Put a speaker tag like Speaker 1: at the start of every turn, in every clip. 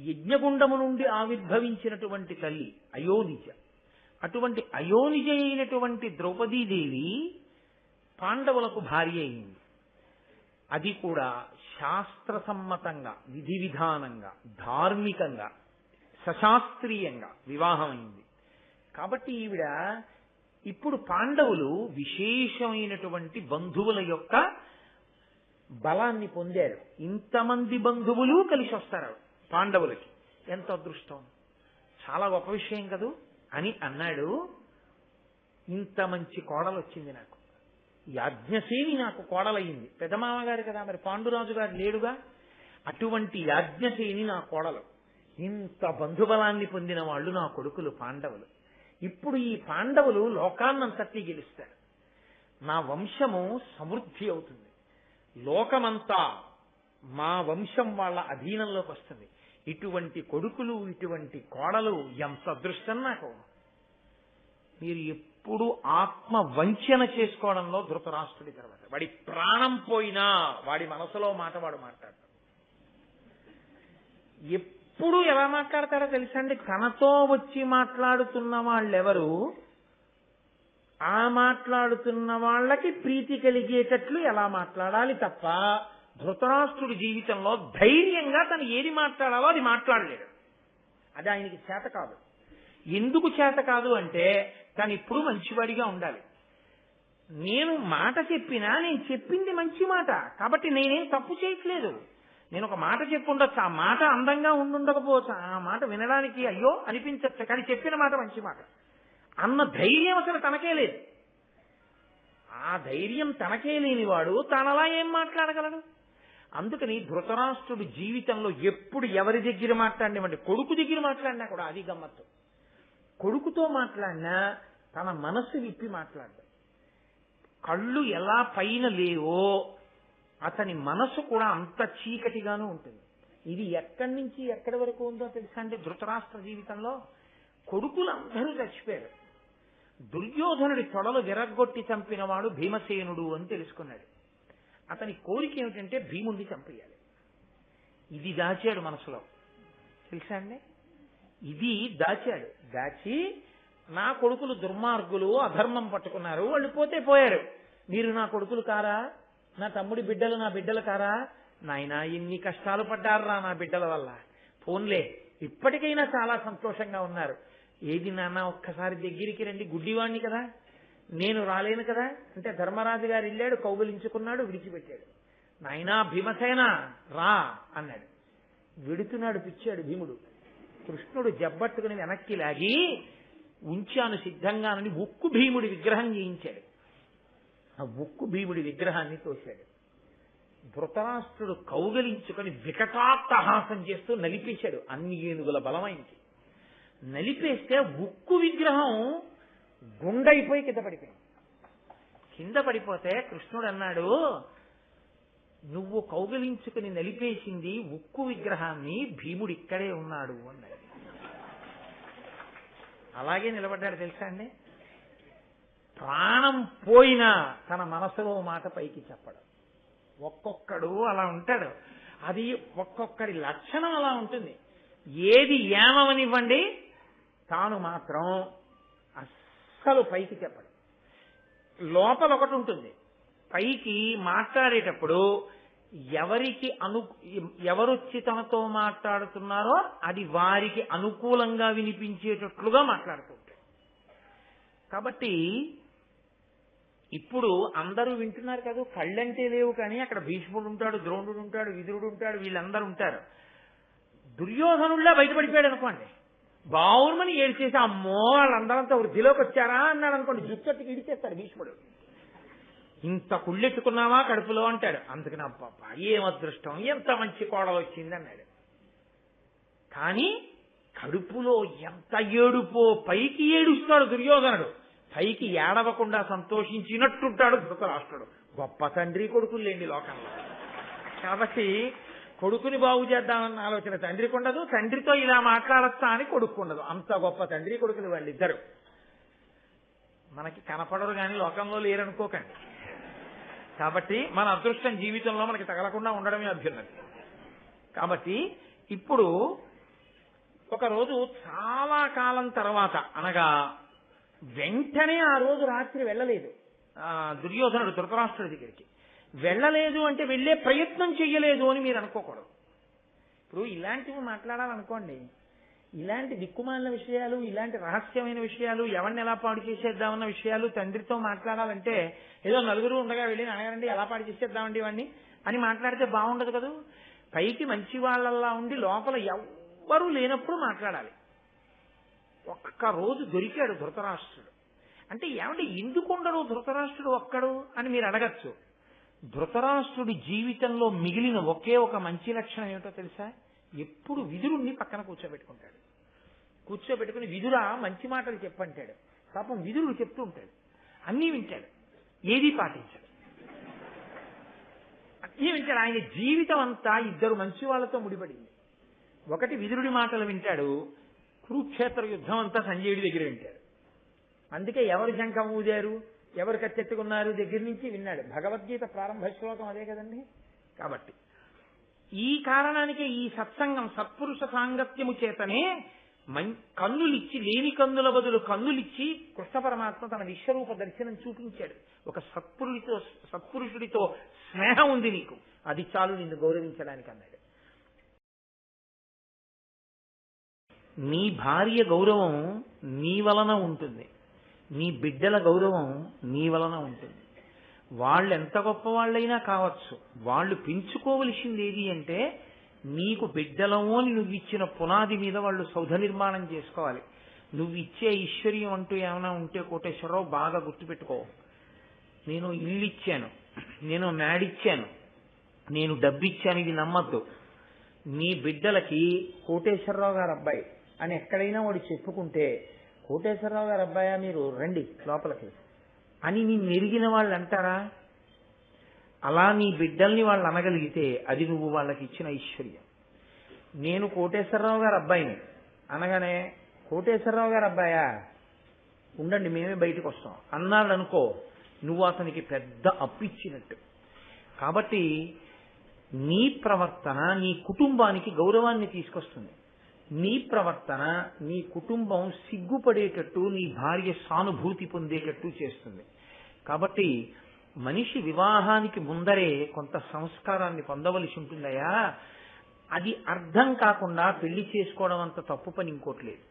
Speaker 1: యజ్ఞగుండము నుండి ఆవిర్భవించినటువంటి తల్లి అయోనిజ. అటువంటి అయోనిజ అయినటువంటి ద్రౌపదీదేవి పాండవులకు భార్య అయింది. అది కూడా శాస్త్రసమ్మతంగా, విధి విధానంగా, ధార్మికంగా, సశాస్త్రీయంగా వివాహమైంది. కాబట్టి ఈవిడ ఇప్పుడు పాండవులు విశేషమైనటువంటి బంధువుల యొక్క బలాన్ని పొందారు. ఇంతమంది బంధువులు కలిసి వస్తారు పాండవులకి. ఎంత అదృష్టం, చాలా గొప్ప విషయం కదూ అని అన్నాడు. ఇంత మంచి కోడలు వచ్చింది నాకు, యాజ్ఞసేని నాకు కోడలయ్యింది. పెదమామగారు కదా, మరి పాండురాజు గారు లేడుగా, అటువంటి యాజ్ఞసేని నా కోడలు. ఇంత బంధుబలాన్ని పొందిన వాళ్ళు నా కొడుకులు పాండవులు. ఇప్పుడు ఈ పాండవులు లోకాన్నంతటి గెలుస్తారు. నా వంశము సమృద్ధి అవుతుంది, లోకమంతా మా వంశం వాళ్ళ అధీనంలోకి వస్తుంది. ఇటువంటి కొడుకులు, ఇటువంటి కోడలు ఎంత అదృష్టం నాకు. మీరు ఎప్పుడు ఆత్మ వంచన చేసుకోవడంలో ధృతరాష్ట్రుడి తర్వాత, వాడి ప్రాణం పోయినా వాడి మనసులో మాట వాడు మాట్లాడతాడు. ఎప్పుడు ఎలా మాట్లాడతారో తెలుసా అండి? తనతో వచ్చి మాట్లాడుతున్న వాళ్ళెవరు, ఆ మాట్లాడుతున్న వాళ్ళకి ప్రీతి కలిగేటట్లు ఎలా మాట్లాడాలి తప్ప, ధృతరాష్ట్రుడి జీవితంలో ధైర్యంగా తను ఏది మాట్లాడాలో అది మాట్లాడలేడు. అది ఆయనకి చేత కాదు. ఎందుకు చేత కాదు అంటే, తను ఇప్పుడు మంచివాడిగా ఉండాలి. నేను మాట చెప్పినా నేను చెప్పింది మంచి మాట కాబట్టి నేనేం తప్పు చేయట్లేదు. నేను ఒక మాట చెప్పుండొచ్చు, ఆ మాట అందంగా ఉండుండకపోవచ్చు, ఆ మాట వినడానికి అయ్యో అనిపించచ్చు, కానీ చెప్పిన మాట మంచి మాట అన్న ధైర్యం అసలు తనకే లేదు. ఆ ధైర్యం తనకే లేనివాడు తానలా ఏం మాట్లాడగలడు? అందుకని ధృతరాష్ట్రుడి జీవితంలో ఎప్పుడు ఎవరి దగ్గర మాట్లాడినామంటే, కొడుకు దగ్గర మాట్లాడినా కూడా అది గమ్మత్తు. కొడుకుతో మాట్లాడినా తన మనస్సు విప్పి మాట్లాడ్డాడు. కళ్ళు ఎలా పైన లేవో అతని మనసు కూడా అంత చీకటిగానూ ఉంటుంది. ఇది ఎక్కడి నుంచి ఎక్కడి వరకు ఉందో తెలుసా అంటే, ధృతరాష్ట్ర జీవితంలో కొడుకులందరూ చచ్చిపోయారు. దుర్యోధనుడి తొడలు విరగ్గొట్టి చంపినవాడు భీమసేనుడు అని తెలుసుకున్నాడు. అతని కోరిక ఏమిటంటే భీముడిని చంపేయాలి. ఇది దాచాడు మనసులో, తెలుసా అండి? ఇది దాచాడు. దాచి నా కొడుకులు దుర్మార్గులు, అధర్మం పట్టుకున్నారు, వాళ్ళు పోతే పోయారు, మీరు నా కొడుకులు కారా, నా తమ్ముడి బిడ్డలు నా బిడ్డలు కారా, నాయనా ఇన్ని కష్టాలు పడ్డారా నా బిడ్డల వల్ల, పోన్లే ఇప్పటికైనా చాలా సంతోషంగా ఉన్నారు, ఏది నాన్న ఒక్కసారి దగ్గరికి రండి, గుడ్డివాణ్ణి కదా, నేను రాలేను కదా అంటే ధర్మరాజు గారు వెళ్ళాడు, కౌగిలించుకున్నాడు, విడిచిపెట్టాడు. నాయనా భీమసేన రా అన్నాడు. వెడుతున్నాడు పిచ్చాడు భీముడు. కృష్ణుడు జబ్బట్టుకుని వెనక్కి లాగి ఉంచాను సిద్ధంగానని ఉక్కు భీముడి విగ్రహం చేయించాడు. ఆ ఉక్కు భీముడి విగ్రహాన్ని తోశాడు. ధృతరాష్ట్రుడు కౌగలించుకొని వికటాట్టహాసం చేస్తూ నలిపేశాడు. అన్ని ఏనుగుల బలమైంది. నలిపేస్తే ఉక్కు విగ్రహం గుండైపోయి కింద పడిపోయింది. కింద పడిపోతే కృష్ణుడు అన్నాడు, నువ్వు కౌగలించుకుని నలిపేసింది ఉక్కు విగ్రహాన్ని, భీముడు ఇక్కడే ఉన్నాడు అన్నాడు. అలాగే నిలబడ్డాడు తెలుసా అండి. ప్రాణం పోయినా తన మనసులో మాట పైకి చెప్పడం. ఒక్కొక్కడు అలా ఉంటాడు. అది ఒక్కొక్కడి లక్షణం అలా ఉంటుంది. ఏది ఏమవనివ్వండి, తాను మాత్రం అస్సలు పైకి చెప్పడు. లోపల ఒకటి ఉంటుంది, పైకి మాట్లాడేటప్పుడు ఎవరొచ్చి తనతో మాట్లాడుతున్నారో అది వారికి అనుకూలంగా వినిపించేటట్లుగా మాట్లాడుతూ ఉంటాడు. కాబట్టి ఇప్పుడు అందరూ వింటున్నారు కదా, కళ్ళంటే లేవు కానీ అక్కడ భీష్ముడు ఉంటాడు, ద్రోణుడు ఉంటాడు, విదురుడు ఉంటాడు, వీళ్ళందరూ ఉంటారు. దుర్యోధనుల్లా బయటపడిపోయాడు అనుకోండి, బావుమని ఏడ్చేసి అమ్మో వాళ్ళందరంతా వృద్ధిలోకి వచ్చారా అన్నాడు అనుకోండి, జుట్టట్టుకి ఇడిచేస్తాడు భీష్ముడు. ఇంత కుళ్ళెట్టుకున్నావా కడుపులో అంటాడు. అందుకని అబ్బా ఏం అదృష్టం, ఎంత మంచి కోడలు వచ్చింది అన్నాడు. కానీ కడుపులో ఎంత ఏడుపో, పైకి ఏడుస్తాడు దుర్యోధనుడు, పైకి ఏడవకుండా సంతోషించినట్టుంటాడు ధృతరాష్ట్రుడు. గొప్ప తండ్రి కొడుకులు లేండి లోకంలో. కాబట్టి కొడుకుని బాగు చేద్దామన్న ఆలోచన తండ్రికి ఉండదు, తండ్రితో ఇలా మాట్లాడచ్చా అని కొడుకు ఉండదు. అంత గొప్ప తండ్రి కొడుకులు వాళ్ళిద్దరు. మనకి కనపడరు కానీ లోకంలో లేరనుకోకండి. కాబట్టి మన అదృష్టం జీవితంలో మనకి తగలకుండా ఉండడమే అభ్యున్నతి. కాబట్టి ఇప్పుడు ఒకరోజు చాలా కాలం తర్వాత అనగా వెంటనే ఆ రోజు రాత్రి వెళ్ళలేదు దుర్యోధనుడు ధృతరాష్ట్రుడి దగ్గరికి. వెళ్ళలేదు అంటే వెళ్ళే ప్రయత్నం చెయ్యలేదు అని మీరు అనుకోకూడదు. ఇప్పుడు ఇలాంటివి మాట్లాడాలనుకోండి, ఇలాంటి దిక్కుమాలిన విషయాలు, ఇలాంటి రహస్యమైన విషయాలు, ఎవరిని ఎలా పాడు చేసేద్దామన్న విషయాలు తండ్రితో మాట్లాడాలంటే ఏదో నలుగురు ఉండగా వెళ్ళి అడగండి ఎలా పాడు చేసేద్దామండి ఇవన్నీ అని మాట్లాడితే బాగుండదు కదా. పైకి మంచి వాళ్ళల్లా ఉండి లోపల ఎవ్వరూ లేనప్పుడు మాట్లాడాలి. ఒక్కరోజు దొరికాడు ధృతరాష్ట్రుడు. అంటే ఏమంటే ఎందుకుండడు ధృతరాష్ట్రుడు ఒక్కడు అని మీరు అడగచ్చు. ధృతరాష్ట్రుడి జీవితంలో మిగిలిన ఒకే ఒక మంచి లక్షణం ఏమిటో తెలుసా? ఎప్పుడు విదురుణ్ణి పక్కన కూర్చోబెట్టుకుంటాడు. కూర్చోబెట్టుకుని విదురా మంచి మాటలు చెప్పంటాడు. పాపం విదురుడు చెప్తూ ఉంటాడు, అన్నీ వింటాడు, ఏదీ పాటించాడు, అన్నీ వింటాడు. ఆయన జీవితం అంతా ఇద్దరు మంచి వాళ్ళతో ముడిపడింది. ఒకటి విదురుడి మాటలు వింటాడు, కురుక్షేత్ర యుద్ధం అంతా సంజయుడి దగ్గర వింటాడు. అందుకే ఎవరు శంఖం ఊదారు, ఎవరు కత్తెత్తుకున్నారు దగ్గర నుంచి విన్నాడు. భగవద్గీత ప్రారంభ శ్లోకం అదే కదండి. కాబట్టి ఈ కారణానికి ఈ సత్సంగం సత్పురుష సాంగత్యము చేతనే కన్నులిచ్చి లేని కన్నుల బదులు కన్నులిచ్చి కృష్ణ పరమాత్మ తన విశ్వరూప దర్శనం చూపించాడు. ఒక సత్పురుషుడితో స్నేహం ఉంది నీకు, అది చాలు నిన్ను గౌరవించడానికి అన్నాడు. నీ భార్య గౌరవం నీ వలన ఉంటుంది, నీ బిడ్డల గౌరవం నీ వలన ఉంటుంది. వాళ్ళు ఎంత గొప్ప వాళ్ళైనా కావచ్చు, వాళ్ళు పెంచుకోవలసింది ఏది అంటే నీకు బిడ్డలమో అని నువ్వు ఇచ్చిన పునాది మీద వాళ్ళు సౌధ నిర్మాణం చేసుకోవాలి. నువ్వు ఇచ్చే ఐశ్వర్యం అంటూ ఏమైనా ఉంటే కోటేశ్వరరావు బాగా గుర్తుపెట్టుకో, నేను ఇల్లు ఇచ్చాను, నేను మేడిచ్చాను, నేను డబ్బిచ్చాను, ఇది నమ్మద్దు. నీ బిడ్డలకి కోటేశ్వరరావు గారు అబ్బాయి అని ఎక్కడైనా వాడు చెప్పుకుంటే కోటేశ్వరరావు గారు అబ్బాయా మీరు రండి లోపలికి అని నీ మెరిగిన వాళ్ళు అంటారా? అలా నీ బిడ్డల్ని వాళ్ళు అనగలిగితే అది నువ్వు వాళ్ళకి ఇచ్చిన ఐశ్వర్యం. నేను కోటేశ్వరరావు గారు అబ్బాయిని అనగానే కోటేశ్వరరావు గారు అబ్బాయా ఉండండి మేమే బయటకు వస్తాం అన్నాడు అనుకో, నువ్వు అతనికి పెద్ద అప్పిచ్చినట్టు. కాబట్టి నీ ప్రవర్తన నీ కుటుంబానికి గౌరవాన్ని తీసుకొస్తుంది. నీ ప్రవర్తన నీ కుటుంబం సిగ్గుపడేటట్టు, నీ భార్య సానుభూతి పొందేటట్టు చేస్తుంది. కాబట్టి మనిషి వివాహానికి ముందరే కొంత సంస్కారాన్ని పొందవలసి ఉంటుందయా. అది అర్థం కాకుండా పెళ్లి చేసుకోవడం అంత తప్పు పని ఇంకోట్లేదు.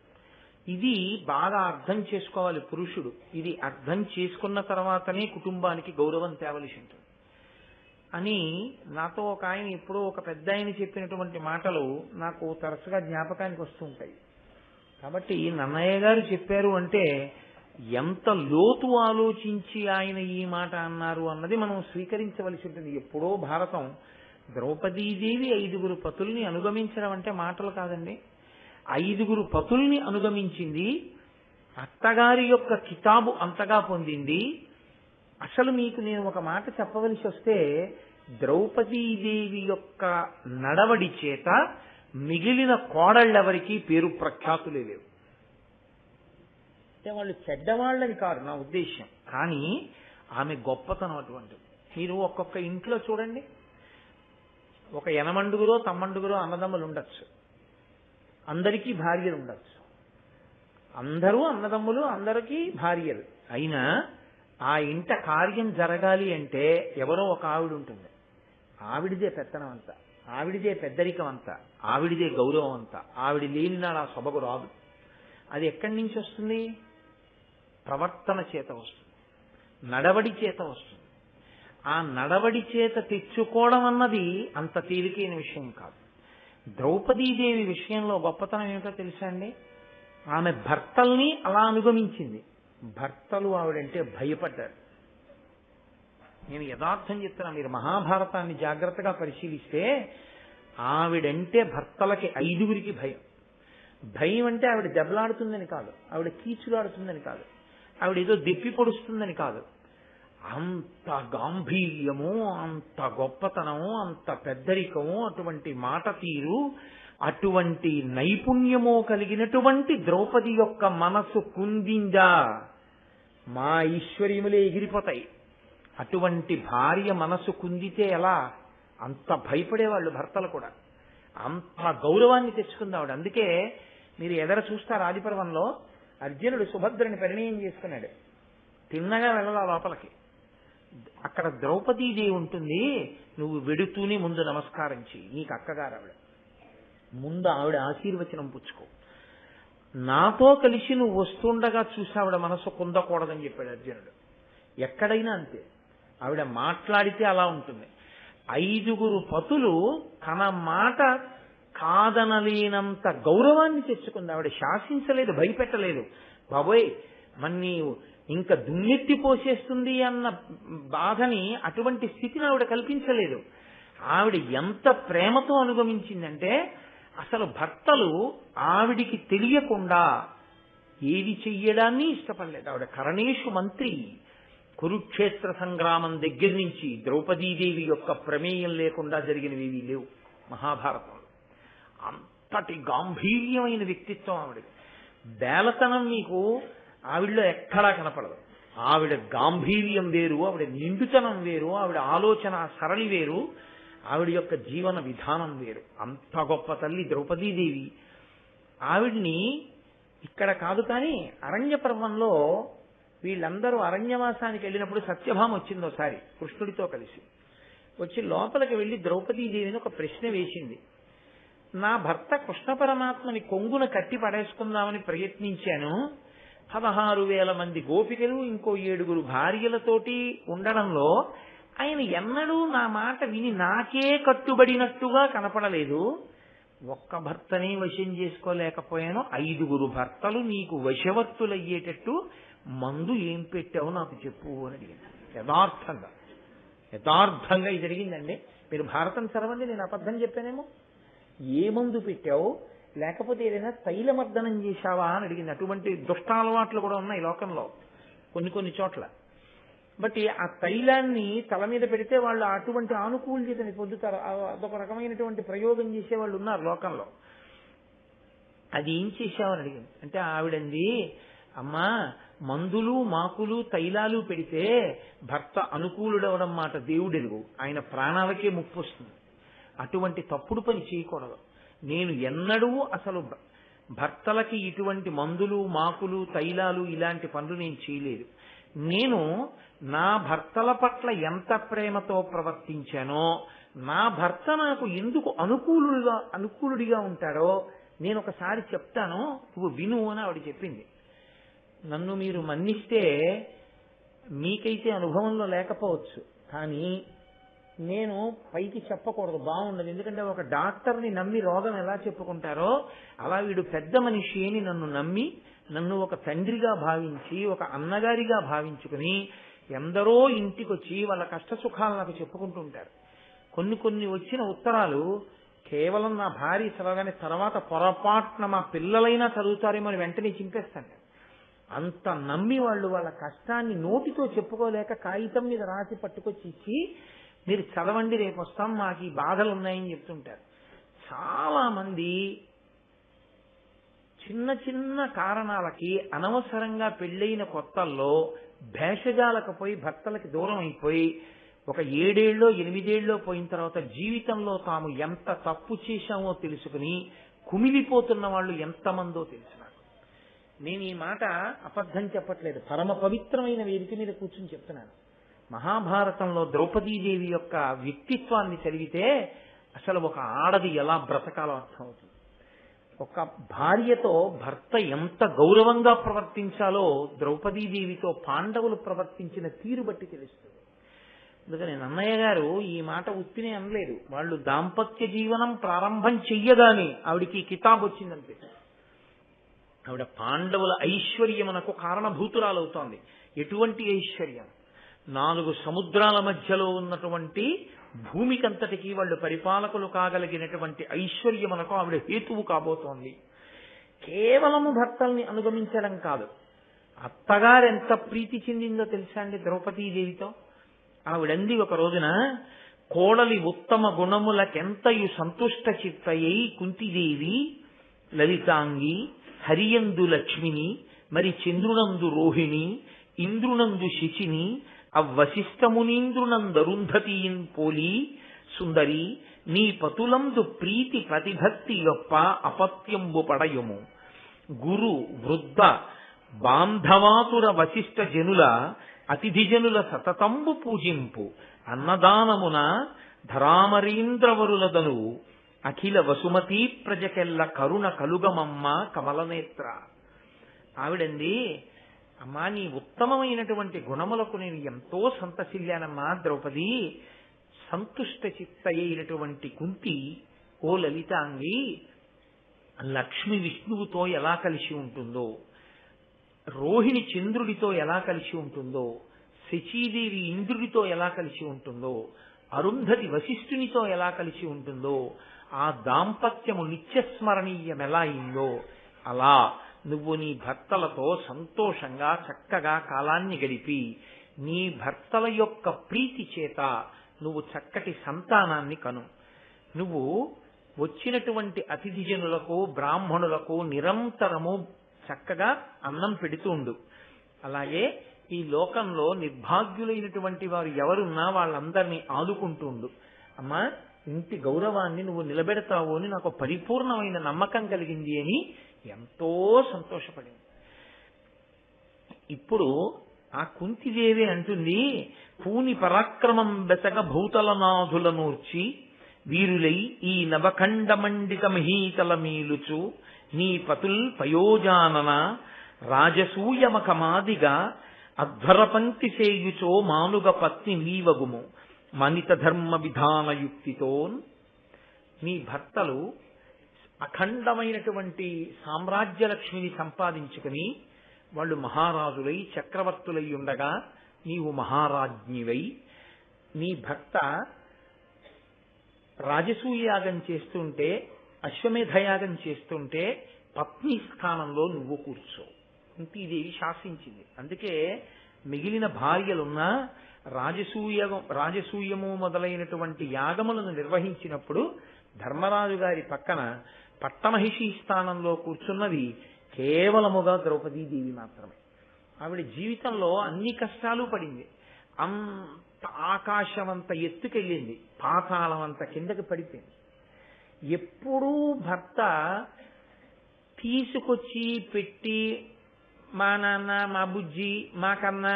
Speaker 1: ఇది బాగా అర్థం చేసుకోవాలి పురుషుడు. ఇది అర్థం చేసుకున్న తర్వాతనే కుటుంబానికి గౌరవం తేవలసి ఉంటుంది అని నాతో ఒక ఆయన ఎప్పుడో ఒక పెద్ద ఆయన చెప్పినటువంటి మాటలు నాకు తరచుగా జ్ఞాపకానికి వస్తూ ఉంటాయి. కాబట్టి నన్నయ్య గారు చెప్పారు అంటే ఎంత లోతు ఆలోచించి ఆయన ఈ మాట అన్నారు అన్నది మనం స్వీకరించవలసి ఉంటుంది. ఎప్పుడో భారతం ద్రౌపదీదేవి 5 పతుల్ని అనుగమించడం అంటే మాటలు కాదండి. 5 పతుల్ని అనుగమించింది, అత్తగారి యొక్క కితాబు అంతగా పొందింది. అసలు మీకు నేను ఒక మాట చెప్పవలసి వస్తే ద్రౌపదీదేవి యొక్క నడవడి చేత మిగిలిన కోడళ్ళెవరికి పేరు ప్రఖ్యాతులే లేవు. అంటే వాళ్ళు చెడ్డవాళ్ళని కాదు నా ఉద్దేశ్యం, కానీ ఆమె గొప్పతనం అటువంటిది. మీరు ఒక్కొక్క ఇంట్లో చూడండి, ఒక ఎనమండుగురో తమ్మండుగురో అన్నదమ్ములు ఉండొచ్చు, అందరికీ భార్యలు ఉండొచ్చు, అందరూ అన్నదమ్ములు అందరికీ భార్యలు అయినా ఆ ఇంట కార్యం జరగాలి అంటే ఎవరో ఒక ఆవిడ ఉంటుంది. ఆవిడిదే పెత్తనం అంతా, ఆవిడిదే పెద్దరికం అంతా, ఆవిడిదే గౌరవం అంతా. ఆవిడ లేని నాడు ఆ సొబగు రాదు. అది ఎక్కడి నుంచి వస్తుంది? ప్రవర్తన చేత వస్తుంది, నడవడి చేత వస్తుంది. ఆ నడవడి చేత తెచ్చుకోవడం అన్నది అంత తేలికైన విషయం కాదు. ద్రౌపదీదేవి విషయంలో గొప్పతనం ఏమిటో తెలుసా అండి? ఆమె భర్తల్ని అలా అనుగమించింది. భర్తలు ఆవిడంటే భయపడ్డారు. నేను యథార్థం చెప్తున్నా, మీరు మహాభారతాన్ని జాగ్రత్తగా పరిశీలిస్తే ఆవిడంటే భర్తలకి 5 భయం. భయం అంటే ఆవిడ దెబ్బలాడుతుందని కాదు, ఆవిడ కీచులాడుతుందని కాదు, ఆవిడ ఏదో దెప్పి పొడుస్తుందని కాదు. అంత గాంభీర్యము, అంత గొప్పతనము, అంత పెద్దరికము, అటువంటి మాట తీరు, అటువంటి నైపుణ్యము కలిగినటువంటి ద్రౌపది యొక్క మనసు కుందిందా మా ఐశ్వర్యములే ఎగిరిపోతాయి. అటువంటి భార్య మనసు కుందితే ఎలా? అంత భయపడేవాళ్ళు భర్తలు కూడా. అంత గౌరవాన్ని తెచ్చుకుంది ఆవిడ. అందుకే మీరు ఎదర చూస్తారు ఆదిపర్వంలో అర్జునుడు సుభద్రని పరిణయం చేసుకున్నాడు. తిన్నగా వెళ్ళాల లోపలికి. అక్కడ ద్రౌపదీదేవి ఉంటుంది. నువ్వు వెడుతూనే ముందు నమస్కారం చెయ్యి. నీకు అక్కగారు ఆవిడ. ముందు ఆవిడ ఆశీర్వచనం పుచ్చుకో. నాతో కలిసి నువ్వు వస్తుండగా చూసి ఆవిడ మనసు కుందకూడదని చెప్పాడు అర్జునుడు. ఎక్కడైనా అంతే. ఆవిడ మాట్లాడితే అలా ఉంటుంది. 5 పతులు తన మాట కాదనలేనంత గౌరవాన్ని తెచ్చుకుంది. ఆవిడ శాసించలేదు, భయపెట్టలేదు. బాబోయ్ మన్ని ఇంకా దుమ్మెత్తి పోసేస్తుంది అన్న బాధని, అటువంటి స్థితిని ఆవిడ కల్పించలేదు. ఆవిడ ఎంత ప్రేమతో అనుగమించిందంటే అసలు భర్తలు ఆవిడికి తెలియకుండా ఏది చెయ్యడాన్ని ఇష్టపడలేదు. ఆవిడ కరణేషు మంత్రి. కురుక్షేత్ర సంగ్రామం దగ్గర నుంచి ద్రౌపదీదేవి యొక్క ప్రమేయం లేకుండా జరిగినవి లేవు మహాభారతంలో. అంతటి గాంభీర్యమైన వ్యక్తిత్వం ఆవిడకి. బేలతనం మీకు ఆవిడలో ఎక్కడా కనపడదు. ఆవిడ గాంభీర్యం వేరు, ఆవిడ నిండుతనం వేరు, ఆవిడ ఆలోచన సరళి వేరు, ఆవిడ యొక్క జీవన విధానం వేరు. అంత గొప్ప తల్లి ద్రౌపదీదేవి. ఆవిడ్ని ఇక్కడ కాదు కానీ అరణ్య పర్వంలో వీళ్ళందరూ అరణ్యవాసానికి వెళ్ళినప్పుడు సత్యభామ వచ్చింది ఒకసారి కృష్ణుడితో కలిసి. వచ్చి లోపలికి వెళ్లి ద్రౌపదీదేవిని ఒక ప్రశ్న వేసింది. నా భర్త కృష్ణ పరమాత్మని కొంగున కట్టి పడేసుకుందామని ప్రయత్నించాను. 16,000 మంది గోపికలు, ఇంకో 7 భార్యలతోటి ఉండడంలో ఆయన ఎన్నడూ నా మాట విని నాకే కట్టుబడినట్టుగా కనపడలేదు. ఒక్క భర్తనే వశం చేసుకోలేకపోయాను. 5 భర్తలు నీకు వశవర్తులయ్యేటట్టు మందు ఏం పెట్టావు నాకు చెప్పు అని అడిగింది. యథార్థంగా ఇది జరిగిందండి. మీరు భారతం చదవండి, నేను అబద్ధం చెప్పానేమో. ఏ మందు పెట్టావు, లేకపోతే ఏదైనా తైలమర్దనం చేశావా అని అడిగింది. అటువంటి దుష్టాలవాట్లు కూడా ఉన్నాయి లోకంలో కొన్ని చోట్ల. బట్ ఆ తైలాన్ని తల మీద పెడితే వాళ్ళు అటువంటి ఆనుకూల్యతని పొందుతారు. అదొక రకమైనటువంటి ప్రయోగం చేసే వాళ్ళు ఉన్నారు లోకంలో. అది ఏం చేశావని అడిగింది. అంటే ఆవిడంది, అమ్మా మందులు మాకులు తైలాలు పెడితే భర్త అనుకూలుడవడం మాట దేవుడెరుగు, ఆయన ప్రాణాలకే ముప్పు వస్తుంది. అటువంటి తప్పుడు పని చేయకూడదు. నేను ఎన్నడూ అసలు భర్తలకి ఇటువంటి మందులు మాకులు తైలాలు ఇలాంటి పనులు నేను చేయలేదు. నేను నా భర్తల పట్ల ఎంత ప్రేమతో ప్రవర్తించానో, నా భర్త నాకు ఎందుకు అనుకూలుడిగా ఉంటాడో నేను ఒకసారి చెప్తాను, నువ్వు విను అని ఆవిడ చెప్పింది. నన్ను మీరు మన్నిస్తే మీకైతే అనుభవంలో లేకపోవచ్చు, కానీ నేను పైకి చెప్పకూడదు, బాగుండదు. ఎందుకంటే ఒక డాక్టర్ని నమ్మి రోగం ఎలా చెప్పుకుంటారో అలా వీడు పెద్ద మనిషి అని నన్ను నమ్మి, నన్ను ఒక తండ్రిగా భావించి, ఒక అన్నగారిగా భావించుకుని ఎందరో ఇంటికొచ్చి వాళ్ళ కష్ట సుఖాలు నాకు చెప్పుకుంటుంటారు. కొన్ని వచ్చిన ఉత్తరాలు కేవలం నా భార్య చదవగానే తర్వాత పొరపాటున మా పిల్లలైనా చదువుతారేమో అని వెంటనే చింపేస్తాను. అంత నమ్మి వాళ్ళు వాళ్ళ కష్టాన్ని నోటితో చెప్పుకోలేక కాగితం మీద రాసి పట్టుకొచ్చి ఇచ్చి, మీరు చదవండి రేపు వస్తాం మాకు ఈ బాధలు ఉన్నాయని చెప్తుంటారు. చాలా మంది చిన్న కారణాలకి అనవసరంగా పెళ్ళైన కొత్తల్లో భేషజాలకు పోయి భర్తలకి దూరం అయిపోయి ఒక 7 ఏళ్ళో 8 ఏళ్ళో పోయిన తర్వాత జీవితంలో తాము ఎంత తప్పు చేశామో తెలుసుకుని కుమిలిపోతున్న వాళ్ళు ఎంతమందో తెలుసు నాకు. నేను ఈ మాట అబద్ధం చెప్పట్లేదు, పరమ పవిత్రమైన వేదిక మీద కూర్చుని చెప్తున్నాను. మహాభారతంలో ద్రౌపదీదేవి యొక్క వ్యక్తిత్వాన్ని చదివితే అసలు ఒక ఆడది ఎలా బ్రతకాలో అర్థమవుతుంది. ఒక భార్యతో భర్త ఎంత గౌరవంగా ప్రవర్తించాలో ద్రౌపదీదేవితో పాండవులు ప్రవర్తించిన తీరు బట్టి తెలుస్తుంది. అందుకని నన్నయ్య గారు ఈ మాట ఉత్తినే అనలేదు. వాళ్ళు దాంపత్య జీవనం ప్రారంభం చెయ్యగానే ఆవిడికి కితాబ్ వచ్చిందంతే. ఆవిడ పాండవుల ఐశ్వర్యమునకు కారణభూతురాలవుతోంది. ఎటువంటి ఐశ్వర్యం? 4 సముద్రాల మధ్యలో ఉన్నటువంటి భూమికంతటికి వాళ్ళు పరిపాలకులు కాగలిగినటువంటి ఐశ్వర్యమునకు ఆవిడ హేతువు కాబోతోంది. కేవలము భర్తల్ని అనుగమించడం కాదు, అత్తగారు ఎంత ప్రీతి చెందిందో తెలుసా అండి ద్రౌపదీదేవితో. ఆవిడంది ఒక రోజున, కోడలి ఉత్తమ గుణములకెంతయు సంతుష్ట చిత్తయ్యి కుంతిదేవి లలితాంగి హరియందు లక్ష్మిని మరి చంద్రునందు రోహిణి ఇంద్రునందు శిచిని అవ్వశిష్టమునీంద్రునందరుంధతీన్ పోలి సుందరి నీ పతులందు ప్రీతి ప్రతిభక్తి యొప్ప అపత్యంబు పడయుము గురు వృద్ధ బాంధవాతుర వశిష్ఠ జనుల అతిథిజనుల సతతంబు పూజింపు అన్నదానమున ధరామరీంద్రవరులదను అఖిల వసుమతీ ప్రజకెల్ల కరుణ కలుగమమ్మ కమలనేత్ర. ఆవిడంది, అమ్మా నీ ఉత్తమమైనటువంటి గుణములకు నేను ఎంతో సంతసిల్లానమ్మా ద్రౌపది. సంతుష్ట చిత్తయైనటువంటి కుంతి, ఓ లలితాంగి, లక్ష్మి విష్ణువుతో ఎలా కలిసి ఉంటుందో, రోహిణి చంద్రుడితో ఎలా కలిసి ఉంటుందో, శచీదేవి ఇంద్రుడితో ఎలా కలిసి ఉంటుందో, అరుంధతి వశిష్ఠునితో ఎలా కలిసి ఉంటుందో, ఆ దాంపత్యము నిత్యస్మరణీయం ఎలా అయిందో, అలా నువ్వు నీ భర్తలతో సంతోషంగా చక్కగా కాలాన్ని గడిపి నీ భర్తల యొక్క ప్రీతి చేత నువ్వు చక్కటి సంతానాన్ని కను. నువ్వు వచ్చినటువంటి అతిథిజనులకు బ్రాహ్మణులకు నిరంతరము చక్కగా అన్నం పెడుతూ ఉండు. అలాగే ఈ లోకంలో నిర్భాగ్యులైనటువంటి వారు ఎవరున్నా వాళ్ళందరినీ ఆదుకుంటూ ఉండు. అమ్మా ఇంటి గౌరవాన్ని నువ్వు నిలబెడతావు అని నాకు పరిపూర్ణమైన నమ్మకం కలిగింది అని ఎంతో సంతోషపడింది. ఇప్పుడు ఆ కుంతిదేవి అంటుంది, పూని పరాక్రమం బెసగ భూతలనాథుల నూర్చి వీరులై ఈ నవఖండ మండిత మహీతల మీలుచు నీ పతుల్ పయోజానన రాజసూయమకమాదిగా అధ్వరపంక్తి సేయుచో మానుగ పత్ని వీవగుము మనిత ధర్మ విధాన యుక్తితోన్. నీ భర్తలు అఖండమైనటువంటి సామ్రాజ్య లక్ష్మిని సంపాదించుకుని వాళ్ళు మహారాజులై చక్రవర్తులై ఉండగా నీవు మహారాజ్ఞివై, నీ భర్త రాజసూయాగం చేస్తుంటే అశ్వమేధయాగం చేస్తుంటే పత్ని స్థానంలో నువ్వు కూర్చో. కుంతీదేవి శాసించింది. అందుకే మిగిలిన భార్యలున్నా రాజసూయము మొదలైనటువంటి యాగములను నిర్వహించినప్పుడు ధర్మరాజు గారి పక్కన పట్టమహిషి స్థానంలో కూర్చున్నది కేవలముగా ద్రౌపదీదేవి మాత్రమే. ఆవిడ జీవితంలో అన్ని కష్టాలు పడింది. అంత ఆకాశమంత ఎత్తుకెళ్ళింది, పాతాళం అంత కిందకి పడిపోయింది. ఎప్పుడూ భర్త తీసుకొచ్చి పెట్టి మా నాన్న మా బుజ్జి మా కన్న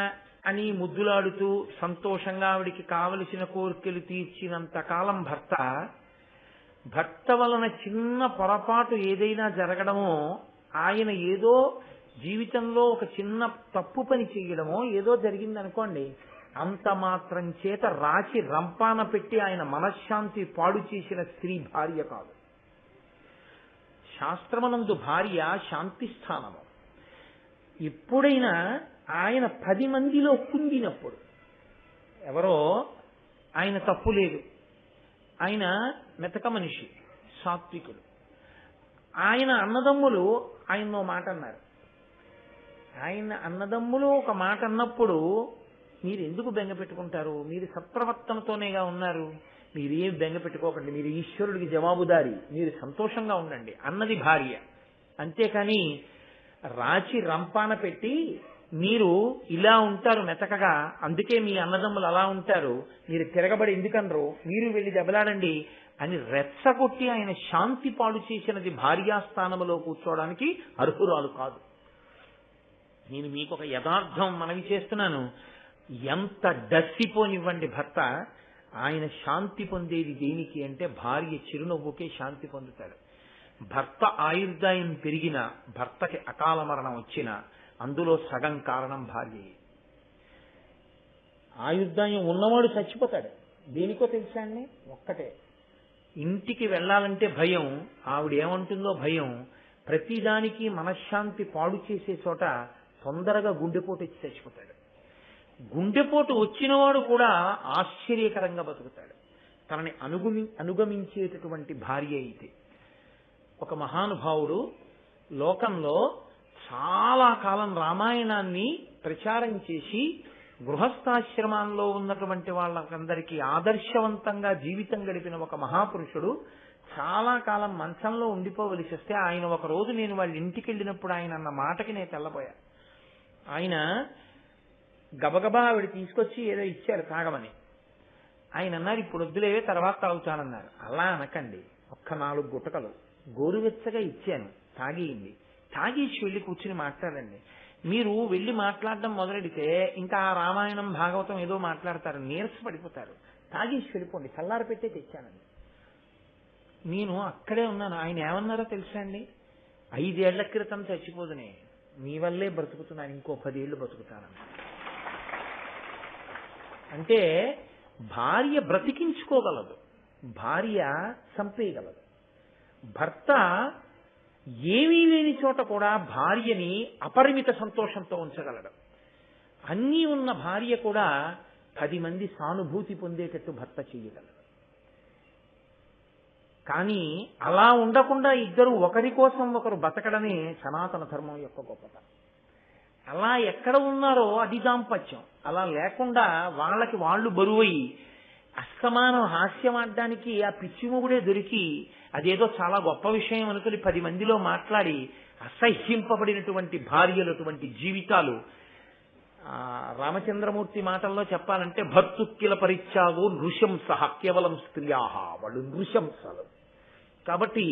Speaker 1: అని ముద్దులాడుతూ సంతోషంగా ఆవిడికి కావలసిన కోరికలు తీర్చినంత కాలం భర్త వలన చిన్న పొరపాటు ఏదైనా జరగడమో, ఆయన ఏదో జీవితంలో ఒక చిన్న తప్పు పని చేయడమో ఏదో జరిగిందనుకోండి, అంత మాత్రం చేత రాచి రంపాన పెట్టి ఆయన మనశ్శాంతి పాడు చేసిన స్త్రీ భార్య కాదు. శాస్త్రమనందు భార్య శాంతి స్థానము. ఎప్పుడైనా ఆయన 10 మందిలో కుంగినప్పుడు, ఎవరో ఆయన తప్పు లేదు, ఆయన మెతక మనిషి సాత్వికుడు, ఆయన అన్నదమ్ములు ఆయన్నో మాట అన్నారు. ఆయన అన్నదమ్ములు ఒక మాట అన్నప్పుడు మీరు ఎందుకు బెంగ పెట్టుకుంటారు, మీరు సత్ప్రవర్తనతోనేగా ఉన్నారు, మీరేం బెంగ పెట్టుకోకండి, మీరు ఈశ్వరుడికి జవాబుదారి, మీరు సంతోషంగా ఉండండి అన్నది భార్య. అంతేకాని రాచి రంపాన పెట్టి మీరు ఇలా ఉంటారు మెతకగా, అందుకే మీ అన్నదమ్ములు అలా ఉంటారు, మీరు తిరగబడి ఎందుకనరు, మీరు వెళ్ళి దెబ్బలాడండి అని రెచ్చగొట్టి ఆయన శాంతి పాడు చేసినది భార్యాస్థానములో కూర్చోవడానికి అర్హురాలు కాదు. నేను మీకు ఒక యథార్థం మనవి చేస్తున్నాను. ఎంత డస్సిపోనివ్వండి భర్త, ఆయన శాంతి పొందేది దేనికి అంటే భార్య చిరునవ్వుకే శాంతి పొందుతాడు. భర్త ఆయుర్దాయం పెరిగినా, భర్తకి అకాల మరణం వచ్చినా అందులో సగం కారణం భార్యే. ఆయుర్దాయం ఉన్నవాడు చచ్చిపోతాడు. దేనికో తెలుసా అండి, ఒక్కటే, ఇంటికి వెళ్ళాలంటే భయం, ఆవిడేమంటుందో భయం. ప్రతిదానికి మనశ్శాంతి పాడు చేసే చోట తొందరగా గుండెపోటు వచ్చి చచ్చిపోతాడు. గుండెపోటు వచ్చినవాడు కూడా ఆశ్చర్యకరంగా బతుకుతాడు, తనని అనుగమించేటటువంటి భార్య అయితే. ఒక మహానుభావుడు లోకంలో చాలా కాలం రామాయణాన్ని ప్రచారం చేసి గృహస్థాశ్రమాల్లో ఉన్నటువంటి వాళ్ళకందరికీ ఆదర్శవంతంగా జీవితం గడిపిన ఒక మహాపురుషుడు చాలా కాలం మంచంలో ఉండిపోవలసి వస్తే ఆయన ఒక రోజు నేను వాళ్ళ ఇంటికి వెళ్ళినప్పుడు ఆయన అన్న మాటకి నేను తెల్లబోయా. ఆయన గబగబా ఆవిడ తీసుకొచ్చి ఏదో ఇచ్చారు తాగమని. ఆయన అన్నారు, ఇప్పుడు వద్దులేవే తర్వాత తాగుతానన్నారు. అలా అనకండి, ఒక్క 4 గుటకలు గోరువెచ్చగా ఇచ్చాను తాగియింది, తాగేసి వెళ్ళి కూర్చుని మాట్లాడండి. మీరు వెళ్ళి మాట్లాడడం మొదలెడితే ఇంకా ఆ రామాయణం భాగవతం ఏదో మాట్లాడతారు, నీరస పడిపోతారు. తాగేసి వెళ్ళిపోండి. చల్లార పెట్టే తెచ్చానండి. నేను అక్కడే ఉన్నాను. ఆయన ఏమన్నారో తెలుసా అండి? 5 ఏళ్ల క్రితం చచ్చిపోదునే, మీ వల్లే బ్రతుకుతున్నాను, ఇంకో 10 ఏళ్ళు బ్రతుకుతాను. అంటే భార్య బ్రతికించుకోగలదు, భార్య చంపేయగలదు. భర్త ఏమీ లేని చోట కూడా భార్యని అపరిమిత సంతోషంతో ఉంచగలడు. అన్నీ ఉన్న భార్య కూడా 10 మంది సానుభూతి పొందేటట్టు భర్త చేయగలడు. కానీ అలా ఉండకుండా ఇద్దరు ఒకరి కోసం ఒకరు బతకడమే సనాతన ధర్మం యొక్క గొప్పతనం. అలా ఎక్కడ ఉన్నారో అది దాంపత్యం. అలా లేకుండా వాళ్ళకి వాళ్ళు బరువయి అస్తమానం హాస్యమాడడానికి ఆ పిచ్చిమొగుడే దొరికి అదేదో చాలా గొప్ప విషయం అనుకుని 10 మందిలో మాట్లాడి అసహ్యింపబడినటువంటి భార్యలు, అటువంటి జీవితాలు. రామచంద్రమూర్తి మాటల్లో చెప్పాలంటే భర్తుక్కిల పరిత్యాగో నృశంస కేవలం స్త్రియాహ, వాళ్ళు నృశంసలు. కాబట్టి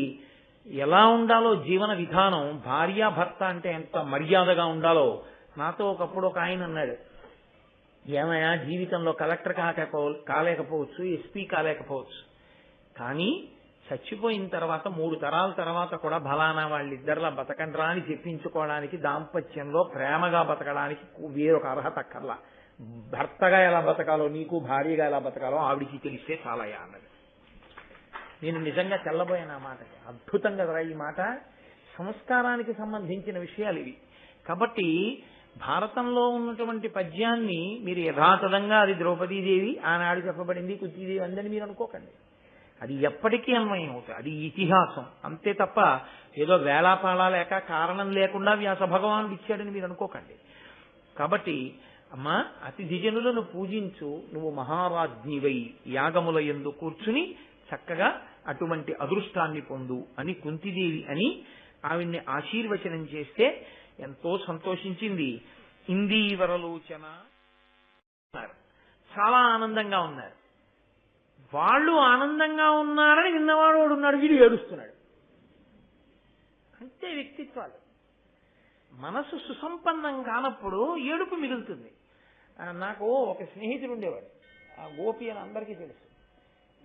Speaker 1: ఎలా ఉండాలో జీవన విధానం, భార్యాభర్త అంటే ఎంత మర్యాదగా ఉండాలో. నాతో ఒకప్పుడు ఒక ఆయన అన్నాడు, ఏమయ్యా జీవితంలో కలెక్టర్ కాలేకపోవచ్చు, ఎస్పీ కాలేకపోవచ్చు, కానీ చచ్చిపోయిన తర్వాత 3 తరాల తర్వాత కూడా బలానా వాళ్ళిద్దరిలా బతకండ్రా అని చెప్పించుకోవడానికి, దాంపత్యంలో ప్రేమగా బతకడానికి వేరొక అర్హత అక్కర్లా. భర్తగా ఎలా బతకాలో, నీకు భార్యగా ఎలా బతకాలో ఆవిడికి తెలిస్తే చాలయ్యా అన్నది. నేను నిజంగా తెల్లబోయాను ఆ మాటకి. అద్భుతంగా రా ఈ మాట. సంస్కారానికి సంబంధించిన విషయాలు ఇవి. కాబట్టి భారతంలో ఉన్నటువంటి పద్యాన్ని మీరు యథాతథంగా అది ద్రౌపదీదేవి ఆనాడు చెప్పబడింది, కుంతీదేవి అందని మీరు అనుకోకండి. అది ఎప్పటికీ అన్వయం అవుతుంది. అది ఇతిహాసం అంతే తప్ప ఏదో వేళాపాళా లేక కారణం లేకుండా వ్యాస భగవానుడు ఇచ్చాడని మీరు అనుకోకండి. కాబట్టి అమ్మా, అతిథిజనులను పూజించు, నువ్వు మహారాజ్ఞివై యాగముల యందు కూర్చుని చక్కగా అటువంటి అదృష్టాన్ని పొందు అని కుంతిదేవి అని ఆవిడ్ని ఆశీర్వచనం చేస్తే ఎంతో సంతోషించింది. ఇందీవరలోచన చాలా ఆనందంగా ఉన్నారు. వాళ్ళు ఆనందంగా ఉన్నారని విన్నవాడు ఉన్నాడు, వీడు ఏడుస్తున్నాడు. అంతే వ్యక్తిత్వాలు. మనసు సుసంపన్నం కానప్పుడు ఏడుపు మిగులుతుంది. నాకు ఒక స్నేహితుడు ఉండేవాడు, ఆ గోపి అని అందరికీ తెలుసు.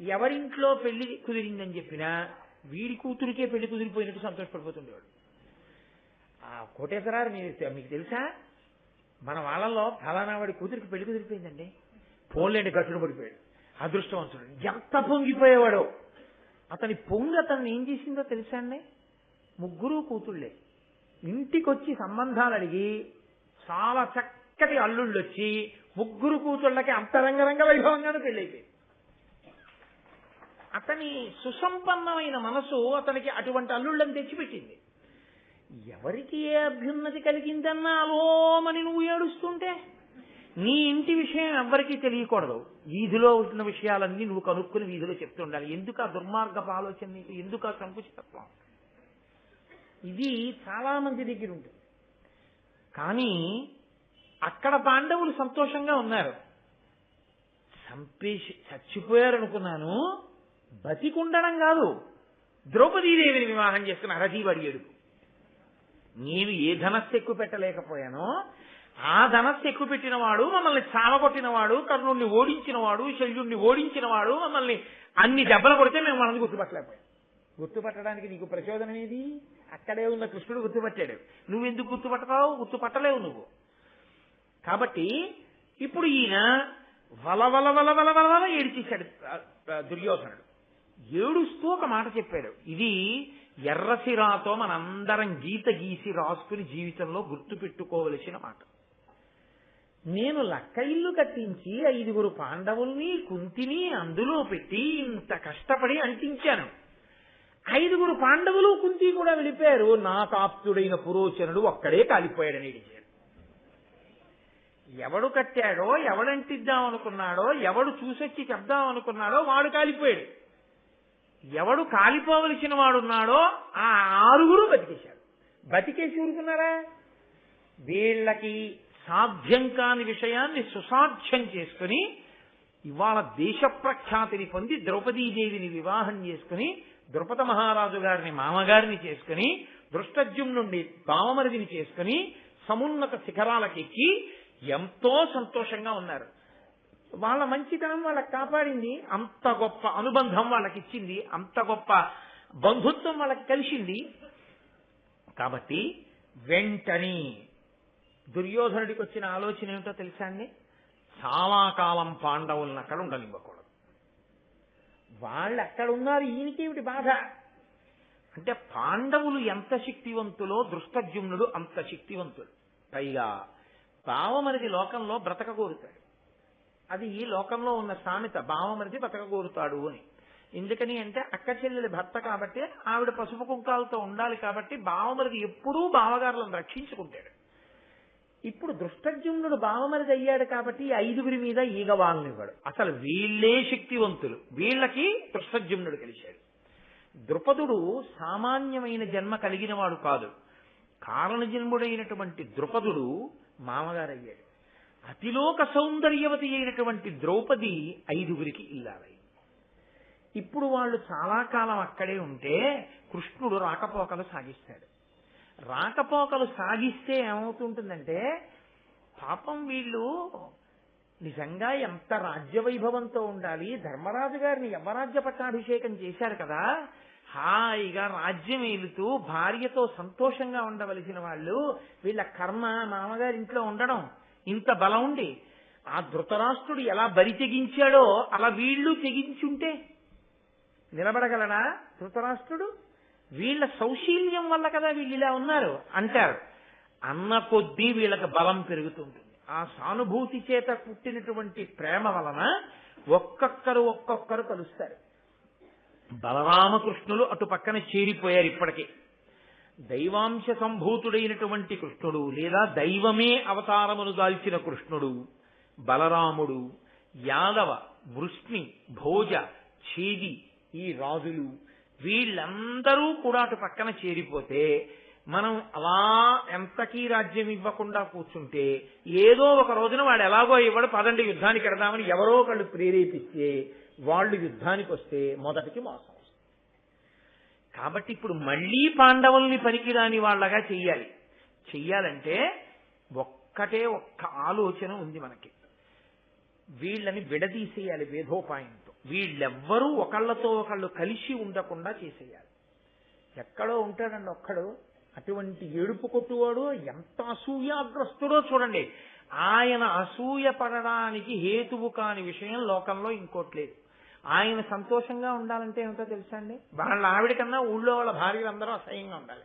Speaker 1: ఎవరింట్లో పెళ్లి కుదిరిందని చెప్పినా వీడి కూతురికే పెళ్లి కుదిరిపోయినట్టు సంతోషపడిపోతుండేవాడు. ఆ కోటేశ్వరారు మీకు తెలుసా, మన వాళ్ళల్లో ఫలానా వాడి కూతురికి పెళ్లి కుదిరిపోయిందండి, పోన్లేండి గట్టుడు పడిపోయాడు, అదృష్టవంతుడు. ఎంత పొంగిపోయేవాడో. అతని పొంగి అతన్ని ఏం చేసిందో తెలుసా అండి? 3 కూతుళ్లే ఇంటికొచ్చి సంబంధాలు అడిగి చాలా చక్కటి అల్లుళ్ళు వచ్చి 3 కూతుళ్ళకి అంతరంగరంగ వైభవంగానే పెళ్ళైపోయింది. అతని సుసంపన్నమైన మనసు అతనికి అటువంటి అల్లుళ్ళని తెచ్చిపెట్టింది. ఎవరికి ఏ అభ్యున్నతి కలిగిందన్నా అలోమని నువ్వు ఏడుస్తుంటే నీ ఇంటి విషయం ఎవ్వరికీ తెలియకూడదు. వీధిలో ఉన్న విషయాలన్నీ నువ్వు కనుక్కుని వీధిలో చెప్తుండాలి. ఎందుకు ఆ దుర్మార్గపు ఆలోచన నీకు? ఎందుకు ఆ సంకుచితత్వం? ఇది చాలా మంది దగ్గర ఉంటుంది. కానీ అక్కడ పాండవులు సంతోషంగా ఉన్నారు. చచ్చిపోయారనుకున్నాను, బతికుండడం కాదు, ద్రౌపదీదేవిని వివాహం చేసుకుని అరజీవాడి ఏడుపు. నేను ఏ ధనస్సు ఎక్కువ పెట్టలేకపోయానో ఆ ధనస్సు ఎక్కువ పెట్టినవాడు, మమ్మల్ని చావగొట్టినవాడు, కర్ణుడిని ఓడించినవాడు, శల్యుడిని ఓడించినవాడు, మమ్మల్ని అన్ని దెబ్బలు కొడితే మేము మనల్ని గుర్తుపట్టలేకపోయాం. గుర్తుపట్టడానికి నీకు ప్రచోదనం ఏది? అక్కడే ఉన్న కృష్ణుడు గుర్తుపట్టాడు, నువ్వెందుకు గుర్తుపట్టతావు? గుర్తుపట్టలేవు నువ్వు. కాబట్టి ఇప్పుడు ఈయన వలవల వలవల వలవల ఏడిచేశాడు దుర్యోధనుడు. ఏడుస్తూ ఒక మాట చెప్పాడు. ఇది ఎర్రసిరాతో మనందరం గీత గీసి రాసుకుని జీవితంలో గుర్తు పెట్టుకోవలసిన మాట. నేను లక్క ఇల్లు కట్టించి 5 పాండవుల్ని కుంతిని అందులో పెట్టి ఇంత కష్టపడి అంటించాను. 5 పాండవులు కుంతి కూడా వెళ్ళిపోయారు. నా కాప్తుడైన పురోచనుడు ఒక్కడే కాలిపోయాడని ఏడిచాడు. ఎవడు కట్టాడో, ఎవడంటిద్దాం అనుకున్నాడో, ఎవడు చూసొచ్చి చెప్దాం అనుకున్నాడో వాడు కాలిపోయాడు. ఎవడు కాలిపోవలసిన వాడున్నాడో ఆ 6 బతికేశాడు. బతికేసి ఊరుకున్నారా? వీళ్ళకి సాధ్యం కాని విషయాన్ని సుసాధ్యం చేసుకుని ఇవాళ దేశ ప్రఖ్యాతిని పొంది ద్రౌపదీదేవిని వివాహం చేసుకుని ద్రుపద మహారాజు గారిని మామగారిని చేసుకుని దృష్టద్యుమ్నుండి బావమరిదిని చేసుకుని సమున్నత శిఖరాలకెక్కి ఎంతో సంతోషంగా ఉన్నారు. వాళ్ళ మంచితనం వాళ్ళకి కాపాడింది, అంత గొప్ప అనుబంధం వాళ్ళకి ఇచ్చింది, అంత గొప్ప బంధుత్వం వాళ్ళకి కలిసింది. కాబట్టి వెంటనే దుర్యోధనుడికి వచ్చిన ఆలోచన ఏమిటో తెలుసా అండి? చాలా కాలం పాండవులను అక్కడ ఉండనివ్వకూడదు. వాళ్ళు అక్కడ ఉన్నారు, ఈయనకేమిటి బాధ అంటే పాండవులు ఎంత శక్తివంతులో దృష్టద్యుమ్నుడు అంత శక్తివంతుడు. పైగా బావమరిది లోకంలో బ్రతకగోరుతాడు. అది ఈ లోకంలో ఉన్న సామెత, బావమరిది బ్రతకగోరుతాడు అని. ఎందుకని అంటే అక్క చెల్లెలి భర్త కాబట్టి ఆవిడ పసుపు కుంకాలతో ఉండాలి కాబట్టి బావమరిది ఎప్పుడూ బావగారులను రక్షించుకుంటాడు. ఇప్పుడు దృష్టద్యుమ్నుడు బావమరిది అయ్యాడు కాబట్టి 5 మీద ఈగవాళ్ళనివ్వడు. అసలు వీళ్లే శక్తివంతులు, వీళ్ళకి దృష్టద్యుమ్నుడు కలిశాడు. ద్రుపదుడు సామాన్యమైన జన్మ కలిగిన వాడు కాదు. కారణజన్ముడైనటువంటి ద్రుపదుడు మామగారయ్యాడు. అతిలోక సౌందర్యవతి అయినటువంటి ద్రౌపది 5 ఇల్లాలయ్యింది. ఇప్పుడు వాళ్ళు చాలా కాలం అక్కడే ఉంటే కృష్ణుడు రాకపోకలు సాగిస్తాడు. రాకపోకలు సాగిస్తే ఏమవుతుంటుందంటే పాపం వీళ్ళు నిజంగా ఎంత రాజ్యవైభవంతో ఉండాలి, ధర్మరాజు గారిని యవ్వరాజ్య పట్టాభిషేకం చేశారు కదా, హాయిగా రాజ్యం ఏలుతూ భార్యతో సంతోషంగా ఉండవలసిన వాళ్ళు వీళ్ళ కర్మ మామగారి ఇంట్లో ఉండడం. ఇంత బలం ఉండి ఆ ధృతరాష్ట్రుడు ఎలా బరి తెగించాడో అలా వీళ్ళు తెగించుంటే నిలబడగలడా ధృతరాష్ట్రుడు? వీళ్ళ సౌశీల్యం వల్ల కదా వీళ్ళు ఇలా ఉన్నారు అంటారు. అన్న కొద్దీ వీళ్ళకి బలం పెరుగుతుంటుంది. ఆ సానుభూతి చేత పుట్టినటువంటి ప్రేమ వలన ఒక్కొక్కరు కలుస్తారు. బలరామకృష్ణులు అటు పక్కన చేరిపోయారు. ఇప్పటికే దైవాంశ సంభూతుడైనటువంటి కృష్ణుడు లేదా దైవమే అవతారమును దాల్చిన కృష్ణుడు, బలరాముడు, యాదవ, వృష్ణి, భోజ, ఛేది ఈ రాజులు వీళ్ళందరూ కూడా అటు పక్కన చేరిపోతే మనం అలా ఎంతకీ రాజ్యం ఇవ్వకుండా కూర్చుంటే ఏదో ఒక రోజున వాడు ఎలాగో ఇవ్వడు, పదండి యుద్ధానికి వెడదామని ఎవరో ఒకళ్ళు ప్రేరేపిస్తే వాళ్ళు యుద్ధానికి వస్తే మొదటికి మోసం. కాబట్టి ఇప్పుడు మళ్లీ పాండవుల్ని పనికిరాని వాళ్ళగా చెయ్యాలంటే ఒక్క ఆలోచన ఉంది మనకి. వీళ్ళని విడదీసేయాలి వేధోపాయంతో. వీళ్ళెవ్వరూ ఒకళ్ళతో ఒకళ్ళు కలిసి ఉండకుండా చేసేయాలి. ఎక్కడో ఉంటాడండి ఒక్కడు, అటువంటి ఏడుపు కొట్టువాడు ఎంత అసూయాగ్రస్తుడో చూడండి. ఆయన అసూయ పడడానికి హేతువు కాని విషయం లోకంలో ఇంకోట్లేదు. ఆయన సంతోషంగా ఉండాలంటే ఏమిటో తెలుసా అండి? వాళ్ళ ఆవిడ కన్నా ఊళ్ళో వాళ్ళ భార్యలందరూ అసహ్యంగా ఉండాలి.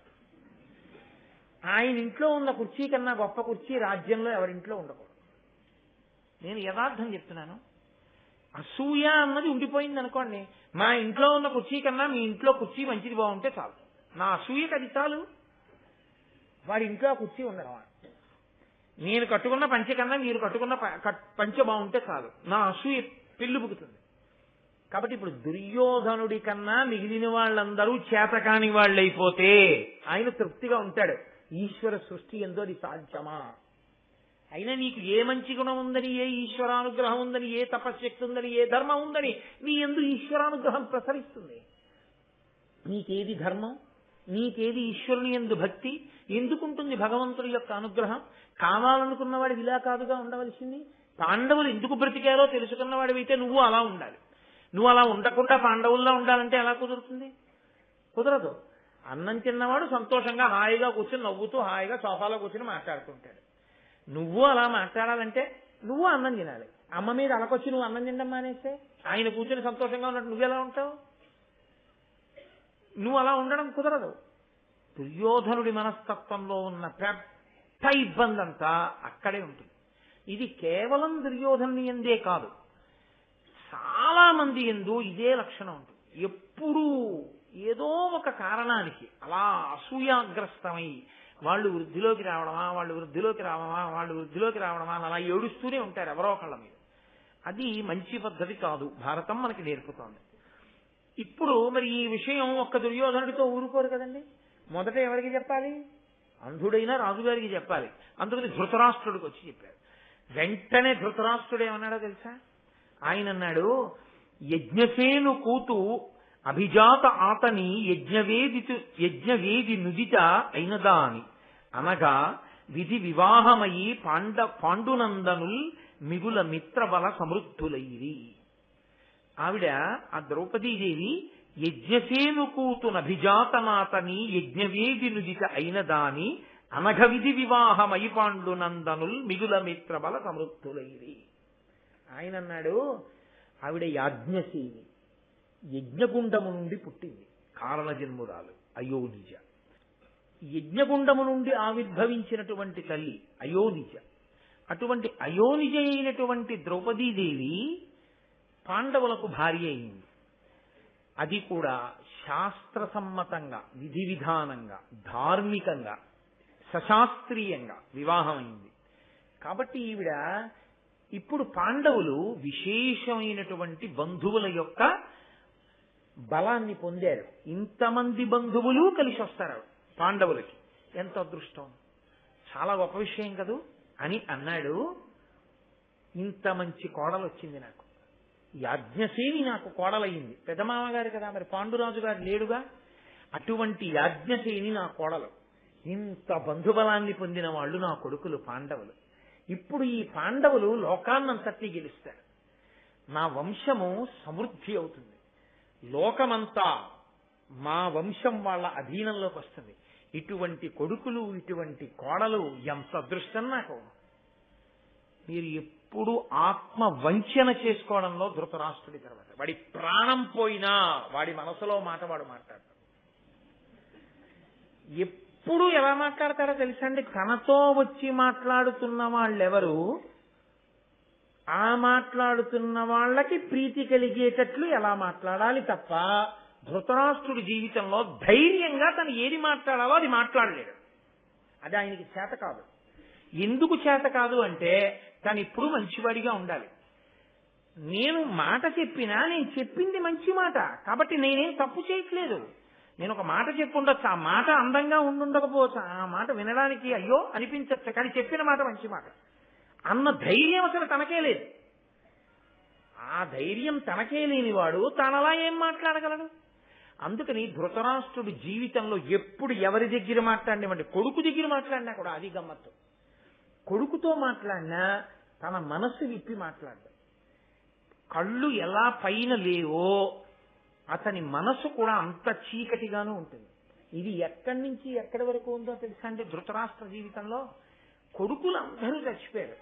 Speaker 1: ఆయన ఇంట్లో ఉన్న కుర్చీ కన్నా గొప్ప కుర్చీ రాజ్యంలో ఎవరింట్లో ఉండకూడదు. నేను యథార్థం చెప్తున్నాను. అసూయ అన్నది ఉండిపోయింది అనుకోండి. మా ఇంట్లో ఉన్న కుర్చీ కన్నా మీ ఇంట్లో కుర్చీ మంచిది బాగుంటే చాలు. నా అసూయకి అది చాలు. వాడి ఇంట్లో కుర్చీ ఉండడం, నేను కట్టుకున్న పంచె కన్నా మీరు కట్టుకున్న పంచె బాగుంటే చాలు. నా అసూయ పెళ్ళుబుకుతుంది. కాబట్టి ఇప్పుడు దుర్యోధనుడి కన్నా మిగిలిన వాళ్ళందరూ చేతకాని వాళ్ళైపోతే ఆయన తృప్తిగా ఉంటాడు. ఈశ్వర సృష్టి ఎందో అది సాధ్యమా? అయినా నీకు ఏ మంచి గుణం ఉందని, ఏ ఈశ్వరానుగ్రహం ఉందని, ఏ తపశ్శక్తి ఉందని, ఏ ధర్మం ఉందని నీ ఎందు ఈశ్వరానుగ్రహం ప్రసరిస్తుంది? నీకేది ధర్మం, నీకేది ఈశ్వరుని ఎందు భక్తి, ఎందుకుంటుంది భగవంతుడి యొక్క అనుగ్రహం? కావాలనుకున్నవాడు ఇలా కాదుగా ఉండవలసింది. పాండవులు ఎందుకు బ్రతికారో తెలుసుకున్నవాడివైతే నువ్వు అలా ఉండాలి. నువ్వు అలా ఉండకుండా పాండవుల్లో ఉండాలంటే ఎలా కుదురుతుంది? కుదరదు. అన్నం తిన్నవాడు సంతోషంగా హాయిగా కూర్చొని నవ్వుతూ హాయిగా సోఫాలో కూర్చొని మాట్లాడుతుంటాడు. నువ్వు అలా మాట్లాడాలంటే నువ్వు అన్నం తినాలి. అమ్మ మీద అలకొచ్చి నువ్వు అన్నం తినడం మానేస్తే ఆయన కూర్చొని సంతోషంగా ఉన్నట్టు నువ్వెలా ఉంటావు? నువ్వు అలా ఉండడం కుదరదు. దుర్యోధనుడి మనస్తత్వంలో ఉన్న పెద్ద ఇబ్బంది అంతా అక్కడే ఉంటుంది. ఇది కేవలం దుర్యోధనుని ఎందే కాదు, చాలా మంది ఎందు ఇదే లక్షణం ఉంటుంది. ఎప్పుడూ ఏదో ఒక కారణానికి అలా అసూయాగ్రస్తమై వాళ్ళు వృద్ధిలోకి రావడమా అని అలా ఏడుస్తూనే ఉంటారు ఎవరో ఒకళ్ళ మీద. అది మంచి పద్ధతి కాదు, భారతం మనకి నేర్పుతోంది. ఇప్పుడు మరి ఈ విషయం ఒక్క దుర్యోధనుడితో ఊరుకోరు కదండి. మొదట ఎవరికి చెప్పాలి? అంధుడైన రాజుగారికి చెప్పాలి. అందుకని ధృతరాష్ట్రుడికి వచ్చి చెప్పారు. వెంటనే ధృతరాష్ట్రుడు ఏమన్నాడో తెలుసా? ఆయన అన్నాడు, యజ్ఞసేను కూతు అభిజాత ఆతని యజ్ఞవేది నుదిత అయినదాని అనగా విధి వివాహమయి పాండునందనుల్ మిగుల మిత్రబల సమృద్ధులైరి. ఆవిడ ఆ ద్రౌపదీదేవి యజ్ఞసేనుకూతునభిజాతనాతని యజ్ఞవేది నుదిత అయినదాని అనఘ విధి వివాహమయి పాండునందనుల్ మిగుల మిత్రబల సమృద్ధులైరి. ఆయన అన్నాడు, ఆవిడ యాజ్ఞసేని, యజ్ఞగుండము నుండి పుట్టింది, కారణ జన్మురాలు, అయోనిజ. యజ్ఞగుండము నుండి ఆవిర్భవించినటువంటి తల్లి అయోనిజ. అటువంటి అయోనిజ అయినటువంటి ద్రౌపదీదేవి పాండవులకు భార్య అయింది. అది కూడా శాస్త్రసమ్మతంగా, విధి విధానంగా, ధార్మికంగా, సశాస్త్రీయంగా వివాహమైంది. కాబట్టి ఈవిడ ఇప్పుడు పాండవులు విశేషమైనటువంటి బంధువుల యొక్క బలాన్ని పొందారు. ఇంతమంది బంధువులు కలిసి వస్తారు పాండవులకి. ఎంత అదృష్టం, చాలా గొప్ప విషయం కదూ అని అన్నాడు. ఇంత మంచి కోడలు వచ్చింది నాకు, యాజ్ఞసేని నాకు కోడలయ్యింది. పెదమామగారు కదా, మరి పాండురాజు గారు లేడుగా. అటువంటి యాజ్ఞసేని నా కోడలు. ఇంత బంధుబలాన్ని పొందిన వాళ్ళు నా కొడుకులు పాండవులు. ఇప్పుడు ఈ పాండవులు లోకాన్నంతటినీ గెలుస్తారు. నా వంశము సమృద్ధి అవుతుంది, లోకమంతా మా వంశం వాళ్ళ అధీనంలోకి వస్తుంది. ఇటువంటి కొడుకులు, ఇటువంటి కోడలు ఎంత అదృష్టం నాకు. మీరు ఎప్పుడు ఆత్మ వంచన చేసుకోవడంలో ధృతరాష్ట్రుడి తర్వాత, వాడి ప్రాణం పోయినా వాడి మనసులో మాట వాడు మాట్లాడతాడు. ఎప్పుడు ఎలా మాట్లాడతారో తెలుసండి, తనతో వచ్చి మాట్లాడుతున్న వాళ్ళెవరు ఆ మాట్లాడుతున్న వాళ్ళకి ప్రీతి కలిగేటట్లు ఎలా మాట్లాడాలి తప్ప ధృతరాష్ట్రుడి జీవితంలో ధైర్యంగా తను ఏది మాట్లాడాలో అది మాట్లాడలేడు. అది ఆయనకి చేత కాదు. ఎందుకు చేత కాదు అంటే తను ఇప్పుడు మంచివాడిగా ఉండాలి. నేను మాట చెప్పినా నేను చెప్పింది మంచి మాట కాబట్టి నేనేం తప్పు చేయట్లేదు. నేను ఒక మాట చెప్పుండొచ్చు, ఆ మాట అందంగా ఉండుండకపోవచ్చు, ఆ మాట వినడానికి అయ్యో అనిపించచ్చు, కానీ చెప్పిన మాట మంచి మాట అన్న ధైర్యం అసలు తనకే లేదు. ఆ ధైర్యం తనకే లేనివాడు తానలా ఏం మాట్లాడగలడు? అందుకని ధృతరాష్ట్రుడి జీవితంలో ఎప్పుడు ఎవరి దగ్గర మాట్లాడినామంటే కొడుకు దగ్గర మాట్లాడినా కూడా అది గమ్మత్తు. కొడుకుతో మాట్లాడినా తన మనస్సు విప్పి మాట్లాడ్డాడు. కళ్ళు ఎలా పైన లేవో అతని మనసు కూడా అంత చీకటిగానూ ఉంటుంది. ఇది ఎక్కడి నుంచి ఎక్కడి వరకు ఉందో తెలుసా అంటే ధృతరాష్ట్ర జీవితంలో కొడుకులందరూ చచ్చిపోయారు.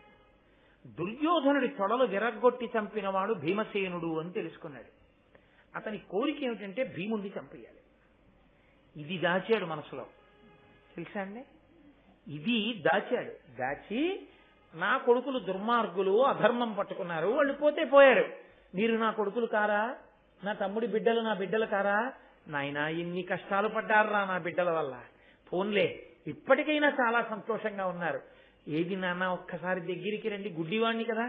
Speaker 1: దుర్యోధనుడి తొడలు విరగ్గొట్టి చంపినవాడు భీమసేనుడు అని తెలుసుకున్నాడు. అతని కోరిక ఏమిటంటే భీముడిని చంపేయాలి. ఇది దాచాడు మనసులో, తెలుసా అండి. ఇది దాచాడు. దాచి నా కొడుకులు దుర్మార్గులు, అధర్మం పట్టుకున్నారు, వాళ్ళు పోతే పోయారు, మీరు నా కొడుకులు కారా, నా తమ్ముడి బిడ్డలు నా బిడ్డలు కారా, నాయనా ఎన్ని కష్టాలు పడ్డారా నా బిడ్డల వల్ల, పోన్లే ఇప్పటికైనా చాలా సంతోషంగా ఉన్నారు. ఏది నాన్న ఒక్కసారి దగ్గరికి రండి, గుడ్డివాణ్ణి కదా,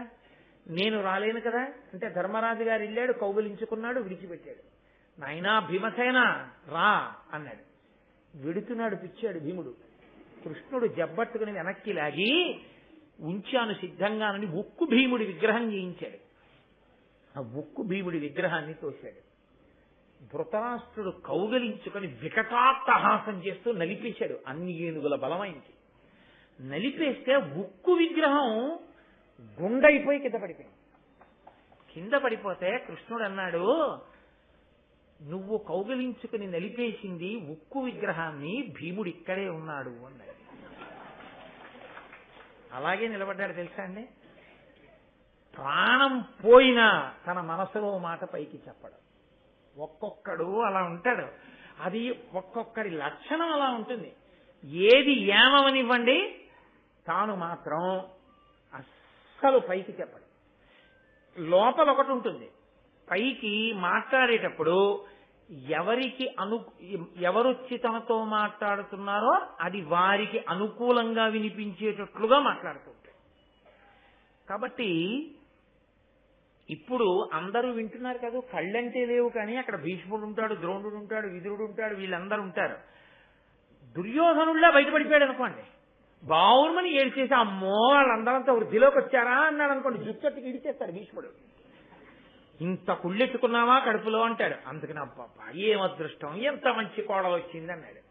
Speaker 1: నేను రాలేను కదా అంటే ధర్మరాజు గారు వెళ్ళాడు, కౌగిలించుకున్నాడు, విడిచిపెట్టాడు. నాయనా భీమసేన రా అన్నాడు. విడుతున్నాడు, పిచ్చాడు భీముడు. కృష్ణుడు జబ్బట్టుకుని వెనక్కి లాగి ఉంచాను సిద్ధంగానని ఉక్కు భీముడి విగ్రహం చేయించాడు. ఆ ఉక్కు భీముడి విగ్రహాన్ని తోశాడు. ధృతరాష్ట్రుడు కౌగలించుకొని వికటాట్టహాసం చేస్తూ నలిపేశాడు. అన్ని ఏనుగుల బలమైంది. నలిపేస్తే ఉక్కు విగ్రహం గుండైపోయి కింద పడిపోయింది. కింద పడిపోతే కృష్ణుడు అన్నాడు, నువ్వు కౌగలించుకుని నలిపేసింది ఉక్కు విగ్రహాన్ని, భీముడు ఇక్కడే ఉన్నాడు అన్నాడు. అలాగే నిలబడ్డాడు తెలుసా అండి. ప్రాణం పోయినా తన మనసులో మాట పైకి చెప్పడం. ఒక్కొక్కడు అలా ఉంటాడు. అది ఒక్కొక్కడి లక్షణం అలా ఉంటుంది. ఏది ఏమవనివ్వండి తాను మాత్రం అస్సలు పైకి చెప్పడు. లోపల ఒకటి ఉంటుంది, పైకి మాట్లాడేటప్పుడు ఎవరొచ్చి తనతో మాట్లాడుతున్నారో అది వారికి అనుకూలంగా వినిపించేటట్లుగా మాట్లాడుతూ ఉంటాడు. కాబట్టి ఇప్పుడు అందరూ వింటున్నారు కదా, కళ్ళంటే లేవు కానీ అక్కడ భీష్ముడు ఉంటాడు, ద్రోణుడు ఉంటాడు, విదురుడు ఉంటాడు, వీళ్ళందరూ ఉంటారు. దుర్యోధనుల్లా బయటపడిపోయాడు అనుకోండి, బావుమని ఏడ్చేసి అమ్మో వాళ్ళందరంతా వృద్ధిలోకి వచ్చారా అన్నాడు అనుకోండి, జుచ్చట్టుకి ఇడిచేస్తాడు భీష్ముడు. ఇంత కుళ్ళెట్టుకున్నావా కడుపులో అంటాడు. అందుకని అబ్బా ఏం అదృష్టం, ఎంత మంచి కోడలు వచ్చింది అన్నాడు.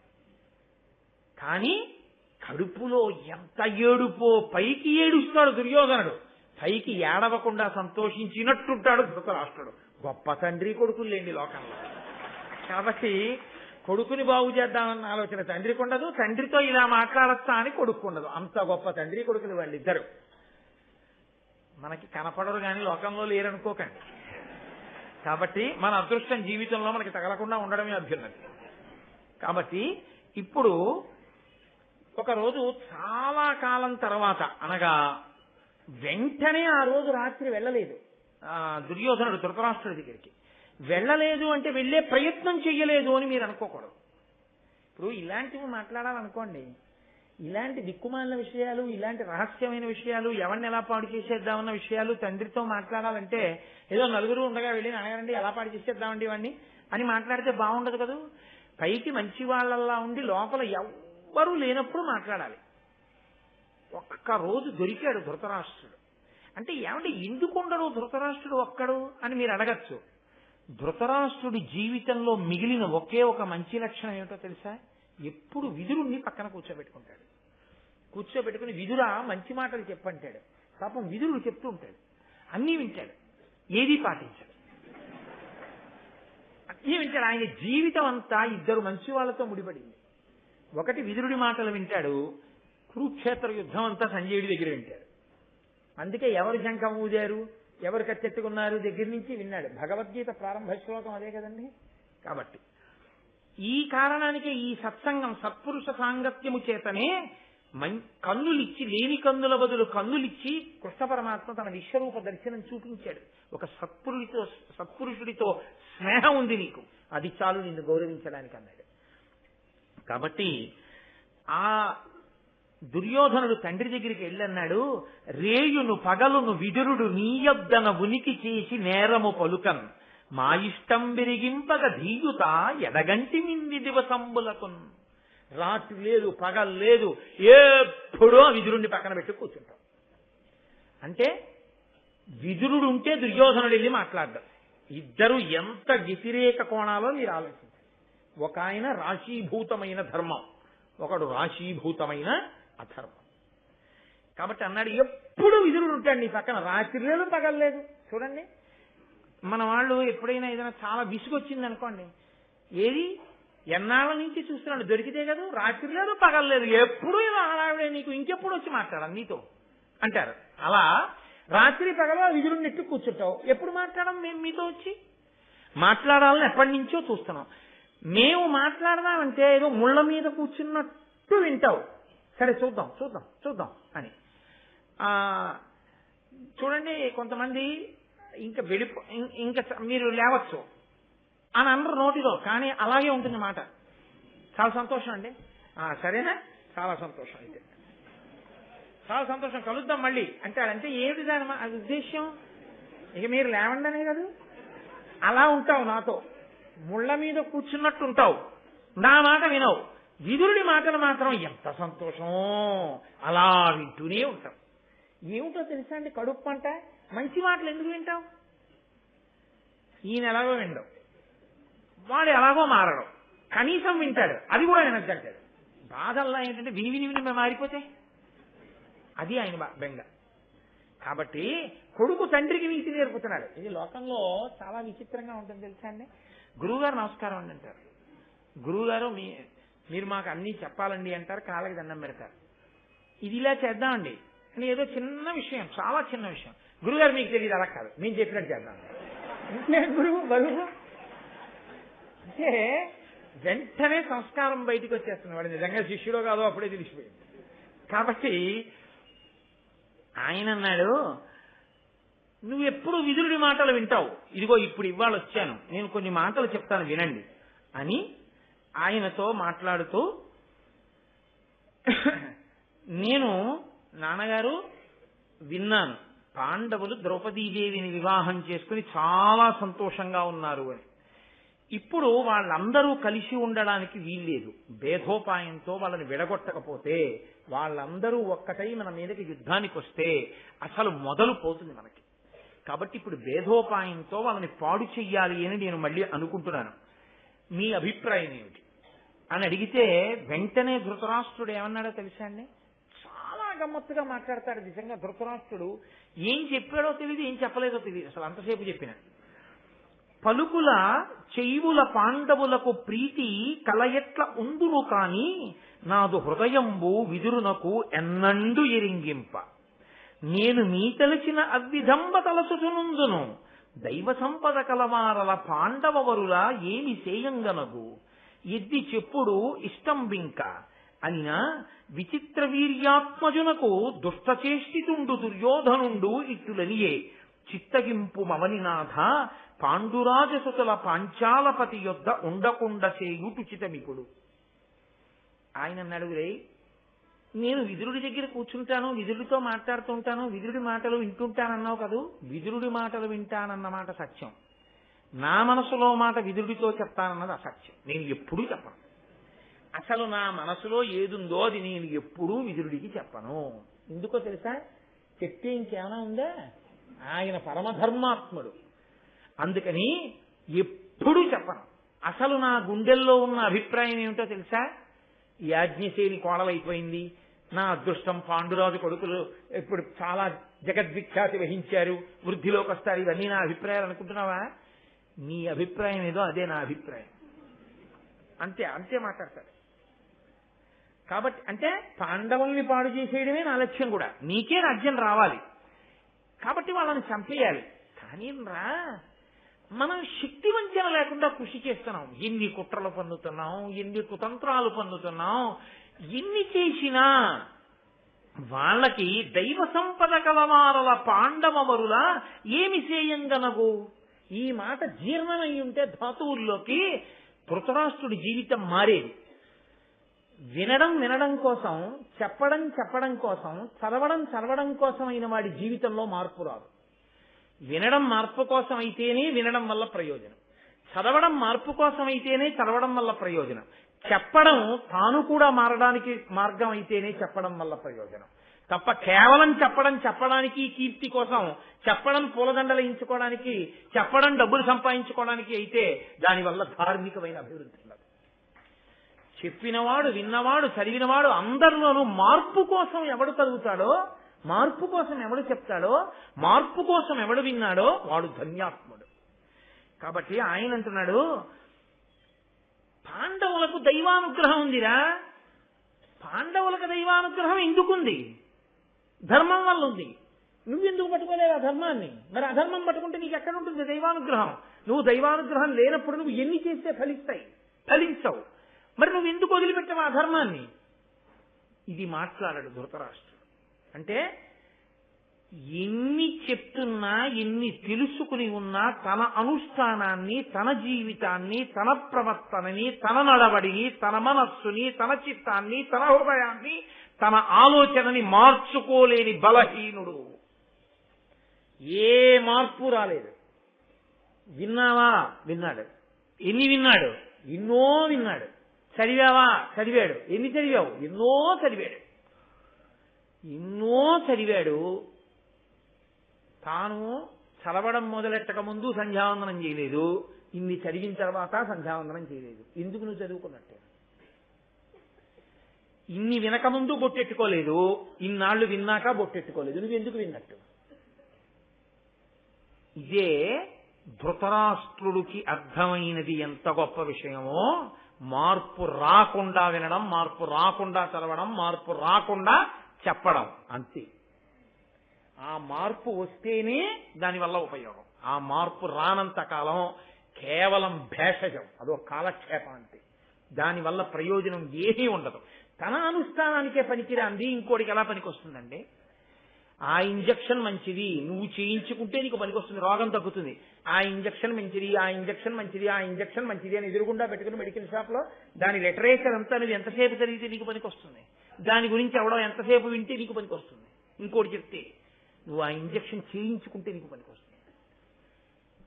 Speaker 1: కానీ కడుపులో ఎంత ఏడుపో, పైకి ఏడుస్తాడు దుర్యోధనుడు, పైకి ఏడవకుండా సంతోషించినట్టుంటాడు ధృతరాష్ట్రుడు. గొప్ప తండ్రి కొడుకులు లేండి లోకంలో. కాబట్టి కొడుకుని బాగు చేద్దామన్న ఆలోచన తండ్రికి ఉండదు, తండ్రితో ఇలా మాట్లాడచ్చా అని కొడుకుండదు. అంత గొప్ప తండ్రి కొడుకులు వాళ్ళిద్దరు. మనకి కనపడరు కానీ లోకంలో లేరనుకోకండి. కాబట్టి మన అదృష్టం జీవితంలో మనకి తగలకుండా ఉండడమే అభ్యున్నది. కాబట్టి ఇప్పుడు ఒకరోజు చాలా కాలం తర్వాత, అనగా వెంటనే ఆ రోజు రాత్రి వెళ్ళలేదు దుర్యోధనుడు ధృతరాష్ట్రుడి దగ్గరికి. వెళ్ళలేదు అంటే వెళ్ళే ప్రయత్నం చెయ్యలేదు అని మీరు అనుకోకూడదు. ఇప్పుడు ఇలాంటివి మాట్లాడాలనుకోండి, ఇలాంటి దిక్కుమాలిన విషయాలు, ఇలాంటి రహస్యమైన విషయాలు, ఎవరిని ఎలా పాడు చేసేద్దామన్న విషయాలు తండ్రితో మాట్లాడాలంటే ఏదో నలుగురు ఉండగా వెళ్ళి నాయనండి ఎలా పాడు చేసేద్దామండి ఇవన్నీ అని మాట్లాడితే బాగుండదు కదా. పైకి మంచి వాళ్ళల్లా ఉండి లోపల ఎవ్వరూ లేనప్పుడు మాట్లాడాలి. ఒక్క రోజు దొరికాడు ధృతరాష్ట్రుడు. అంటే ఏమంటే ఎందుకుండడు ధృతరాష్ట్రుడు ఒక్కడు అని మీరు అడగచ్చు. ధృతరాష్ట్రుడి జీవితంలో మిగిలిన ఒకే ఒక మంచి లక్షణం ఏమిటో తెలుసా? ఎప్పుడు విదురుణ్ణి పక్కన కూర్చోబెట్టుకుంటాడు. కూర్చోబెట్టుకుని విదురా మంచి మాటలు చెప్పంటాడు. పాపం విదురుడు చెప్తూ ఉంటాడు, అన్నీ వింటాడు, ఏదీ పాటించాడు, అన్నీ వింటాడు. ఆయన జీవితం అంతా ఇద్దరు మంచి వాళ్ళతో ముడిపడింది. ఒకటి విదురుడి మాటలు వింటాడు, కురుక్షేత్ర యుద్ధం అంతా సంజయుడి దగ్గర వింటాడు. అందుకే ఎవరు శంఖం ఊదారు, ఎవరు కత్తెత్తుకున్నారు దగ్గర నుంచి విన్నాడు. భగవద్గీత ప్రారంభ శ్లోకం అదే కదండి. కాబట్టి ఈ కారణానికే ఈ సత్సంగం, సత్పురుష సాంగత్యము చేతనే కన్నులిచ్చి, లేని కన్నుల బదులు కన్నులిచ్చి కృష్ణ పరమాత్మ తన విశ్వరూప దర్శనం చూపించాడు. ఒక సత్పురుషుడితో స్నేహం ఉంది నీకు, అది చాలు నిన్ను గౌరవించడానికి అన్నాడు. కాబట్టి ఆ దుర్యోధనుడు తండ్రి దగ్గరికి వెళ్ళన్నాడు, రేయును పగలును విదురుడు నీయొద్దన ఉనికి చేసి నేరము పలుకన్ మా ఇష్టం విరిగింపగ ధీయుత ఎడగంటి మింది దివసంబులకున్. రాత్రి లేదు, పగలు లేదు, ఎప్పుడో విదురుణ్ణి పక్కన పెట్టి కూర్చుంటాం. అంటే విదురుడు ఉంటే దుర్యోధనుడు వెళ్ళి మాట్లాడ్డాం. ఇద్దరు ఎంత వ్యతిరేక కోణాలో మీరు ఆలోచించారు. ఒక ఆయన రాశీభూతమైన ధర్మం, ఒకడు రాశీభూతమైన అధర్మం. కాబట్టి అన్నాడు, ఎప్పుడు విదురుడు ఉంటాడు నీ పక్కన, రాత్రి లేదు పగలు లేదు. చూడండి, మన వాళ్ళు ఎప్పుడైనా ఏదైనా చాలా విసుగొచ్చింది అనుకోండి, ఏది ఎన్నాళ్ళ నుంచి చూస్తున్నాడు, దొరికితే కదా, రాత్రి లేదు పగలు లేదు, ఎప్పుడు ఇలా హడావిడే, నీకు ఇంకెప్పుడు వచ్చి మాట్లాడాలి నీతో అంటారు. అలా రాత్రి పగల విదురుని నెట్టు కూర్చుంటావు, ఎప్పుడు మాట్లాడడం మేము మీతో వచ్చి మాట్లాడాలని ఎప్పటి నుంచో చూస్తున్నాం. మేము మాట్లాడదామంటే ఏదో ముళ్ళ మీద కూర్చున్నట్టు వింటావు. సరే చూద్దాం చూద్దాం చూద్దాం అని. చూడండి, కొంతమంది ఇంకా ఇంకా మీరు లేవచ్చు అని అందరూ నోటిలో, కానీ అలాగే ఉంటుంది మాట. చాలా సంతోషం అండి, సరేనా, చాలా సంతోషం, అయితే చాలా సంతోషం, కలుద్దాం మళ్ళీ అంటే ఏమిటి దాని అది ఉద్దేశ్యం? ఇక మీరు లేవండనే కదా. అలా ఉంటావు నాతో, ముళ్ళ మీద కూర్చున్నట్టు ఉంటావు, నా మాట వినవు. విదురుడి మాటలు మాత్రం ఎంత సంతోషం, అలా వింటూనే ఉంటాం. ఏమిటో తెలుసా అండి, కడుపు అంట. మంచి మాటలు ఎందుకు వింటావు? ఈయన ఎలాగో వినడం, వాడు ఎలాగో మారడం, కనీసం వింటాడు, అది కూడా వినద్దంటాడు. బాధల్లా ఏంటంటే విని విని విని మారిపోతే అది ఆయన బెంగ. కాబట్టి కొడుకు తండ్రికి నీతి నేర్పుతున్నాడు. ఇది లోకంలో చాలా విచిత్రంగా ఉంటుంది తెలుసా అండి. గురువుగారు నమస్కారం అండి అంటారు, గురువుగారు మీరు మాకు అన్నీ చెప్పాలండి అంటారు, కాళ్ళకి దండం పెడతారు. ఇది ఇలా చేద్దామండి అని ఏదో చిన్న విషయం, చాలా చిన్న విషయం, గురుగారు మీకు తెలియదు, అలా కాదు మేము చెప్పినట్టు చేద్దాం. గురువు బరువు అంటే వెంటనే సంస్కారం బయటకు వచ్చేస్తున్నాడు. వాడు నిజంగా శిష్యుడో కాదో అప్పుడే తెలిసిపోయింది. కాబట్టి ఆయన అన్నాడు, నువ్వు ఎప్పుడు విదురుడి మాటలు వింటావు, ఇదిగో ఇప్పుడు ఇవాళ వచ్చాను, నేను కొన్ని మాటలు చెప్తాను వినండి అని ఆయనతో మాట్లాడుతూ, నేను నాన్నగారు విన్నాను, పాండవులు ద్రౌపదీదేవిని వివాహం చేసుకుని చాలా సంతోషంగా ఉన్నారు అని. ఇప్పుడు వాళ్ళందరూ కలిసి ఉండడానికి వీల్లేదు, భేదోపాయంతో వాళ్ళని విడగొట్టకపోతే, వాళ్ళందరూ ఒక్కటై మన మీదకి యుద్ధానికి వస్తే అసలు మొదలు పోతుంది మనకి. కాబట్టి ఇప్పుడు భేదోపాయంతో వాళ్ళని పాడు చెయ్యాలి అని నేను మళ్ళీ అనుకుంటున్నాను. మీ అభిప్రాయం ఏమిటి అని అడిగితే వెంటనే ధృతరాష్ట్రుడు ఏమన్నాడో తెలుసా అండి? చాలా గమ్మత్తుగా మాట్లాడతాడు నిజంగా ధృతరాష్ట్రుడు. ఏం చెప్పాడో తెలియదు, ఏం చెప్పలేదో తెలియదు, అసలు అంతసేపు చెప్పిన పలుకుల చెయ్వుల పాండవులకు ప్రీతి కలయట్ల ఉందును కాని నాదు హృదయంబు విదురునకు ఎన్నండు ఎరింగింప నేను మీ తలచిన అవ్విధంబ తలసుచునుందును దైవ సంపద కలవారల పాండవవరుల ఏమి సేయంగనగు ఎద్ది చెప్పుడు ఇష్టంబింక అనినా విచిత్ర వీర్యాత్మజునకు దుష్టచేష్టితుండు దుర్యోధనుండు ఇట్టులనియే చిత్తగింపు మవనినాథ పాండురాజసుతుల పాంచాలపతి యొద్ద ఉండకుండా చేయుటుచితమిపుడు. ఆయన అన్నాడు, నేను విదురుడి దగ్గర కూర్చుంటాను, విదురుడితో మాట్లాడుతుంటాను, విదురుడి మాటలు వింటుంటానన్నావు కదూ. విదురుడి మాటలు వింటానన్న మాట సత్యం, నా మనసులో మాట విదురుడితో చెప్తానన్నది అసత్యం. నేను ఎప్పుడూ చెప్పను. అసలు నా మనసులో ఏదుందో అది నేను ఎప్పుడూ విదురుడికి చెప్పను. ఎందుకో తెలుసా? చెప్తే ఇంకేమైనా ఉందా? ఆయన పరమధర్మాత్ముడు, అందుకని ఎప్పుడూ చెప్పను. అసలు నా గుండెల్లో ఉన్న అభిప్రాయం ఏమిటో తెలుసా? యాజ్ఞసేని కోడలైపోయింది, నా అదృష్టం పాండురాజు కొడుకులు ఇప్పుడు చాలా జగద్విఖ్యాతి వహించారు, వృద్ధిలోకి వస్తారు, ఇవన్నీ నా అభిప్రాయాలు అనుకుంటున్నావా? నీ అభిప్రాయం ఏదో అదే నా అభిప్రాయం, అంతే అంతే మాట్లాడతారు. కాబట్టి అంటే పాండవుల్ని పాడు చేసేయడమే నా లక్ష్యం కూడా. నీకే రాజ్యం రావాలి కాబట్టి వాళ్ళని చంపేయాలి. కానీ మనం శక్తి వంచన లేకుండా కృషి చేస్తున్నాం. ఎన్ని కుట్రలు పన్నుతున్నాం, ఎన్ని కుతంత్రాలు పన్నుతున్నాం, ఎన్ని చేసినా వాళ్ళకి దైవ సంపద కలవారల పాండవవరుల ఏమి సేయంగనగు. ఈ మాట జీర్ణమై ఉంటే ధాతువుల్లోకి ధృతరాష్ట్రుడి జీవితం మారేది. వినడం కోసం, చెప్పడం కోసం, చదవడం కోసం అయిన వాడి జీవితంలో మార్పు రాదు. వినడం మార్పు కోసం అయితేనే వినడం వల్ల ప్రయోజనం, చదవడం మార్పు కోసం అయితేనే చదవడం వల్ల ప్రయోజనం, చెప్పడం తాను కూడా మారడానికి మార్గం అయితేనే చెప్పడం వల్ల ప్రయోజనం తప్ప కేవలం చెప్పడానికి కీర్తి కోసం, చెప్పడం పూలదండలు ఎంచుకోవడానికి, చెప్పడం డబ్బులు సంపాదించుకోవడానికి అయితే దానివల్ల ధార్మికమైన అభివృద్ధి ఉండదు. చెప్పినవాడు, విన్నవాడు, చదివినవాడు అందరిలోనూ మార్పు కోసం ఎవడు చదువుతాడో, మార్పు కోసం ఎవడు చెప్తాడో, మార్పు కోసం ఎవడు విన్నాడో వాడు ధన్యాత్ముడు. కాబట్టి ఆయన అంటున్నాడు, పాండవులకు దైవానుగ్రహం ఉందిరా. పాండవులకు దైవానుగ్రహం ఎందుకుంది? ధర్మం వల్ల ఉంది. నువ్వెందుకు పట్టుకోలేవు ఆ ధర్మాన్ని? మరి అధర్మం పట్టుకుంటే నీకు ఎక్కడ ఉంటుంది దైవానుగ్రహం? నువ్వు దైవానుగ్రహం లేనప్పుడు నువ్వు ఎన్ని చేస్తే ఫలించవు. మరి నువ్వు ఎందుకు వదిలిపెట్టావు ఆ ధర్మాన్ని? ఇది మాట్లాడాడు ధృతరాష్ట్రుడు. అంటే ఎన్ని చెప్తున్నా, ఎన్ని తెలుసుకుని ఉన్నా తన అనుష్ఠానాన్ని, తన జీవితాన్ని, తన ప్రవర్తనని, తన నడవడిని, తన మనస్సుని, తన చిత్తాన్ని, తన హృదయాన్ని, తన ఆలోచనని మార్చుకోలేని బలహీనుడు. ఏ మార్పు రాలేదు. విన్నావా? విన్నాడు. ఎన్ని విన్నాడు? ఎన్నో విన్నాడు. చదివావా? చదివాడు. ఎన్ని చదివావు? ఎన్నో చదివాడు. తాను చదవడం మొదలెట్టక ముందు సంధ్యావందనం చేయలేదు, ఇన్ని చదివిన తర్వాత సంధ్యావందనం చేయలేదు. ఎందుకు? నువ్వు చదువుకున్నట్టే. ఇన్ని వినకముందు బొట్టెట్టుకోలేదు, ఇన్నాళ్లు విన్నాక బొట్టెట్టుకోలేదు. నువ్వు ఎందుకు విన్నట్టు? ఇదే ధృతరాష్ట్రుడికి అర్థమైనది ఎంత గొప్ప విషయమో. మార్పు రాకుండా వినడం, మార్పు రాకుండా చదవడం, మార్పు రాకుండా చెప్పడం, అంతే. ఆ మార్పు వస్తేనే దానివల్ల ఉపయోగం. ఆ మార్పు రానంత కాలం కేవలం భేషజం, అదో కాలక్షేపం అంతే. దానివల్ల ప్రయోజనం ఏమీ ఉండదు. తన అనుష్ఠానానికే పనికిరాంది ఇంకోటికి ఎలా పనికొస్తుందండి? ఆ ఇంజక్షన్ మంచిది, నువ్వు చేయించుకుంటే నీకు పనికొస్తుంది, రోగం తగ్గుతుంది. ఆ ఇంజక్షన్ మంచిది, ఆ ఇంజక్షన్ మంచిది, ఆ ఇంజక్షన్ మంచిది అని ఎదురుగుండా పెట్టుకుని మెడికల్ షాప్ లో దాని లిటరేచర్ అంతా నువ్వు ఎంతసేపు చదివితే నీకు పనికొస్తుంది, దాని గురించి ఎవడో ఎంతసేపు వింటే నీకు పనికొస్తుంది, ఇంకోటి చెప్తే నువ్వు ఆ ఇంజక్షన్ చేయించుకుంటే నీకు పనికొస్తుంది.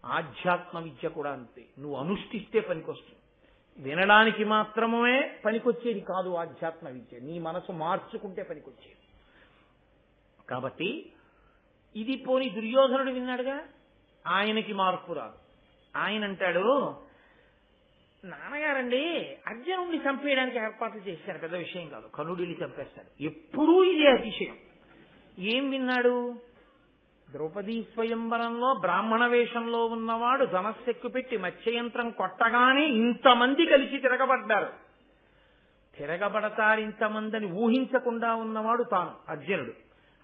Speaker 1: ఆధ్యాత్మ విద్య కూడా అంతే, నువ్వు అనుష్ఠిస్తే పనికొస్తుంది. వినడానికి మాత్రమే పనికొచ్చేది కాదు ఆధ్యాత్మ విద్య, నీ మనసు మార్చుకుంటే పనికొచ్చేది. కాబట్టి ఇది పోని దుర్యోధనుడు విన్నాడుగా, ఆయనకి మార్పు రాదు. ఆయన అంటాడు, నాన్నగారండి అర్జునుడిని చంపేయడానికి ఏర్పాట్లు చేశారు, పెద్ద విషయం కాదు, కర్ణుడిని చంపేస్తాడు. ఎప్పుడూ ఇదే అతిశయం. ఏం విన్నాడు? ద్రౌపదీ స్వయంవరంలో బ్రాహ్మణ వేషంలో ఉన్నవాడు ధనస్సెక్కు పెట్టి మత్స్యయంత్రం కొట్టగానే ఇంతమంది కలిసి తిరగబడ్డారు. తిరగబడతారు ఇంతమందిని ఊహించకుండా ఉన్నవాడు తాను అర్జునుడు.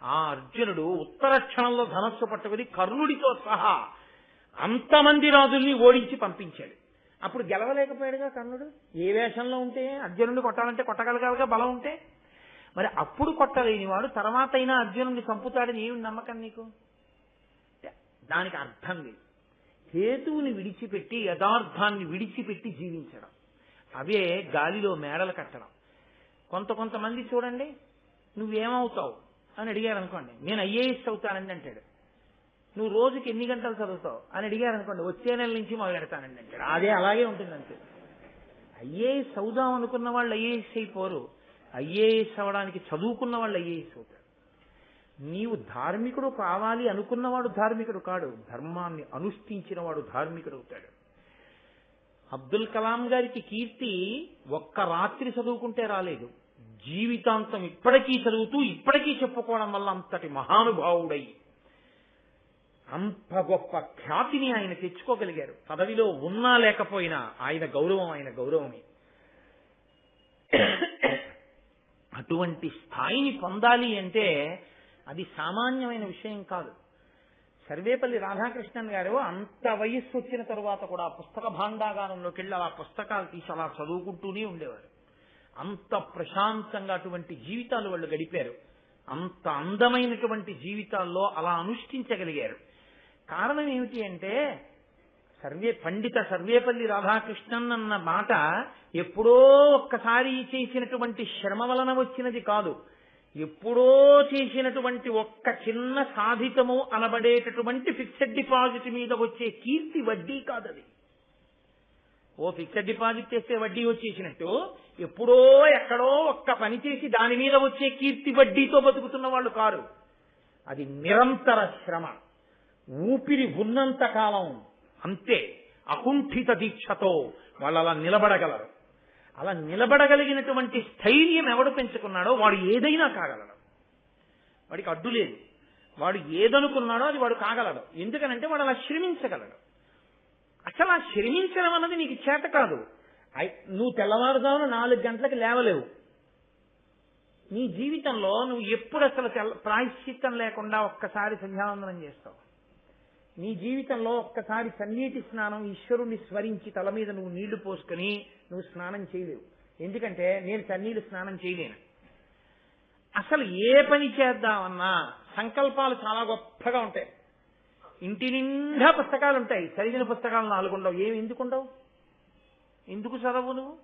Speaker 1: ఆ అర్జునుడు ఉత్తర క్షణంలో ధనస్సు పట్టుకుని కర్ణుడితో సహా అంతమంది రాజుల్ని ఓడించి పంపించాడు. అప్పుడు గెలవలేకపోయాడుగా కర్ణుడు. ఏ వేషంలో ఉంటే అర్జునుడిని కొట్టాలంటే కొట్టగలగాలిగా బలం ఉంటే. మరి అప్పుడు కొట్టలేని వాడు తర్వాత అయినా అర్జునుడిని చంపుతాడని ఏమి నమ్మకం నీకు? దానికి అర్థం లేదు. హేతువుని విడిచిపెట్టి యథార్థాన్ని విడిచిపెట్టి జీవించడం, అవే గాలిలో మేడలు కట్టడం. కొంతమంది చూడండి, నువ్వేమవుతావు అని అడిగారు అనుకోండి, నేను ఐఏఎస్ అవుతానండి అంటాడు. నువ్వు రోజుకి ఎన్ని గంటలు చదువుతావు అని అడిగారు అనుకోండి, వచ్చే నెల నుంచి మొదలెడతానండి అంటాడు. అదే అలాగే ఉంటుంది అంతే. ఐఏఎస్ అవుదాం అనుకున్న వాళ్ళు ఐఏఎస్ అయిపోరు. ఐఏఎస్ అవడానికి చదువుకున్న వాళ్ళు ఐఏఎస్ అవుతారు. నీవు ధార్మికుడు కావాలి అనుకున్నవాడు ధార్మికుడు కాడు, ధర్మాన్ని అనుష్ఠించిన వాడు ధార్మికుడు అవుతాడు. అబ్దుల్ కలాం గారికి కీర్తి ఒక్క రాత్రి చదువుకుంటే రాలేదు, జీవితాంతం ఇప్పటికీ చదువుతూ ఇప్పటికీ చెప్పుకోవడం వల్ల అంతటి మహానుభావుడై అంత గొప్ప ఖ్యాతిని ఆయన తెచ్చుకోగలిగారు. పదవిలో ఉన్నా లేకపోయినా ఆయన గౌరవమే. అటువంటి స్థాయిని పొందాలి అంటే అది సామాన్యమైన విషయం కాదు. సర్వేపల్లి రాధాకృష్ణన్ గారు అంత వయస్సు వచ్చిన తరువాత కూడా పుస్తక భాండాగారంలోకి వెళ్ళి అలా పుస్తకాలు తీసి అలా చదువుకుంటూనే ఉండేవారు. అంత ప్రశాంతంగా అటువంటి జీవితాలు వాళ్ళు గడిపారు. అంత అందమైనటువంటి జీవితాల్లో అలా అనుష్ఠించగలిగారు. కారణం ఏమిటి అంటే పండిత సర్వేపల్లి రాధాకృష్ణన్ అన్న మాట ఎప్పుడో ఒక్కసారి చేసినటువంటి శ్రమ వలన వచ్చినది కాదు. ఎప్పుడో చేసినటువంటి ఒక్క చిన్న సాధితము అనబడేటటువంటి ఫిక్స్డ్ డిపాజిట్ మీద వచ్చే కీర్తి వడ్డీ కాదది. ఓ ఫిక్స్డ్ డిపాజిట్ చేస్తే వడ్డీ వచ్చేసినట్టు ఎప్పుడో ఎక్కడో ఒక్క పని చేసి దాని మీద వచ్చే కీర్తి వడ్డీతో బతుకుతున్న వాళ్ళు కారు. అది నిరంతర శ్రమ, ఊపిరి ఉన్నంత కాలం అంతే అకుంఠిత దీక్షతో వాళ్ళు అలా నిలబడగలరు. అలా నిలబడగలిగినటువంటి స్థైర్యం ఎవడు పెంచుకున్నాడో వాడు ఏదైనా కాగలడు. వాడికి అడ్డు లేదు. వాడు ఏదనుకున్నాడో అది వాడు కాగలడు. ఎందుకనంటే వాడు అలా శ్రమించగలడు. అసలు ఆ శ్రమించడం అన్నది నీకు చేత కాదు. నువ్వు తెల్లవారుజామున 4 గంటలకు లేవలేవు. నీ జీవితంలో నువ్వు ఎప్పుడు అసలు ప్రాయశ్చిత్తం లేకుండా ఒక్కసారి సంధ్యావందనం చేస్తావు. నీ జీవితంలో ఒక్కసారి సన్నీటి స్నానం ఈశ్వరుణ్ణి స్మరించి తల మీద నువ్వు నీళ్లు పోసుకుని నువ్వు స్నానం చేయలేవు. ఎందుకంటే నేను సన్నీళ్ళు స్నానం చేయలేను. అసలు ఏ పని చేద్దామన్నా సంకల్పాలు చాలా గొప్పగా ఉంటాయి. ఇంటి నిండా పుస్తకాలు ఉంటాయి, చదివిన పుస్తకాలు 4 ఉండవు. ఎందుకుండవు? ఎందుకు చదవు నువ్వు?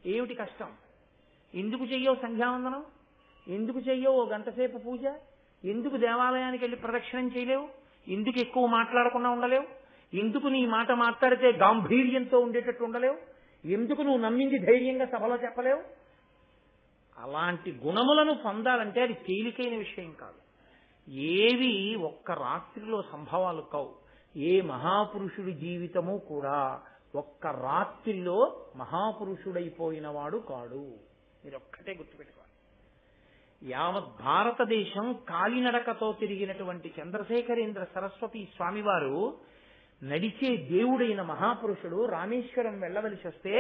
Speaker 1: ఏమిటి కష్టం? ఎందుకు చెయ్యవు సంధ్యావందనం? ఎందుకు చెయ్యవు 1 గంట సేపు పూజ? ఎందుకు దేవాలయానికి వెళ్ళి ప్రదక్షిణం చేయలేవు? ఎందుకు ఎక్కువ మాట్లాడకుండా ఉండలేవు? ఎందుకు నీ మాట మాట్లాడితే గాంభీర్యంతో ఉండేటట్టు ఉండలేవు? ఎందుకు నువ్వు నమ్మింది ధైర్యంగా సభలో చెప్పలేవు? అలాంటి గుణములను పొందాలంటే అది తేలికైన విషయం కాదు. ఏవి ఒక్క రాత్రిలో సంభవాలు కావు. ఏ మహాపురుషుడి జీవితము కూడా ఒక్క రాత్రిలో మహాపురుషుడైపోయిన వాడు కాడు. మీరు ఒక్కటే గుర్తుపెట్టుకోవాలి. యావత్ భారతదేశం కాలినడకతో తిరిగినటువంటి చంద్రశేఖరేంద్ర సరస్వతి స్వామివారు నడిచే దేవుడైన మహాపురుషుడు రామేశ్వరం వెళ్ళవలసి వస్తే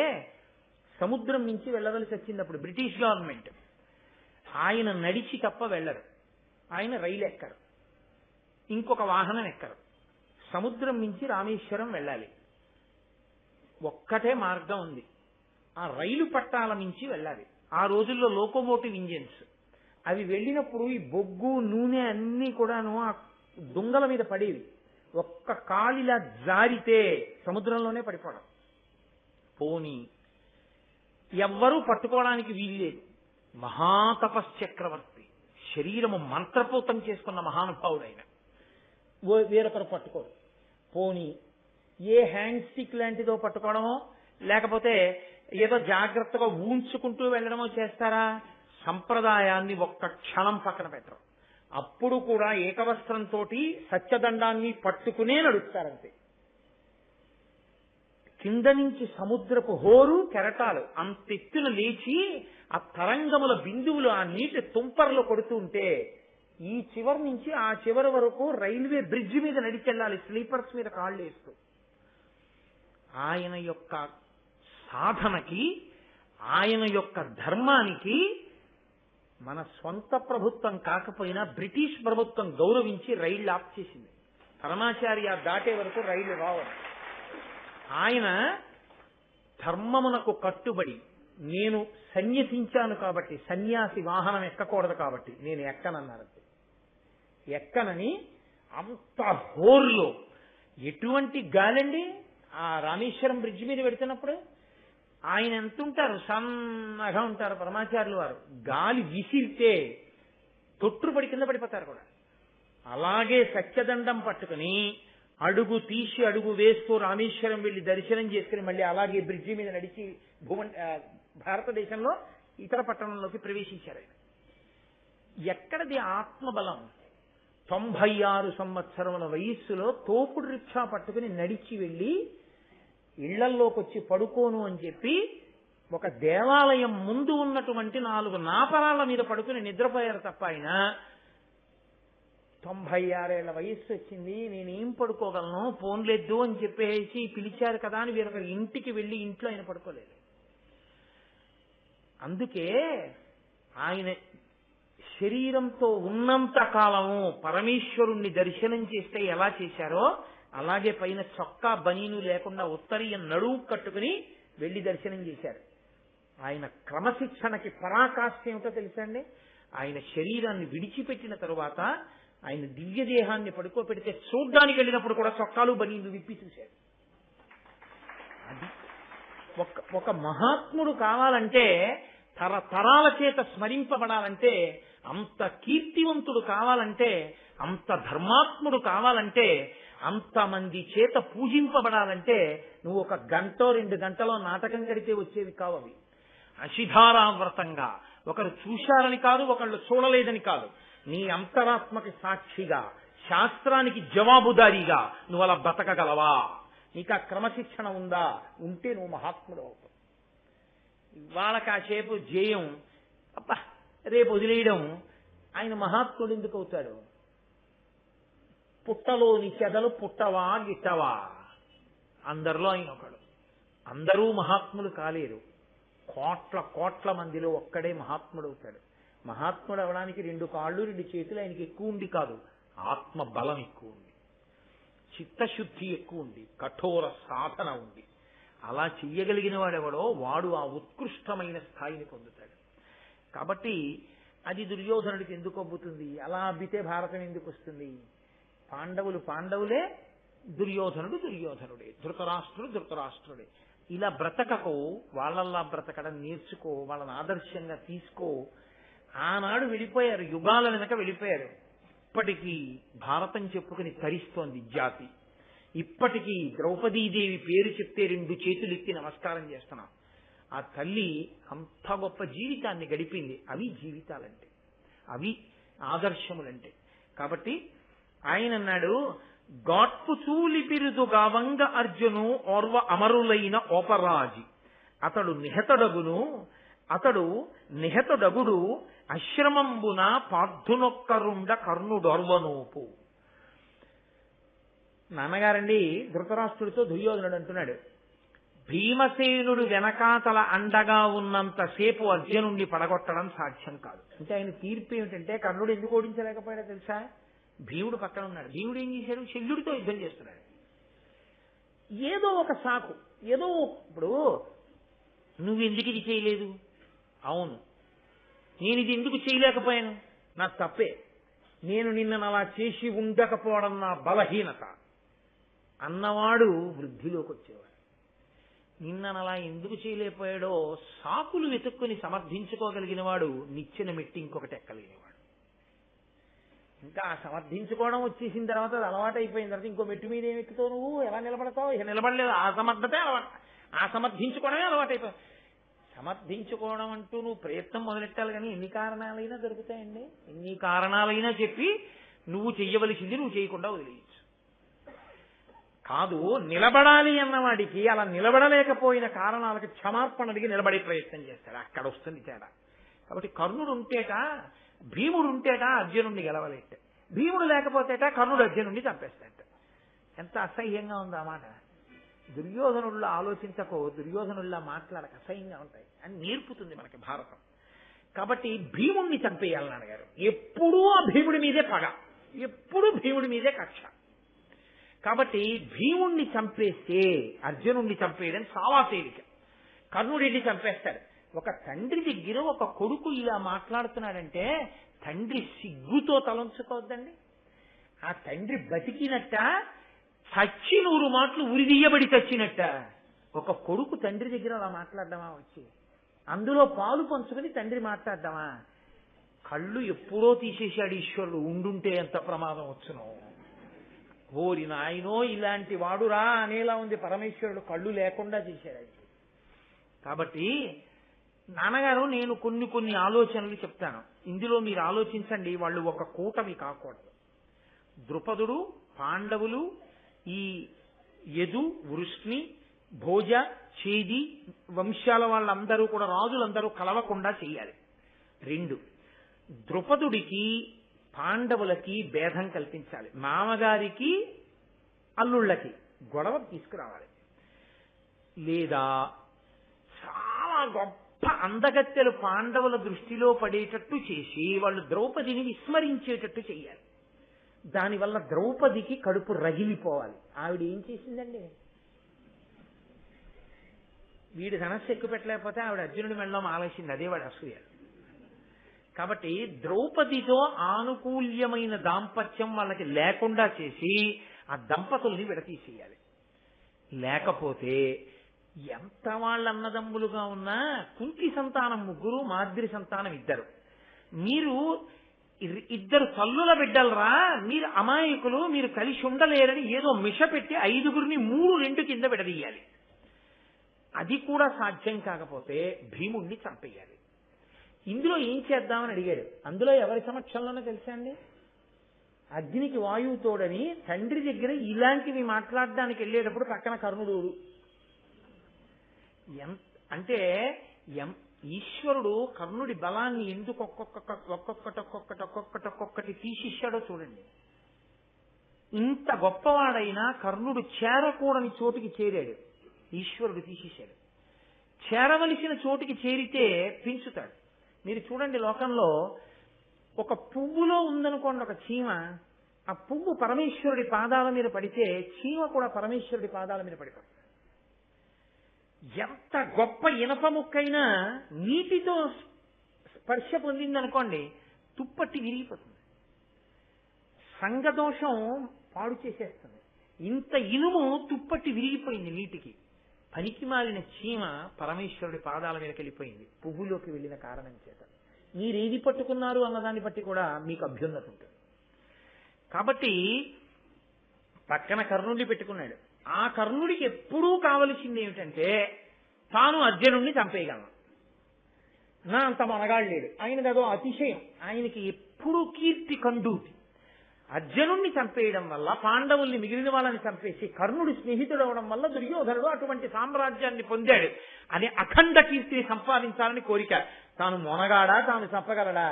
Speaker 1: సముద్రం నుంచి వెళ్ళవలసి వచ్చింది. అప్పుడు బ్రిటిష్ గవర్నమెంట్. ఆయన నడిచి తప్ప వెళ్ళరు. ఆయన రైలు ఎక్కరు, ఇంకొక వాహనం ఎక్కరు. సముద్రం నుంచి రామేశ్వరం వెళ్ళాలి. ఒక్కటే మార్గం ఉంది, ఆ రైలు పట్టాల నుంచి వెళ్ళాలి. ఆ రోజుల్లో లోకోమోటివ్ ఇంజిన్స్ అవి వెళ్ళినప్పుడు ఈ బొగ్గు నూనె అన్నీ కూడాను ఆ దుంగల మీద పడేవి. ఒక్క కాలిలా జారితే సముద్రంలోనే పడిపోవడం. పోనీ ఎవ్వరూ పట్టుకోవడానికి వీల్లేదు. మహాతపశ్చక్రవర్తి, శరీరము మంత్రపూతం చేసుకున్న మహానుభావుడైన వేరొకరు పట్టుకోరు. పోనీ ఏ హ్యాండ్ స్టిక్ లాంటిదో పట్టుకోవడమో లేకపోతే ఏదో జాగ్రత్తగా ఊంచుకుంటూ వెళ్ళడమో చేస్తారా? సంప్రదాయాన్ని ఒక్క క్షణం పక్కన పెట్టరు. అప్పుడు కూడా ఏకవస్త్రంతో సత్యదండాన్ని పట్టుకునే నడుస్తారంతే. కింద నుంచి సముద్రపు హోరు కెరటాలు అంతెత్తున లేచి ఆ తరంగముల బిందువులు ఆ నీటి తుంపర్లో కొడుతూ ఉంటే ఈ చివరి నుంచి ఆ చివరి వరకు రైల్వే బ్రిడ్జి మీద నడిచెళ్ళాలి, స్లీపర్స్ మీద కాళ్ళు వేస్తూ. ఆయన యొక్క సాధనకి, ఆయన యొక్క ధర్మానికి మన స్వంత ప్రభుత్వం కాకపోయినా బ్రిటిష్ ప్రభుత్వం గౌరవించి రైళ్లు ఆఫ్ చేసింది. పరమాచార్య దాటే వరకు రైళ్లు రావాలి. ఆయన ధర్మమునకు కట్టుబడి, నేను సన్యసించాను కాబట్టి, సన్యాసి వాహనం ఎక్కకూడదు కాబట్టి నేను ఎక్కనన్నారు. ఎక్కనని అంత హోర్లో ఎటువంటి గాలండి ఆ రామేశ్వరం బ్రిడ్జ్ మీద పెడుతున్నప్పుడు. ఆయన ఎంత ఉంటారు, సన్నగా ఉంటారు పరమాచార్యులు వారు. గాలి విసిరితే తొట్టుపడి కింద పడిపోతారు కూడా. అలాగే సత్యదండం పట్టుకుని అడుగు తీసి అడుగు వేస్తూ రామేశ్వరం వెళ్లి దర్శనం చేసుకుని మళ్ళీ అలాగే బ్రిడ్జి మీద నడిచి భారతదేశంలో ఇతర పట్టణంలోకి ప్రవేశించారు. ఆయన ఎక్కడది ఆత్మబలం? 96 సంవత్సరముల వయస్సులో తోపుడు రిక్షా పట్టుకుని నడిచి వెళ్లి ఇళ్లల్లోకి వచ్చి పడుకోను అని చెప్పి ఒక దేవాలయం ముందు ఉన్నటువంటి 4 నాపరాల మీద పడుకుని నిద్రపోయారు తప్ప ఆయన 96 ఏళ్ల వయస్సు వచ్చింది, నేనేం పడుకోగలను, ఫోన్లేదు అని చెప్పేసి పిలిచారు కదా అని వీరొకరి ఇంటికి వెళ్లి ఇంట్లో ఆయన పడుకోలేదు. అందుకే ఆయన శరీరంతో ఉన్నంత కాలము పరమేశ్వరుణ్ణి దర్శనం చేస్తే ఎలా చేశారో అలాగే పైన చొక్కా బనీను లేకుండా ఉత్తరీయం నడువు కట్టుకుని వెళ్లి దర్శనం చేశారు. ఆయన క్రమశిక్షణకి పరాకాష్ఠ ఏమిటో తెలుసా అండి? ఆయన శరీరాన్ని విడిచిపెట్టిన తరువాత ఆయన దివ్య దేహాన్ని పడుకోబెడితే చూడ్డానికి వెళ్ళినప్పుడు కూడా చొక్కాలు బనీలు విప్పి చూశారు. అది ఒక మహాత్ముడు కావాలంటే, తరతరాల చేత స్మరింపబడాలంటే, అంత కీర్తివంతుడు కావాలంటే, అంత ధర్మాత్ముడు కావాలంటే, అంతమంది చేత పూజింపబడాలంటే నువ్వు 1 గంట 2 గంటలో నాటకం కడితే వచ్చేవి కావు. అవి అశిధారావ్రతంగా ఒకరు చూశారని కాదు, ఒకళ్ళు చూడలేదని కాదు, నీ అంతరాత్మకి సాక్షిగా శాస్త్రానికి జవాబుదారీగా నువ్వు అలా బతకగలవా? నీకు ఆ క్రమశిక్షణ ఉందా? ఉంటే నువ్వు మహాత్ముడు అవుతావు. ఇవాళ కాసేపు జేయం అబ్బా రేపు వదిలేయడం, ఆయన మహాత్ముడు ఎందుకు అవుతాడు? పుట్టలోని చెదలు పుట్టవా గిట్టవా, అందరిలో ఆయన ఒకడు. అందరూ మహాత్ములు కాలేరు. కోట్ల మందిలో ఒక్కడే మహాత్ముడు అవుతాడు. మహాత్ముడు అవడానికి 2 కాళ్ళు 2 చేతులు ఆయనకి ఎక్కువ ఉండి కాదు, ఆత్మ బలం ఎక్కువ ఉంది, చిత్తశుద్ధి ఎక్కువ ఉంది, కఠోర సాధన ఉంది. అలా చెయ్యగలిగిన వాడెవడో వాడు ఆ ఉత్కృష్టమైన స్థాయిని పొందుతాడు. కాబట్టి అది దుర్యోధనుడికి ఎందుకు అబ్బుతుంది? అలా అబ్బితే భారతం ఎందుకు వస్తుంది? పాండవులే, దుర్యోధనుడు దుర్యోధనుడే, ధృతరాష్ట్రుడే. ఇలా బ్రతకకు, వాళ్ళల్లా బ్రతకడం నేర్చుకో, వాళ్ళని ఆదర్శంగా తీసుకో. ఆనాడు వెళ్ళిపోయారు, యుగాల వెనక వెళ్ళిపోయారు. ఇప్పటికీ భారతం చెప్పుకుని తరిస్తోంది జాతి. ఇప్పటికీ ద్రౌపదీదేవి పేరు చెప్తే 2 చేతులు ఎత్తి నమస్కారం చేస్తున్నాం. ఆ తల్లి అంత గొప్ప జీవితాన్ని గడిపింది. అవి జీవితాలంటే, అవి ఆదర్శములంటే. కాబట్టి ఆయన అన్నాడు, గాట్పు చూలి పిరుదు గావంగ అర్జును ఓర్వ అమరులైన ఓపరాజి అతడు నిహతుడగుడు అశ్రమంబున పార్థునొక్కరుండ కర్ణుడొర్వనోపు. నాన్నగారండి ధృతరాష్ట్రుడితో దుర్యోధనుడు అంటున్నాడు, భీమసేనుడు వెనకాతల అండగా ఉన్నంతసేపు అర్జునుడిని పడగొట్టడం సాధ్యం కాదు. అంటే ఆయన తీర్పు ఏమిటంటే, కర్ణుడు ఎందుకు ఓడించలేకపోయాడో తెలుసా? భీముడు పక్కన ఉన్నాడు. భీముడు ఏం చేశాడు? శల్యుడితో యుద్ధం చేస్తున్నాడు. ఏదో ఒక సాకు, ఇప్పుడు నువ్వెందుకు ఇది చేయలేదు? అవును, నేను ఇది ఎందుకు చేయలేకపోయాను? నా తప్పే, నేను నిన్నను అలా చేసి ఉండకపోవడం నా బలహీనత అన్నవాడు వృద్ధిలోకి వచ్చేవాడు. నిన్నను అలా ఎందుకు చేయలేకపోయాడో సాకులు వెతుక్కుని సమర్థించుకోగలిగిన వాడు నిచ్చెన మెట్టి ఇంకొకటి ఎక్కలేనివాడు. ఇంకా సమర్థించుకోవడం వచ్చేసిన తర్వాత అది అలవాటు అయిపోయిన తర్వాత ఇంకో మెట్టు మీద ఏమి ఎక్కుతావు? నువ్వు ఎలా నిలబడతావు? ఇక నిలబడలేదు. ఆ సమర్థతే అలవాటు, ఆ సమర్థించుకోవడమే అలవాటు అయిపోయింది. సమర్థించుకోవడం అంటూ నువ్వు ప్రయత్నం మొదలెట్టాలి, కానీ ఎన్ని కారణాలైనా దొరుకుతాయండి. ఎన్ని కారణాలైనా చెప్పి నువ్వు చెయ్యవలసింది నువ్వు చేయకుండా వదిలేయచ్చు. కాదు, నిలబడాలి అన్నవాడికి అలా నిలబడలేకపోయిన కారణాలకు క్షమార్పణ అడిగి నిలబడే ప్రయత్నం చేస్తాడు. అక్కడ వస్తుంది తేడా. కాబట్టి కర్ణుడు ఉంటేట, భీముడు ఉంటేట అర్జునుడిని గెలవలేట, భీముడు లేకపోతేట కర్ణుడు అర్జునుడిని చంపేస్తాట. ఎంత అసహ్యంగా ఉంది ఆ మాట. దుర్యోధనుల్లో ఆలోచించకో, దుర్యోధనుల్లా మాట్లాడక, అసహ్యంగా ఉంటాయి అని నేర్పుతుంది మనకి భారతం. కాబట్టి భీముడిని చంపేయాలని అడిగారు. ఎప్పుడూ ఆ భీముడి మీదే పగ, ఎప్పుడూ భీముడి మీదే కక్ష. కాబట్టి భీముణ్ణి చంపేస్తే అర్జునుడిని చంపేయడం చాలా తేలిక. కర్ణుడిని చంపేస్తాడు. ఒక తండ్రి దగ్గర ఒక కొడుకు ఇలా మాట్లాడుతున్నాడంటే తండ్రి సిగ్గుతో తలంచుకోవద్దండి. ఆ తండ్రి బతికినట్ట, చచ్చి 100 మాటలు ఉరిదీయబడి చచ్చినట్ట. ఒక కొడుకు తండ్రి దగ్గర అలా మాట్లాడదామా వచ్చి, అందులో పాలు పంచుకుని తండ్రి మాట్లాడదామా? కళ్ళు ఎప్పుడో తీసేశాడు ఈశ్వరుడు, ఉండుంటే ఎంత ప్రమాదం వచ్చునో. ఓరి నాయనో, ఇలాంటి వాడురా అనేలా ఉంది పరమేశ్వరుడు, కళ్ళు లేకుండా చేశాడు. కాబట్టి నాన్నగారు, నేను కొన్ని ఆలోచనలు చెప్తాను, ఇందులో మీరు ఆలోచించండి. వాళ్ళు ఒక కూటమి కాకూడదు. ద్రుపదుడు, పాండవులు, ఈ యదు, వృష్ణి, భోజ, చేది వంశాల వాళ్ళందరూ కూడా, రాజులందరూ కలవకుండా చెయ్యాలి. 2, ద్రుపదుడికి పాండవులకి భేదం కల్పించాలి. మామగారికి అల్లుళ్ళకి గొడవ తీసుకురావాలి. లేదా చాలా గొప్ప అందగత్తెలు పాండవుల దృష్టిలో పడేటట్టు చేసి వాళ్ళు ద్రౌపదిని విస్మరించేటట్టు చెయ్యాలి. దానివల్ల ద్రౌపదికి కడుపు రగిలిపోవాలి. ఆవిడ ఏం చేసిందండి? వీడి ధనస్సు ఎక్కువ పెట్టలేకపోతే ఆవిడ అర్జునుడి మెడలో మాలేసింది. అదే వాడి అసూయ. కాబట్టి ద్రౌపదితో ఆనుకూల్యమైన దాంపత్యం వాళ్ళకి లేకుండా చేసి ఆ దంపతుల్ని విడతీసేయాలి. లేకపోతే ఎంత వాళ్ళ అన్నదమ్ములుగా ఉన్నా కుంతి సంతానం 3, మాద్రి సంతానం 2. మీరు 2 తల్లుల బిడ్డలరా, మీరు అమాయకులు, మీరు కలిసి ఉండలేరని ఏదో మిష పెట్టి 5గురిని 3-2 కింద విడదీయాలి. అది కూడా సాధ్యం కాకపోతే భీముణ్ణి చంపేయాలి. ఇందులో ఏం చేద్దామని అడిగాడు. అందులో ఎవరి సమక్షంలోనో తెలుసా అండి? అగ్నికి వాయువు తోడని తండ్రి దగ్గర ఇలాంటివి మాట్లాడడానికి వెళ్ళేటప్పుడు పక్కన కర్ణుడు. అంటే ఈశ్వరుడు కర్ణుడి బలాన్ని ఎందుకు ఒక్కొక్కటి తీసిచ్చాడో చూడండి. ఇంత గొప్పవాడైనా కర్ణుడు చేరకూడని చోటికి చేరాడు, ఈశ్వరుడు తీసేశాడు. చేరవలసిన చోటికి చేరితే పెంచుతాడు. మీరు చూడండి, లోకంలో ఒక పువ్వులో ఉందనుకోండి ఒక చీమ, ఆ పువ్వు పరమేశ్వరుడి పాదాల మీద పడితే చీమ కూడా పరమేశ్వరుడి పాదాల మీద పడిపోతుంది. ఎంత గొప్ప ఇనప ముక్కైనా నీటితో స్పర్శ పొందిందనుకోండి తుప్పట్టి విరిగిపోతుంది, సంగదోషం పాడు చేసేస్తుంది. ఇంత ఇనుము తుప్పట్టి విరిగిపోయింది నీటికి. పనికి మాలిన చీమ పరమేశ్వరుడి పాదాల మీదకి వెళ్ళిపోయింది పువ్వులోకి వెళ్ళిన కారణం చేత. మీరేది పట్టుకున్నారు అన్నదాన్ని బట్టి కూడా మీకు అభ్యున్నతి ఉంటుంది. కాబట్టి పక్కన కర్ణుడిని పెట్టుకున్నాడు. ఆ కర్ణుడికి ఎప్పుడూ కావలసింది ఏమిటంటే తాను అర్జునుడిని చంపేయగలను. నా అంత మనగాడు లేడు, ఆయనది అదో అతిశయం. ఆయనకి ఎప్పుడూ కీర్తి కండూతి. అర్జునుడిని చంపేయడం వల్ల పాండవుల్ని, మిగిలిన వాళ్ళని చంపేసి కర్ణుడి స్నేహితుడు అవడం వల్ల దుర్యోధనుడు అటువంటి సామ్రాజ్యాన్ని పొందాడు అని అఖండ కీర్తిని సంపాదించాలని కోరిక. తాను మొనగాడా, తాను చంపగలడా?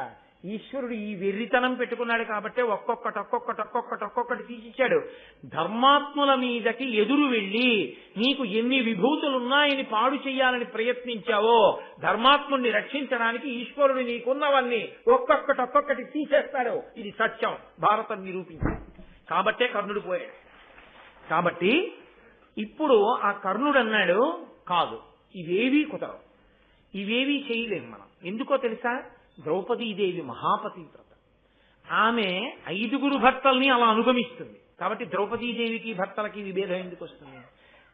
Speaker 1: ఈశ్వరుడు ఈ వెర్రితనం పెట్టుకున్నాడు కాబట్టి ఒక్కొక్కటి తీసిచ్చాడు. ధర్మాత్ముల మీదకి ఎదురు వెళ్ళి నీకు ఎన్ని విభూతులున్నాయని పాడు చెయ్యాలని ప్రయత్నించావో ధర్మాత్ముడిని రక్షించడానికి ఈశ్వరుడు నీకున్నవన్నీ ఒక్కొక్కటి తీసేస్తాడు. ఇది సత్యం, భారతం నిరూపించింది. కాబట్టే కర్ణుడు పోయాడు. కాబట్టి ఇప్పుడు ఆ కర్ణుడు అన్నాడు, కాదు ఇవేవీ కుదరవు, ఇవేవీ చేయలేము మనం. ఎందుకో తెలుసా? ద్రౌపదీదేవి మహాపతివ్రత. ఆమె 5గురు భర్తల్ని అలా అనుగమిస్తుంది. కాబట్టి ద్రౌపదీదేవికి భర్తలకి విభేదం ఎందుకు వస్తుంది?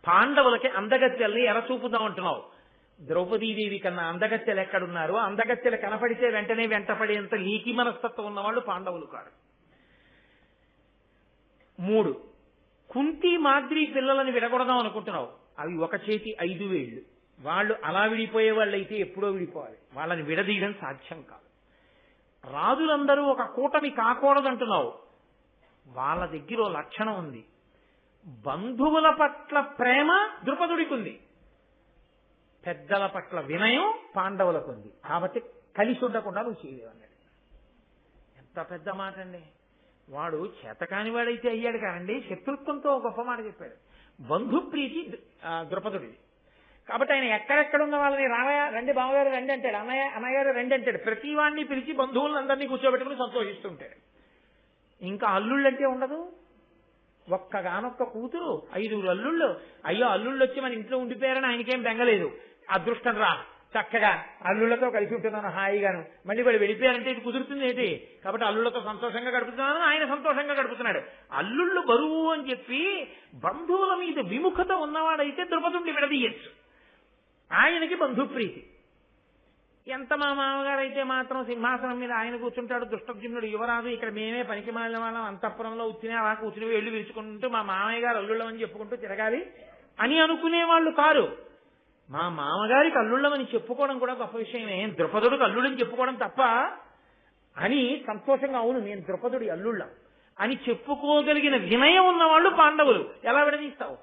Speaker 1: పాండవులకి అందగత్తెల్ని ఎలా చూపుదాం అంటున్నావు? ద్రౌపదీదేవి కన్నా అందగత్తెలు ఎక్కడున్నారు? అందగత్తెలు కనపడితే వెంటనే వెంటపడేంత లీకి మనస్తత్వం ఉన్నవాళ్ళు పాండవులు కాదు. 3, కుంతి మాద్రి పిల్లలని విడగొడదాం అనుకుంటున్నావు. అవి ఒక చేతి 5 వేళ్లు, వాళ్ళు అలా విడిపోయే వాళ్ళు అయితే ఎప్పుడో విడిపోవాలి, వాళ్ళని విడదీయడం సాధ్యం కాదు. రాజులందరూ ఒక కూటమి కాకూడదంటున్నావు, వాళ్ళ దగ్గర లక్షణం ఉంది. బంధువుల పట్ల ప్రేమ ద్రుపదుడికి ఉంది, పెద్దల పట్ల వినయం పాండవులకు ఉంది. కాబట్టి కలిసి ఉండకుండా నువ్వు చేయలేవు అన్నాడు. ఎంత పెద్ద మాట అండి! వాడు చేతకాని వాడైతే అయ్యాడు కానండి, శత్రుత్వంతో గొప్ప మాట చెప్పాడు. బంధుప్రీతి ద్రుపదుడిది. కాబట్టి ఆయన ఎక్కడెక్కడ ఉన్న వాళ్ళని రామయ్య రండి, బావగారు రండి అంటాడు, అన్నయ్యగారు రండి అంటాడు. ప్రతి వాడిని పిలిచి బంధువులందరినీ కూర్చోబెట్టుకుని సంతోషిస్తుంటాడు. ఇంకా అల్లుళ్ళంటే ఉండదు. ఒక్కగానొక్క కూతురు, 5 అల్లుళ్ళు. అయ్యో అల్లుళ్ళు వచ్చి మన ఇంట్లో ఉండిపోయారని ఆయనకేం బెంగలేదు. అదృష్టం రా, చక్కగా అల్లుళ్లతో కలిసి ఉంటున్నాను హాయిగాను. మళ్ళీ వాడు వెళ్ళిపోయారంటే ఇది కుదురుతుంది ఏంటి? కాబట్టి అల్లుళ్లతో సంతోషంగా గడుపుతున్నాను, ఆయన సంతోషంగా గడుపుతున్నాడు. అల్లుళ్ళు బరువు అని చెప్పి బంధువుల మీద విముఖత ఉన్నవాడైతే ద్రుపదుడిని విడదీయచ్చు. ఆయనకి బంధుప్రీతి. ఎంత మా మామగారు అయితే మాత్రం సింహాసనం మీద ఆయన కూర్చుంటాడు, దుష్టజ్ఞుడు యువరాజు, ఇక్కడ మేమే పనికి మాలిన వాళ్ళం, అంతఃపురంలో ఉత్తినే అలా కూర్చుని వెళ్ళి విరుచుకుంటూ మా మామయ్య గారు అల్లుళ్ళమని చెప్పుకుంటూ తిరగాలి అని అనుకునే వాళ్ళు కారు. మా మామగారికి అల్లుళ్ళమని చెప్పుకోవడం కూడా గొప్ప విషయమే. ద్రుపదుడికి అల్లుళ్ళని చెప్పుకోవడం తప్ప అని సంతోషంగా, అవును నేను ద్రుపదుడి అల్లుళ్ళం అని చెప్పుకోగలిగిన వినయం ఉన్నవాళ్ళు పాండవులు. ఎలా విడదీస్తావు?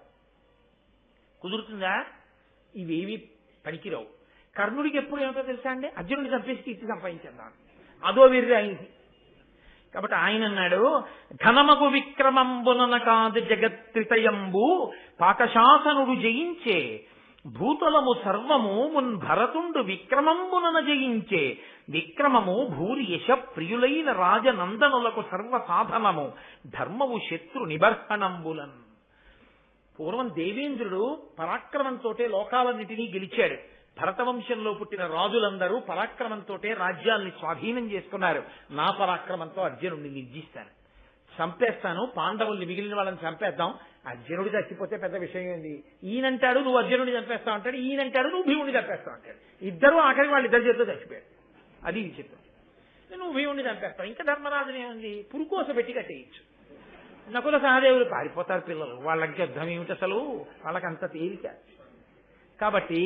Speaker 1: కుదురుతుందా? ఇవేవి పనికిరావు. కర్ణుడికి ఎప్పుడు ఏమిటో తెలుసా అండి, అర్జునుడిని చంపేసి కీర్తి సంపాదించాను, అదో వీరి ఆయనకి. కాబట్టి ఆయన అన్నాడు, ఘనమగు విక్రమంబునన కాదు జగత్రితయంబు పాకశాసనుడు జయించే భూతలము సర్వము మున్ భరతుండు విక్రమంబునన జయించే విక్రమము భూరి యశ ప్రియులైన రాజనందనులకు సర్వ సాధనము ధర్మము శత్రు నిబర్హణంబులన్. పూర్వం దేవేంద్రుడు పరాక్రమంతో లోకాలన్నిటినీ గెలిచాడు. భరతవంశంలో పుట్టిన రాజులందరూ పరాక్రమంతో రాజ్యాల్ని స్వాధీనం చేసుకున్నారు. నా పరాక్రమంతో అర్జునుడిని నిర్జిస్తాను, చంపేస్తాను, పాండవుల్ని మిగిలిన వాళ్ళని చంపేద్దాం. అర్జునుడు చచ్చిపోతే పెద్ద విషయం ఏంది? ఈయనంటాడు నువ్వు అర్జునుడిని చంపేస్తావు అంటాడు, ఈయనంటాడు నువ్వు భీముడిని చంపేస్తావు అంటాడు. ఇద్దరు ఆఖరికి వాళ్ళు ఇద్దరు చేతితో చచ్చిపోయారు. అది విచిత్రం. నువ్వు భీముడిని చంపేస్తావు, ఇంకా ధర్మరాజుని ఏముంది, పురుకోస పెట్టి కట్టేయచ్చు. నకుల సహదేవులు పారిపోతారు పిల్లలు, వాళ్ళకి యుద్ధం ఏమిటి అసలు, వాళ్ళకంత తేలిక. కాబట్టి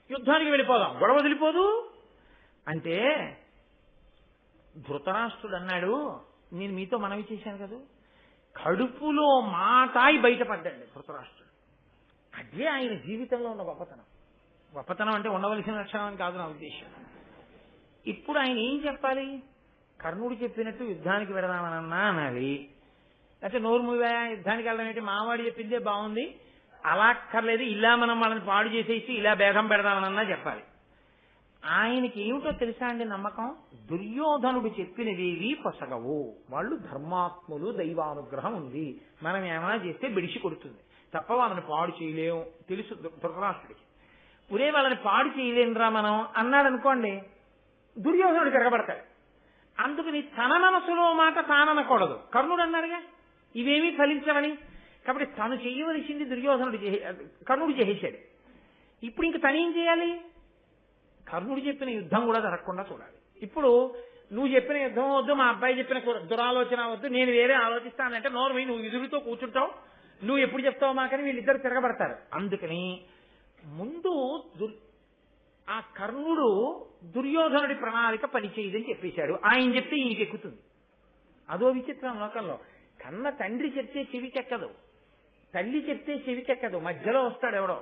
Speaker 1: యుద్ధానికి వెళ్ళిపోదాం, గొడవ వదిలిపోదు అంటే ధృతరాష్ట్రుడు అన్నాడు, నేను మీతో మనవి చేశాను కదా, కడుపులో మాటాయి బయటపడ్డాడు ధృతరాష్ట్రుడు. అదే ఆయన జీవితంలో ఉన్న గొప్పతనం. గొప్పతనం అంటే ఉండవలసిన లక్షణం అని కాదు నా ఉద్దేశం. ఇప్పుడు ఆయన ఏం చెప్పాలి? కర్ణుడు చెప్పినట్టు యుద్ధానికి వెళదామనన్నా అనాలి, అంటే నోరు మూవా యుద్ధానికి వెళ్ళడం ఏంటి, మావాడు చెప్పిందే బాగుంది, అలా అక్కర్లేదు, ఇలా మనం వాళ్ళని పాడు చేసేసి ఇలా భేదం పెడదామనన్నా చెప్పాలి. ఆయనకి ఏమిటో తెలుసా అండి నమ్మకం, దుర్యోధనుడు చెప్పినవేవి పొసగవు, వాళ్ళు ధర్మాత్ములు, దైవానుగ్రహం ఉంది, మనం ఏమైనా చేస్తే బెడిసి కొడుతుంది తప్ప వాళ్ళని పాడు చేయలేము తెలుసు ధృతరాష్ట్రుడికి. ఒరే వాళ్ళని పాడు చేయలేనురా మనం అన్నాడు అనుకోండి, దుర్యోధనుడు తిరగబడతాడు. అందుకని తన మనసులో మాట తాననకూడదు. కర్ణుడు అన్నాడుగా ఇవేమీ ఫలించవని, కాబట్టి తను చేయవలసింది కర్ణుడు చేసేశాడు. ఇప్పుడు ఇంక తనేం చేయాలి? కర్ణుడు చెప్పిన యుద్ధం కూడా జరగకుండా చూడాలి. ఇప్పుడు నువ్వు చెప్పిన యుద్ధం వద్దు, మా అబ్బాయి చెప్పిన దురాలోచన వద్దు, నేను వేరే ఆలోచిస్తానంటే నోరు నువ్వు ఎదురుతో కూర్చుంటావు, నువ్వు ఎప్పుడు చెప్తావు మాకని వీళ్ళిద్దరు తిరగబడతారు. అందుకని ముందు ఆ కర్ణుడు దుర్యోధనుడి ప్రణాళిక పనిచేయదని చెప్పేశాడు. ఆయన చెప్తే ఈయనకి ఎక్కుతుంది. అదో విచిత్రం లోకంలో. కన్న తండ్రి చెప్తే చెవికెక్కదు, తల్లి చెప్తే చెవికెక్కదు, మధ్యలో వస్తాడు ఎవడో.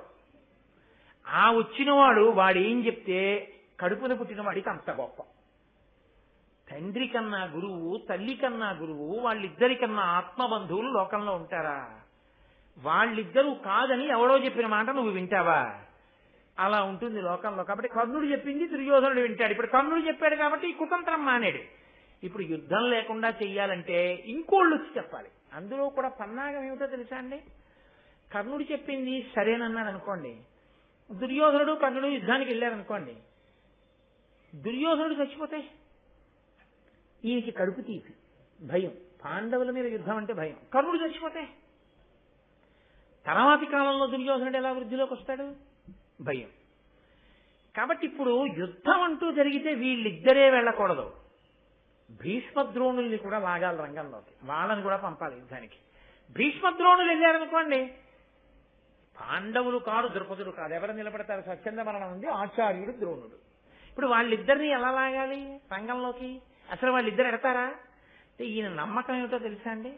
Speaker 1: ఆ వచ్చినవాడు వాడేం చెప్తే కడుపున పుట్టిన వాడికి అంత గొప్ప. తండ్రి కన్నా గురువు, తల్లి కన్నా గురువు, వాళ్ళిద్దరికన్నా ఆత్మబంధువులు లోకంలో ఉంటారా? వాళ్ళిద్దరూ కాదని ఎవడో చెప్పిన మాట నువ్వు వింటావా? అలా ఉంటుంది లోకంలో. కాబట్టి కర్ణుడు చెప్పింది దుర్యోధనుడు వింటాడు. ఇప్పుడు కర్ణుడు చెప్పాడు కాబట్టి ఈ కుతంత్రం మానేడు. ఇప్పుడు యుద్ధం లేకుండా చెయ్యాలంటే ఇంకోళ్ళు వచ్చి చెప్పాలి. అందులో కూడా పన్నాగం ఏమిటో తెలుసా అండి? కర్ణుడు చెప్పింది సరేనన్నాడు అనుకోండి, దుర్యోధనుడు కర్ణుడు యుద్ధానికి వెళ్ళారనుకోండి, దుర్యోధనుడు చచ్చిపోతే ఈయనకి కడుపు తీపి, భయం, పాండవుల మీద యుద్ధం అంటే భయం. కర్ణుడు చచ్చిపోతే తర్వాతి కాలంలో దుర్యోధనుడు ఎలా వృద్ధిలోకి వస్తాడు? భయం. కాబట్టి ఇప్పుడు యుద్ధం అంటూ జరిగితే వీళ్ళిద్దరే వెళ్ళకూడదు, భీష్మద్రోణుల్ని కూడా లాగాలి రంగంలోకి, వాళ్ళని కూడా పంపాలి యుద్ధానికి. భీష్మద్రోణులు వెళ్ళారనుకోండి పాండవులు కాదు, ద్రుపదుడు కాదు. ఎవరు నిలబడతారు? స్వచ్ఛంద మరణం ఉంది, ఆచార్యుడు ద్రోణుడు. ఇప్పుడు వాళ్ళిద్దరిని ఎలా లాగాలి రంగంలోకి? అసలు వాళ్ళిద్దరు ఎడతారా? అంటే ఈయన నమ్మకం ఏమిటో తెలుసా అండి?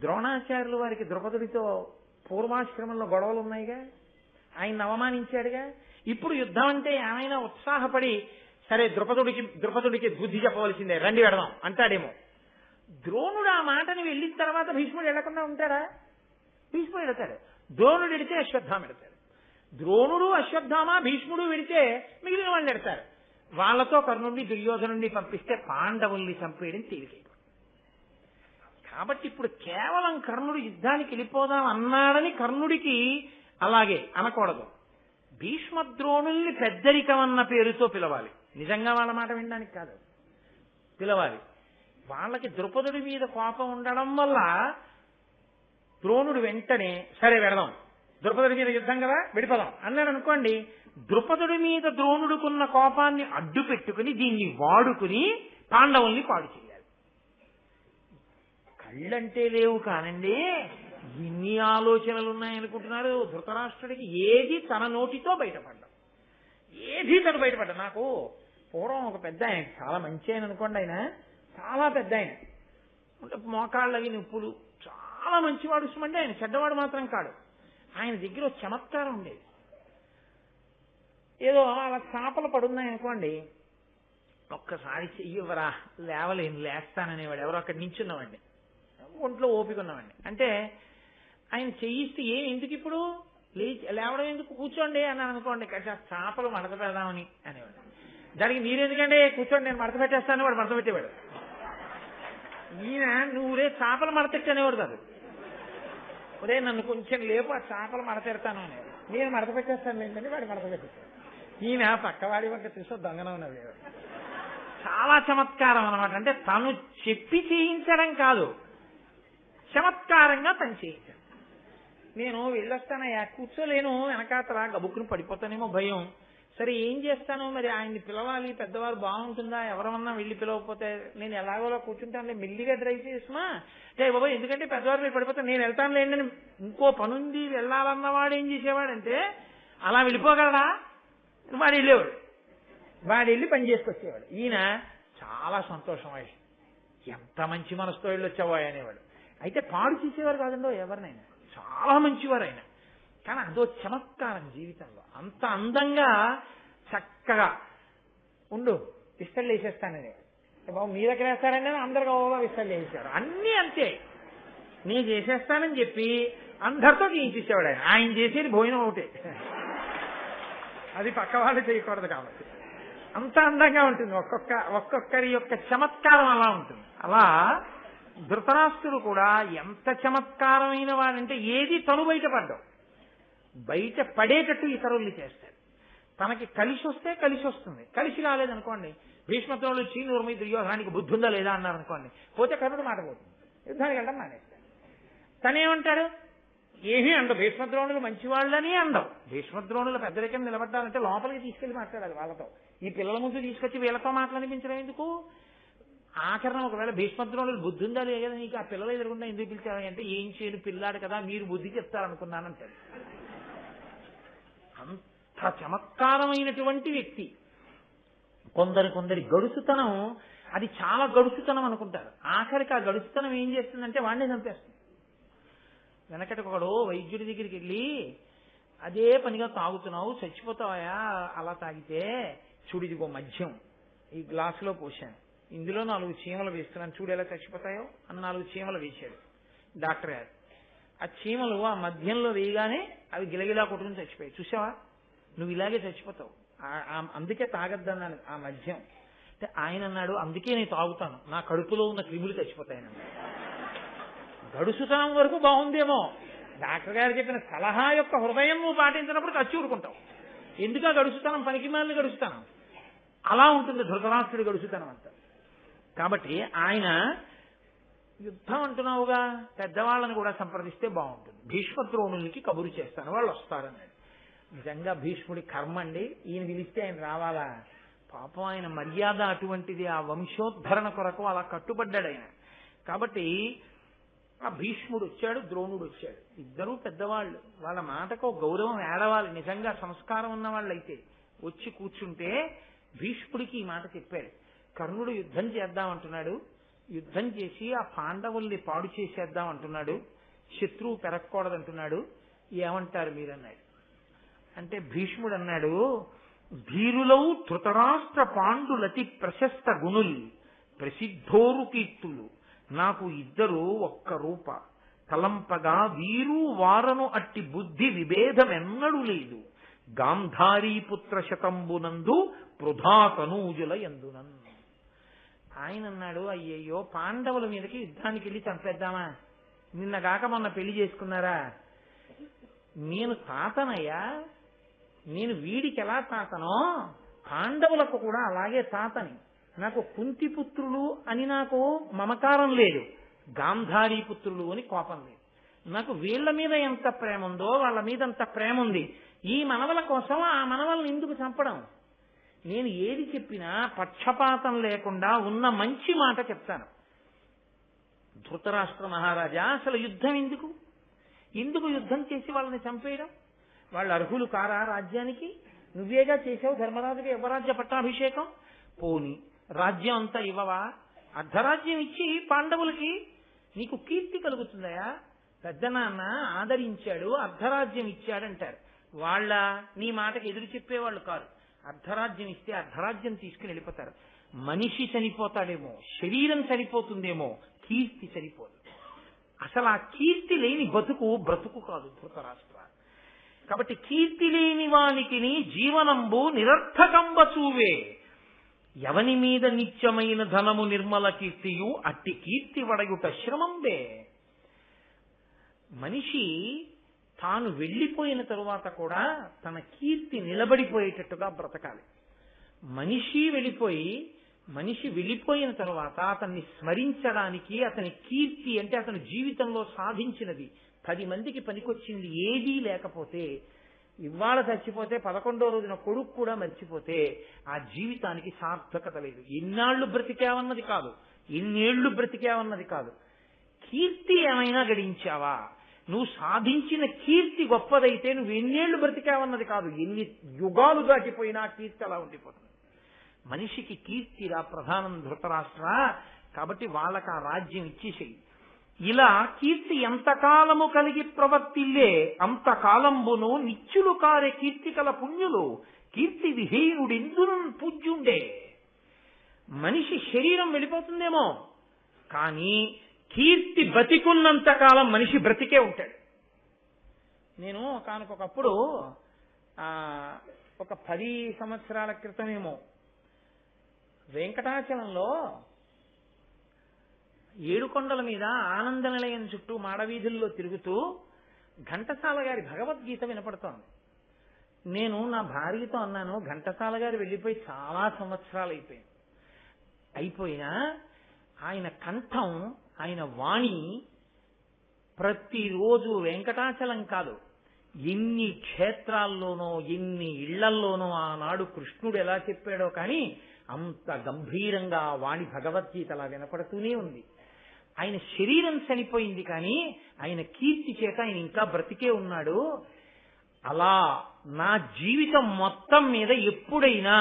Speaker 1: ద్రోణాచార్యులు వారికి ద్రుపదుడితో పూర్వాశ్రమంలో గొడవలు ఉన్నాయిగా, ఆయన అవమానించాడుగా. ఇప్పుడు యుద్ధం అంటే ఏమైనా ఉత్సాహపడి సరే ద్రుపదుడికి బుద్ధి చెప్పవలసిందే, రండి వెడదాం అంటాడేమో. ద్రోణుడు ఆ మాటని వెళ్ళిన తర్వాత భీష్ముడు వెళ్లకుండా ఉంటాడా? భీష్ముడు వెళతాడు. ద్రోణుడు ఎడితే అశ్వత్థామ ఎడతాడు. ద్రోణుడు అశ్వత్థామ భీష్ముడు వెడితే మిగిలిన వాళ్ళు ఎడతారు. వాళ్లతో కర్ణుడిని దుర్యోధనుడిని పంపిస్తే పాండవుల్ని చంపేయడం తేలికైపోయింది. కాబట్టి ఇప్పుడు కేవలం కర్ణుడు యుద్ధానికి వెళ్ళిపోదాం అన్నాడని కర్ణుడికి అలాగే అనకూడదు. భీష్మద్రోణుల్ని పెద్దరికం అన్న పేరుతో పిలవాలి. నిజంగా వాళ్ళ మాట వినడానికి కాదు, పిలవాలి. వాళ్ళకి ద్రుపదుడి మీద కోపం ఉండడం వల్ల ద్రోణుడు వెంటనే సరే వెడదాం, ద్రుపదుడి మీద యుద్ధం కదా విడిపోదాం అన్నాడు అనుకోండి. ద్రుపదుడి మీద ద్రోణుడుకున్న కోపాన్ని అడ్డు పెట్టుకుని దీన్ని వాడుకుని పాండవుల్ని పాడు చేయాలి. కళ్ళంటే లేవు కానండి, ఎన్ని ఆలోచనలు ఉన్నాయనుకుంటున్నారు ధృతరాష్ట్రుడికి. ఏది తన నోటితో బయటపడ్డాం, ఏది తను బయటపడ్డా. నాకు పూర్వం ఒక పెద్ద ఆయన, చాలా మంచి ఆయన అనుకోండి, ఆయన చాలా పెద్ద ఆయన, మోకాళ్ళవి నొప్పులు, చాలా మంచివాడు. ఇష్టమంటే ఆయన చెడ్డవాడు మాత్రం కాడు. ఆయన దగ్గర ఒక చమత్కారం ఉండేది. ఏదో అలా చేపలు పడున్నాయనుకోండి, ఒక్కసారి చెయ్యవరా, లేస్తాననేవాడు. ఎవరో అక్కడ నించున్నామండి, ఒంట్లో ఓపిక ఉన్నవాడిని. అంటే ఆయన చెయ్యిస్తే ఎందుకు ఇప్పుడు లేవడం ఎందుకు, కూర్చోండి అన్నాను అనుకోండి, చేపలు మడత పెడదామని అనేవాడు. దానికి మీరెందుకంటే కూర్చోండి నేను మడత పెట్టేస్తాను, వాడు మడత పెట్టేవాడు. ఈయన నువ్వురే చేపలు మడతెట్టనేవాడు కాదు, ఒరే నన్ను కొంచెం లేపు ఆ చేపలు మడతెడతాను అనేవాడు. నేను మడత పెట్టేస్తాను ఏంటంటే వాడు మడత పెట్టేస్తాడు. ఈయన పక్కవాడి వంక చూసో దొంగన ఉన్నది. చాలా చమత్కారం అనమాట. అంటే తను చెప్పి చేయించడం కాదు, చమత్కారంగా తను చేయించాడు. నేను వెళ్ళొస్తానయ్యా, కూర్చోలేను, వెనకాతలా గబుక్కుని పడిపోతానేమో భయం. సరే ఏం చేస్తాను మరి, ఆయన్ని పిలవాలి, పెద్దవారు బాగుంటుందా, ఎవరమన్నా వెళ్ళి పిలవకపోతే నేను ఎలాగోలా కూర్చుంటానులే, మెల్లిగా డ్రైవ్ చేసుమా అంటే బాబా, ఎందుకంటే పెద్దవారు మీరు పడిపోతాను, నేను వెళ్తాను లేండి అని ఇంకో పనుంది వెళ్ళాలన్నవాడు ఏం చేసేవాడంటే అలా వెళ్ళిపోగలడా, వాడు వెళ్ళేవాడు, వాడు వెళ్ళి పని చేసుకొచ్చేవాడు. ఈయన చాలా సంతోషం, ఎంత మంచి మనసుతో వెళ్ళొచ్చావా అనేవాడు. అయితే పాడు చేసేవారు కాదండో ఎవరినైనా, చాలా మంచివారు ఆయన. కానీ అదో చమత్కారం జీవితంలో. అంత అందంగా చక్కగా ఉండు విస్తళ్ళు వేసేస్తానని, బాబు మీ దగ్గర వేస్తారని అందరిగా విస్తళ్ళు వేసేవాడు. అన్నీ అంతే, నేను చేసేస్తానని చెప్పి అందరితో చేయించేసేవాడు. ఆయన చేసేది భోజనం ఒకటే, అది పక్క వాళ్ళు చేయకూడదు కాబట్టి. అంత అందంగా ఉంటుంది. ఒక్కొక్కరి యొక్క చమత్కారం అలా ఉంటుంది. అలా ధృతరాష్ట్రుడు కూడా ఎంత చమత్కారమైన వాడంటే ఏది తను బయటపడ్డావు, బయట పడేటట్టు ఇతరుల్ని చేస్తాడు. తనకి కలిసి వస్తే కలిసి వస్తుంది, కలిసి రాలేదనుకోండి, భీష్మద్రోణులు చీనూర్మి దుర్యోధనానికి బుద్ధి ఉందా లేదా అన్నారు అనుకోండి, పోతే కర్ణుడు మాట పోతుంది, యుద్ధానికి వెళ్ళడం మానేస్తాడు. తనేమంటాడు, ఏమీ అండవు, భీష్మద్రోణులు మంచివాళ్ళని అండవు. భీష్మద్రోణులు పెద్దరికం నిలబడ్డాలంటే లోపలికి తీసుకెళ్లి మాట్లాడాలి వాళ్ళతో. ఈ పిల్లల ముందు తీసుకొచ్చి వీళ్ళతో మాట్లాడిపించడం ఎందుకు? ఆచరణ ఒకవేళ భీష్మద్రోణులు బుద్ధి ఉందా లేదా నీకు, ఆ పిల్లలు ఎదురుకుండా ఎందుకు పిలిచారు అంటే, ఏం చేయను పిల్లాడు కదా మీరు బుద్ధి చెప్తారనుకున్నానంటాడు. అంత చమత్కారమైనటువంటి వ్యక్తి. కొందరి గడుసుతనం, అది చాలా గడుసుతనం అనుకుంటారు. ఆఖరికి ఆ గడుసుతనం ఏం చేస్తుందంటే వాడిని చంపేస్తుంది. వెనకటి ఒకడు వైద్యుడి దగ్గరికి వెళ్ళి, అదే పనిగా తాగుతున్నావు చచ్చిపోతావా అలా తాగితే, చూడిదిగో మద్యం ఈ గ్లాసులో పోసాను, ఇందులో 4 చీమలు వేస్తున్నాను, చూడు ఎలా చచ్చిపోతాయో అని 4 చీమలు వేశాడు డాక్టర్ గారు. ఆ చీమలు ఆ మద్యంలో వేయగానే అవి గిలగిలా కొట్టుకుని చచ్చిపోయాయి. చూసావా, నువ్వు ఇలాగే చచ్చిపోతావు, అందుకే తాగద్దన్నాను ఆ మద్యం అంటే. ఆయన అన్నాడు, అందుకే నేను తాగుతాను, నా కడుపులో ఉన్న క్రిములు చచ్చిపోతాయని. గడుసుతనం వరకు బాగుందేమో, డాక్టర్ గారు చెప్పిన సలహా యొక్క హృదయం నువ్వు పాటించినప్పుడు ఖర్చు ఊరుకుంటావు. ఎందుక గడుసుతనం, పనికిమాలిన గడుసుతనం. అలా ఉంటుంది ధృతరాష్ట్రుడి గడుసుతనం అంతా. కాబట్టి ఆయన యుద్ధం అంటున్నావుగా, పెద్దవాళ్ళని కూడా సంప్రదిస్తే బాగుంటుంది, భీష్మద్రోణులకి కబురు చేస్తాను వాళ్ళు వస్తారన్నాడు. నిజంగా భీష్ముడి కర్మ అండి, ఈయన పిలిస్తే ఆయన రావాలా? పాపం ఆయన మర్యాద అటువంటిది, ఆ వంశోద్ధరణ కొరకు అలా కట్టుబడ్డాడు ఆయన. కాబట్టి ఆ భీష్ముడు వచ్చాడు, ద్రోణుడు వచ్చాడు. ఇద్దరూ పెద్దవాళ్ళు, వాళ్ళ మాటకు గౌరవం ఏడవాలి. నిజంగా సంస్కారం ఉన్న వాళ్ళైతే వచ్చి కూర్చుంటే భీష్ముడికి ఈ మాట చెప్పాడు. కర్ణుడు యుద్ధం చేద్దామంటున్నాడు, యుద్ధం చేసి ఆ పాండవుల్ని పాడు చేసేద్దాం అంటున్నాడు, శత్రువు పెరగకూడదంటున్నాడు, ఏమంటారు మీరన్నాడు. అంటే భీష్ముడు అన్నాడు, ధీరులౌ ధృతరాష్ట్ర పాండులతి ప్రశస్త గుణుల్ ప్రసిద్ధోరు కీర్తులు నాకు ఇద్దరు ఒక్క రూప తలంపగా వీరు వారను అట్టి బుద్ధి విభేదమెన్నడూ లేదు గాంధారీ పుత్ర శతంబునందు పృథాతనూజుల ఎందునన్. ఆయన అన్నాడు, అయ్యయ్యో పాండవుల మీదకి యుద్ధానికి వెళ్ళి చంపేద్దామా? నిన్నగాక మొన్న పెళ్లి చేసుకున్నారా? నేను తాతనయ్యా, నేను వీడికి ఎలా తాతనో పాండవులకు కూడా అలాగే తాతని. నాకు కుంతిపుత్రులు అని నాకు మమకారం లేదు, గాంధారీ పుత్రులు అని కోపం లేదు. నాకు వీళ్ల మీద ఎంత ప్రేమ ఉందో వాళ్ళ మీద అంత ప్రేమ ఉంది. ఈ మనవల కోసం ఆ మనవల్ని ఎందుకు చంపడం? నేను ఏది చెప్పినా పక్షపాతం లేకుండా ఉన్న మంచి మాట చెప్తాను. ధృతరాష్ట్ర మహారాజా, అసలు యుద్ధం ఎందుకు? ఎందుకు యుద్ధం చేసి వాళ్ళని చంపేయడం? వాళ్ళు అర్హులు కారా రాజ్యానికి? నువ్వేగా చేసావు ధర్మరాజుకి యువరాజ్య పట్టాభిషేకం. పోని రాజ్యం అంతా ఇవ్వవా? అర్ధరాజ్యం ఇచ్చి పాండవులకి నీకు కీర్తి కలుగుతుందయా? పెద్ద నాన్న ఆదరించాడు, అర్ధరాజ్యం ఇచ్చాడంటారు. వాళ్ళ నీ మాటకి ఎదురు చెప్పేవాళ్ళు కాదు. అర్ధరాజ్యం ఇస్తే అర్ధరాజ్యం తీసుకుని వెళ్ళిపోతారు. మనిషి చనిపోతాడేమో, శరీరం సరిపోతుందేమో, కీర్తి సరిపోదు. అసలు ఆ కీర్తి లేని బ్రతుకు కాదు ధృతరాష్ట్ర. కాబట్టి కీర్తి లేని వానికి జీవనంబు నిరర్థకంబ చూవే ఎవని మీద నిత్యమైన ధనము నిర్మల కీర్తియు అట్టి కీర్తి వడయుట శ్రమంబే. మనిషి తాను వెళ్ళిపోయిన తరువాత కూడా తన కీర్తి నిలబడిపోయేటట్టుగా బ్రతకాలి. మనిషి వెళ్ళిపోయిన తరువాత అతన్ని స్మరించడానికి అతని కీర్తి అంటే అతని జీవితంలో సాధించినది 10 మందికి పనికొచ్చింది ఏదీ లేకపోతే, ఇవాళ చచ్చిపోతే 11వ రోజున కొడుకు కూడా మర్చిపోతే ఆ జీవితానికి సార్థకత లేదు. ఎన్నాళ్లు బ్రతికావన్నది కాదు, ఎన్నేళ్లు బ్రతికావన్నది కాదు, కీర్తి ఏమైనా గడించావా? నువ్వు సాధించిన కీర్తి గొప్పదైతే నువ్వు ఎన్నేళ్లు బ్రతికావన్నది కాదు, ఎన్ని యుగాలు దాటిపోయినా కీర్తి అలా ఉండిపోతుంది. మనిషికి కీర్తిరా ప్రధానం ధృతరాష్ట్ర. కాబట్టి వాళ్ళకి ఆ రాజ్యం ఇచ్చేసేయి. ఇలా కీర్తి ఎంతకాలము కలిగి ప్రవర్తిల్లే అంతకాలంబును నిత్యులు కారే కీర్తి కల పుణ్యులు కీర్తి విహీనుడెందును పూజ్యుండే. మనిషి శరీరం వెళ్ళిపోతుందేమో, కానీ కీర్తి బతికున్నంత కాలం మనిషి బ్రతికే ఉంటాడు. నేను ఒకనకొకప్పుడు ఒక 10 సంవత్సరాల క్రితమేమో వెంకటాచలంలో ఏడుకొండల మీద ఆనంద నిలయం చుట్టూ మాడవీధుల్లో తిరుగుతూ ఘంటసాల గారి భగవద్గీత వినపడుతోంది. నేను నా భార్యతో అన్నాను, ఘంటసాల గారు వెళ్ళిపోయి చాలా సంవత్సరాలు అయిపోయినా ఆయన కంఠం, ఆయన వాణి ప్రతిరోజు వెంకటాచలం కాదు, ఎన్ని క్షేత్రాల్లోనో ఎన్ని ఇళ్లల్లోనో ఆనాడు కృష్ణుడు ఎలా చెప్పాడో కానీ అంత గంభీరంగా వాణి భగవద్గీత అలా వినపడుతూనే ఉంది. ఆయన శరీరం చనిపోయింది కానీ ఆయన కీర్తి చేత ఆయన ఇంకా బ్రతికే ఉన్నాడు. అలా నా జీవితం మొత్తం మీద ఎప్పుడైనా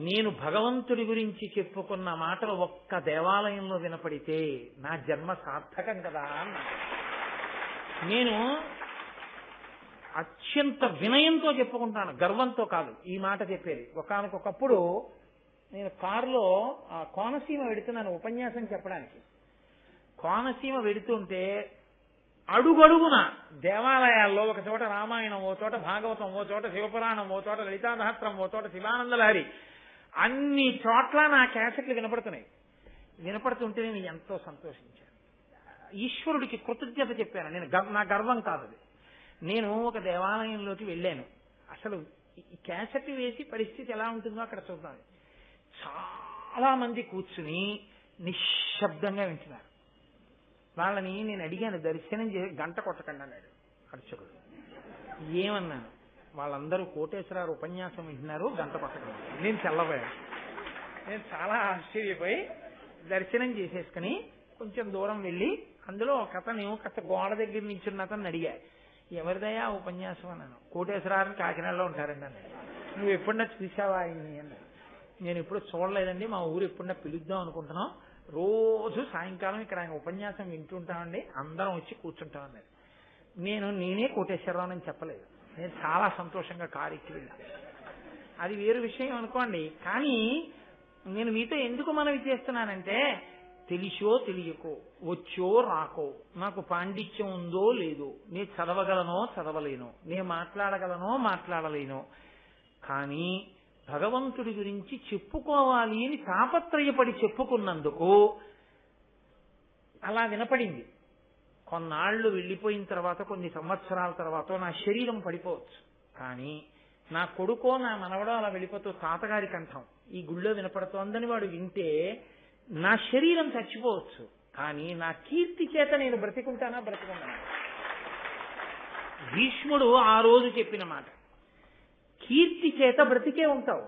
Speaker 1: నేను భగవంతుడి గురించి చెప్పుకున్న మాటలు ఒక్క దేవాలయంలో వినపడితే నా జన్మ సార్థకం కదా అన్నా. నేను అత్యంత వినయంతో చెప్పుకుంటాను, గర్వంతో కాదు ఈ మాట చెప్పేది. ఒకానొకప్పుడు నేను కారులో కోనసీమ వెడుతున్నాను ఉపన్యాసం చెప్పడానికి. కోనసీమ వెడుతుంటే అడుగడుగున దేవాలయాల్లో ఒక చోట రామాయణం, ఓ చోట భాగవతం, ఓ చోట శివపురాణం, ఓ చోట లలితా సహస్రం, ఓ చోట శివానందలహరి, అన్ని చోట్ల నా క్యాసెట్లు వినపడుతున్నాయి. వినపడుతుంటే నేను ఎంతో సంతోషించాను, ఈశ్వరుడికి కృతజ్ఞత చెప్పాను. నా గర్వం కాదు అది. నేను ఒక దేవాలయంలోకి వెళ్ళాను, అసలు ఈ క్యాసెట్ వేసి పరిస్థితి ఎలా ఉంటుందో అక్కడ చూద్దాం. చాలా మంది కూర్చుని నిశ్శబ్దంగా వింటున్నారు. వాళ్ళని నేను అడిగాను, దర్శనం చేసి గంట కొట్టకండి అన్నాడు అర్చకుడు. ఏమన్నాను, వాళ్ళందరూ కోటేశ్వరరావు ఉపన్యాసం వింటున్నారు, గంట కొట్టకండి. నేను తెల్లబోయాను. నేను చాలా ఆశ్చర్యపోయి దర్శనం చేసేసుకుని కొంచెం దూరం వెళ్ళి అందులో ఒక అతను కాస్త గోడ దగ్గర నించున్న అతను అడిగా, ఎవరిదయా ఉపన్యాసం అన్నాను. కోటేశ్వరాన్ని కాకినాడలో ఉంటారండి అన్నాడు. నువ్వు ఎప్పుడన్నా చూసావా ఆయన్ని అన్నాడు. నేను ఎప్పుడు చూడలేదండి, మా ఊరు ఎప్పుడన్నా పిలుద్దాం అనుకుంటున్నాం, రోజు సాయంకాలం ఇక్కడ ఆయన ఉపన్యాసం వింటుంటామండి, అందరం వచ్చి కూర్చుంటామన్నాడు. నేనే కోటేశ్వరరావు అని చెప్పలేదు, నేను చాలా సంతోషంగా కారు ఎక్కి వెళ్ళాను. అది వేరు విషయం అనుకోండి. కానీ నేను మీతో ఎందుకు మనవి చేస్తున్నానంటే, తెలిసో తెలియకో, వచ్చో రాకో, నాకు పాండిత్యం ఉందో లేదో, నేను చదవగలనో చదవలేనో, నేను మాట్లాడగలనో మాట్లాడలేనో, కానీ భగవంతుడి గురించి చెప్పుకోవాలి అని తాపత్రయపడి చెప్పుకున్నందుకు అలా వినపడింది. కొన్నాళ్లు వెళ్ళిపోయిన తర్వాత, కొన్ని సంవత్సరాల తర్వాత నా శరీరం పడిపోవచ్చు, కానీ నా కొడుకో నా మనవడో అలా వెళ్ళిపోతూ తాతగారి కంఠం ఈ గుళ్ళో వినపడుతోందని వాడు వింటే నా శరీరం చచ్చిపోవచ్చు, కానీ నా కీర్తి చేత నేను బ్రతికుంటానా బ్రతికున్నాను. భీష్ముడు ఆ రోజు చెప్పిన మాట, కీర్తి చేత బ్రతికే ఉంటావు,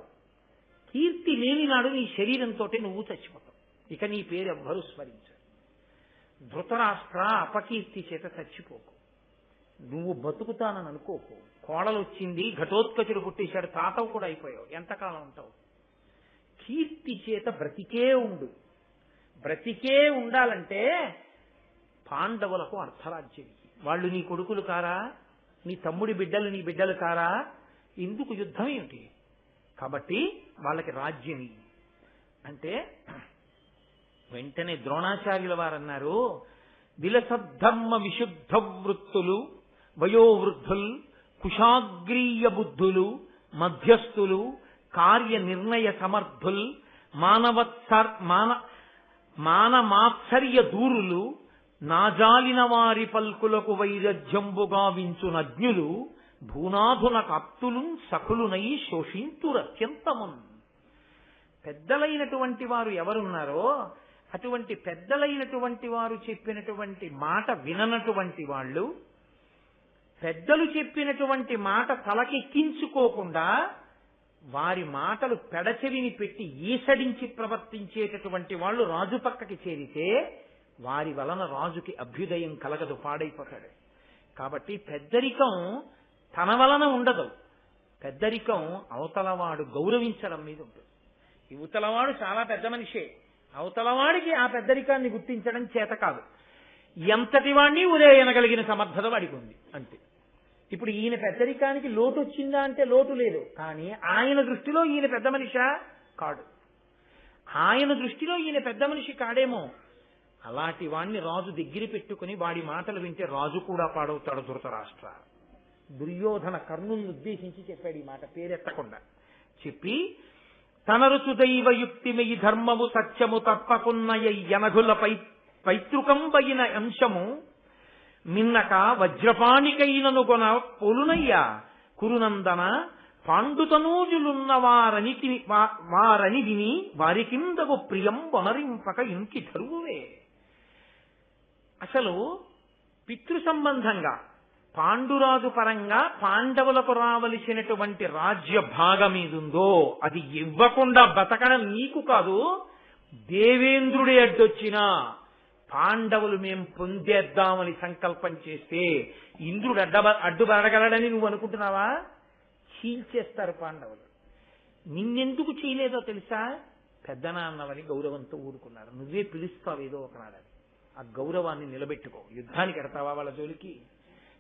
Speaker 1: కీర్తి లేని నాడు నీ శరీరంతో నువ్వు చచ్చిపోతావు, ఇక నీ పేరు ఎవ్వరూ స్మరించు. ధృతరాష్ట్ర, అపకీర్తి చేత చచ్చిపోకు, నువ్వు బతుకుతానని అనుకోకు. కోడలు వచ్చింది, ఘటోత్కచుడు పుట్టేశాడు, తాతవు కూడా అయిపోయావు, ఎంతకాలం ఉంటావు? కీర్తి చేత బ్రతికే ఉండు. బ్రతికే ఉండాలంటే పాండవులకు అర్ధరాజ్యం, వాళ్ళు నీ కొడుకులు కారా, నీ తమ్ముడి బిడ్డలు నీ బిడ్డలు కారా, ఎందుకు యుద్ధం ఏమిటి? కాబట్టి వాళ్ళకి రాజ్యం అంటే వెంటనే ద్రోణాచార్యుల వారు అన్నారు, విలసద్ధర్మ విశుద్ధ వృత్తులు, వయోవృద్ధులు, కుశాగ్రీయ బుద్ధులు, మధ్యస్థులు, కార్య నిర్ణయ సమర్థుల్, మానమాత్సర్య దూరులు, నాజాలిన వారి పల్కులకు వైరజ్యంబుగా వించునజ్ఞులు, భూనాథున కాప్తులు సఖులునై శోషింతురత్యంతమున్. పెద్దలైనటువంటి వారు ఎవరున్నారో అటువంటి పెద్దలైనటువంటి వారు చెప్పినటువంటి మాట విననటువంటి వాళ్ళు, పెద్దలు చెప్పినటువంటి మాట తలకెక్కించుకోకుండా వారి మాటలు పెడచెవిని పెట్టి ఈసడించి ప్రవర్తించేటటువంటి వాళ్ళు రాజు పక్కకి చేరితే వారి వలన రాజుకి అభ్యుదయం కలగదు, పాడైపోతాడు. కాబట్టి పెద్దరికం తన వలన ఉండదు, పెద్దరికం అవతలవాడు గౌరవించడం మీద ఉంటుంది. యువతలవాడు చాలా పెద్ద మనిషే, అవతలవాడికి ఆ పెద్దరికాన్ని గుర్తించడం చేత కాదు. ఎంతటి వాడిని ఉదయనగలిగిన సమర్థత వాడికి ఉంది అంతే. ఇప్పుడు ఈయన పెద్దరికానికి లోటు వచ్చిందా అంటే లోటు లేదు, కానీ ఆయన దృష్టిలో ఈయన పెద్ద మనిషా కాడు, ఆయన దృష్టిలో ఈయన పెద్ద మనిషి కాడేమో. అలాంటి వాణ్ణి రాజు దగ్గర పెట్టుకుని వాడి మాటలు వింటే రాజు కూడా పాడవుతాడు. ధృతరాష్ట్ర, దుర్యోధన కర్ణుని ఉద్దేశించి చెప్పాడు ఈ మాట పేరెత్తకుండా. చెప్పి తనరుచు దైవయుక్తిమయి ధర్మము సత్యము తప్పకున్నయ యనఘులపై పైతృకంబైన అంశము మిన్నక వజ్రపాణికైనను కొన పొలునయ్యా కురునందన పాండుతనూజులున్న వారని విని వారి కిందకు ప్రియం వనరింపక ఇంకి ధరువువే. అసలు పితృ సంబంధంగా పాండురాజు పరంగా పాండవులకు రావలసినటువంటి రాజ్య భాగం ఏదుందో అది ఇవ్వకుండా బతకడం నీకు కాదు, దేవేంద్రుడే అడ్డొచ్చినా పాండవులు మేం పొందేద్దామని సంకల్పం చేస్తే ఇంద్రుడు అడ్డుపడగలడని నువ్వు అనుకుంటున్నావా? చీల్చేస్తారు పాండవులు. నిన్నెందుకు చేయలేదో తెలుసా? పెద్దనాన్నవని గౌరవంతో ఊరుకున్నారు. నువ్వే పిలుస్తావు ఏదో ఒకనాడని. ఆ గౌరవాన్ని నిలబెట్టుకో. యుద్ధానికి ఎడతావా వాళ్ళ జోలికి?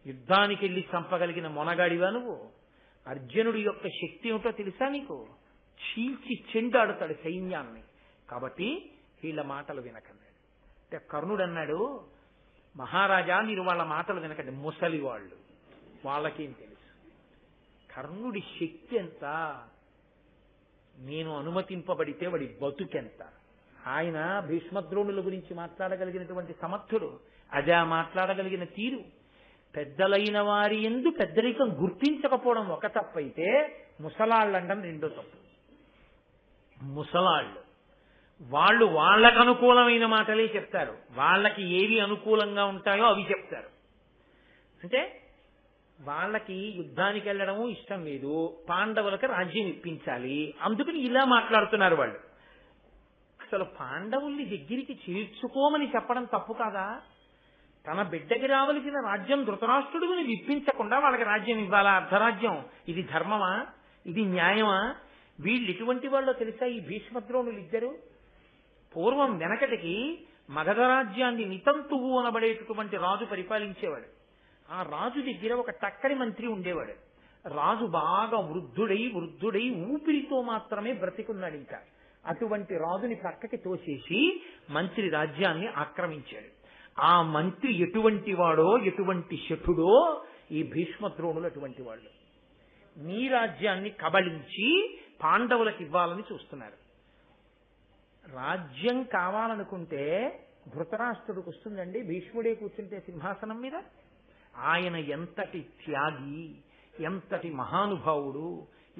Speaker 1: యుద్ధానికి వెళ్ళి చంపగలిగిన మొనగాడివా నువ్వు? అర్జునుడి యొక్క శక్తి ఏమిటో తెలుసా నీకు? చీల్చి చెండాడుతాడు సైన్యాన్ని. కాబట్టి వీళ్ళ మాటలు వినకండి అంటే కర్ణుడు అన్నాడు, మహారాజా మీరు వాళ్ళ మాటలు వినకండి, ముసలి వాళ్ళు, వాళ్ళకేం తెలుసు. కర్ణుడి శక్తి ఎంత, నేను అనుమతింపబడితే వాడి బతుకెంత. ఆయన భీష్మద్రోణుల గురించి మాట్లాడగలిగినటువంటి సమర్థుడు. అదే మాట్లాడగలిగిన తీరు. పెద్దలైన వారి యందు పెద్దరికం గుర్తించకపోవడం ఒక తప్పైతే ముసలాళ్ళు అనడం రెండో తప్పు. ముసలాళ్ళు వాళ్ళు వాళ్ళకు అనుకూలమైన మాటలే చెప్తారు, వాళ్ళకి ఏవి అనుకూలంగా ఉంటాయో అవి చెప్తారు. అంటే వాళ్ళకి యుద్ధానికి వెళ్ళడము ఇష్టం లేదు, పాండవులకు రాజ్యం ఇప్పించాలి, అందుకని ఇలా మాట్లాడుతున్నారు వాళ్ళు. అసలు పాండవుల్ని దగ్గరికి చేర్చుకోమని చెప్పడం తప్పు కాదా? తన బిడ్డకి రావలసిన రాజ్యం ధృతరాష్ట్రుడిని విప్పించకుండా వాళ్ళకి రాజ్యం ఇవ్వాలా? అర్ధరాజ్యం. ఇది ధర్మమా? ఇది న్యాయమా? వీళ్ళు ఎటువంటి వాళ్ళో తెలుసా ఈ భీష్మద్రోణులు ఇద్దరు? పూర్వం వెనకటికి మగధ రాజ్యాన్ని నితంతువు అనబడేటటువంటి రాజు పరిపాలించేవాడు. ఆ రాజు దగ్గర ఒక టక్కరి మంత్రి ఉండేవాడు. రాజు బాగా వృద్ధుడై ఊపిరితో మాత్రమే బ్రతికున్నాడు. ఇంకా అటువంటి రాజుని పక్కకి తోసేసి మంత్రి రాజ్యాన్ని ఆక్రమించాడు. ఆ మంత్రి ఎటువంటి వాడో, ఎటువంటి శఠుడో ఈ భీష్మద్రోణులు అటువంటి వాళ్ళు. నీ రాజ్యాన్ని కబళించి పాండవులకు ఇవ్వాలని చూస్తున్నారు. రాజ్యం కావాలనుకుంటే ధృతరాష్ట్రుడికి వస్తుందండి. భీష్ముడే కూర్చుంటే సింహాసనం మీద. ఆయన ఎంతటి త్యాగి, ఎంతటి మహానుభావుడు,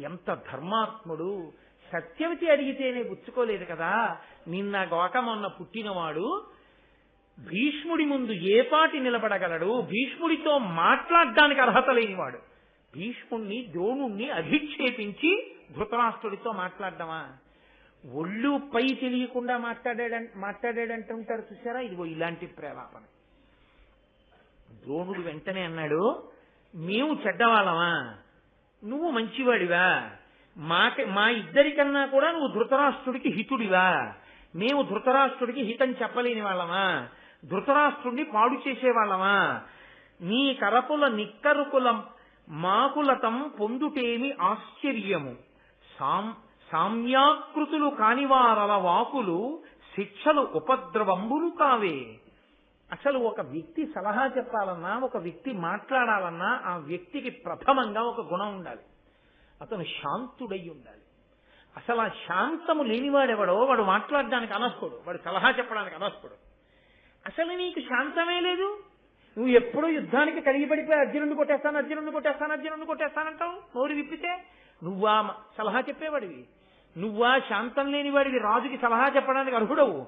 Speaker 1: ఎంత ధర్మాత్ముడు. సత్యవతి అడిగితేనే పుచ్చుకోలేదు కదా. నిన్న గోక మొన్న పుట్టినవాడు భీష్ముడి ముందు ఏపాటి నిలబడగలడు? భీష్ముడితో మాట్లాడడానికి అర్హత లేనివాడు. భీష్ముణ్ణి ద్రోణుణ్ణి అధిక్షేపించి ధృతరాష్ట్రుడితో మాట్లాడడమా? ఒళ్ళు పై తెలియకుండా మాట్లాడాడంటుంటారు చూసారా? ఇదిగో ఇలాంటి ప్రేలాపన. ద్రోణుడు వెంటనే అన్నాడు, మేము చెడ్డవాళ్ళమా? నువ్వు మంచివాడివా? మా ఇద్దరికన్నా కూడా నువ్వు ధృతరాష్ట్రుడికి హితుడివా? మేము ధృతరాష్ట్రుడికి హితం చెప్పలేని వాళ్ళమా? ధృతరాష్ట్రుడిని పాడు చేసేవాళ్ళమా? నీ కరపుల నిక్కరుకుల మాకులతం పొందుటేమి ఆశ్చర్యము, సామ్యాకృతులు కానివారల వాకులు శిక్షలు ఉపద్రవంబులు కావే. అసలు ఒక వ్యక్తి సలహా చెప్పాలన్నా, ఒక వ్యక్తి మాట్లాడాలన్నా ఆ వ్యక్తికి ప్రథమంగా ఒక గుణం ఉండాలి. అతను శాంతుడై ఉండాలి. అసలు ఆ శాంతము లేనివాడెవడో వాడు మాట్లాడడానికి అనర్హుడు, వాడు సలహా చెప్పడానికి అనర్హుడు. అసలు నీకు శాంతమే లేదు. నువ్వు ఎప్పుడూ యుద్ధానికి కలిగిపడిపోయి అర్జునుడిని కొట్టేస్తానంటావు. నోరు విప్పితే నువ్వా సలహా చెప్పేవాడివి? నువ్వా శాంతం లేనివాడివి? రాజుకి సలహా చెప్పడానికి అర్హుడవు.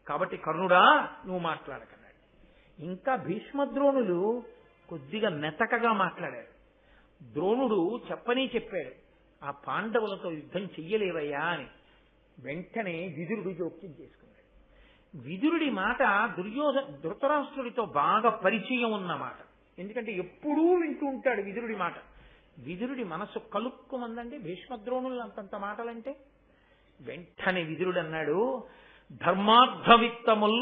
Speaker 1: కాబట్టి కర్ణుడా నువ్వు మాట్లాడకన్నాడు. ఇంకా భీష్మద్రోణులు కొద్దిగా మెతకగా మాట్లాడారు. ద్రోణుడు చెప్పాడు, ఆ పాండవులతో యుద్ధం చెయ్యలేవయ్యా అని. వెంటనే విదురుడు జోక్యం చేసుకున్నాడు. విదురుడి మాట ధృతరాష్ట్రుడితో బాగా పరిచయం ఉన్న మాట. ఎందుకంటే ఎప్పుడూ వింటూ ఉంటాడు విదురుడి మాట. విదురుడి మనసు కలుక్కుమందండి భీష్మద్రోణులు అంతంత మాటలంటే. వెంటనే విదురుడు అన్నాడు, ధర్మార్థవిత్తముల్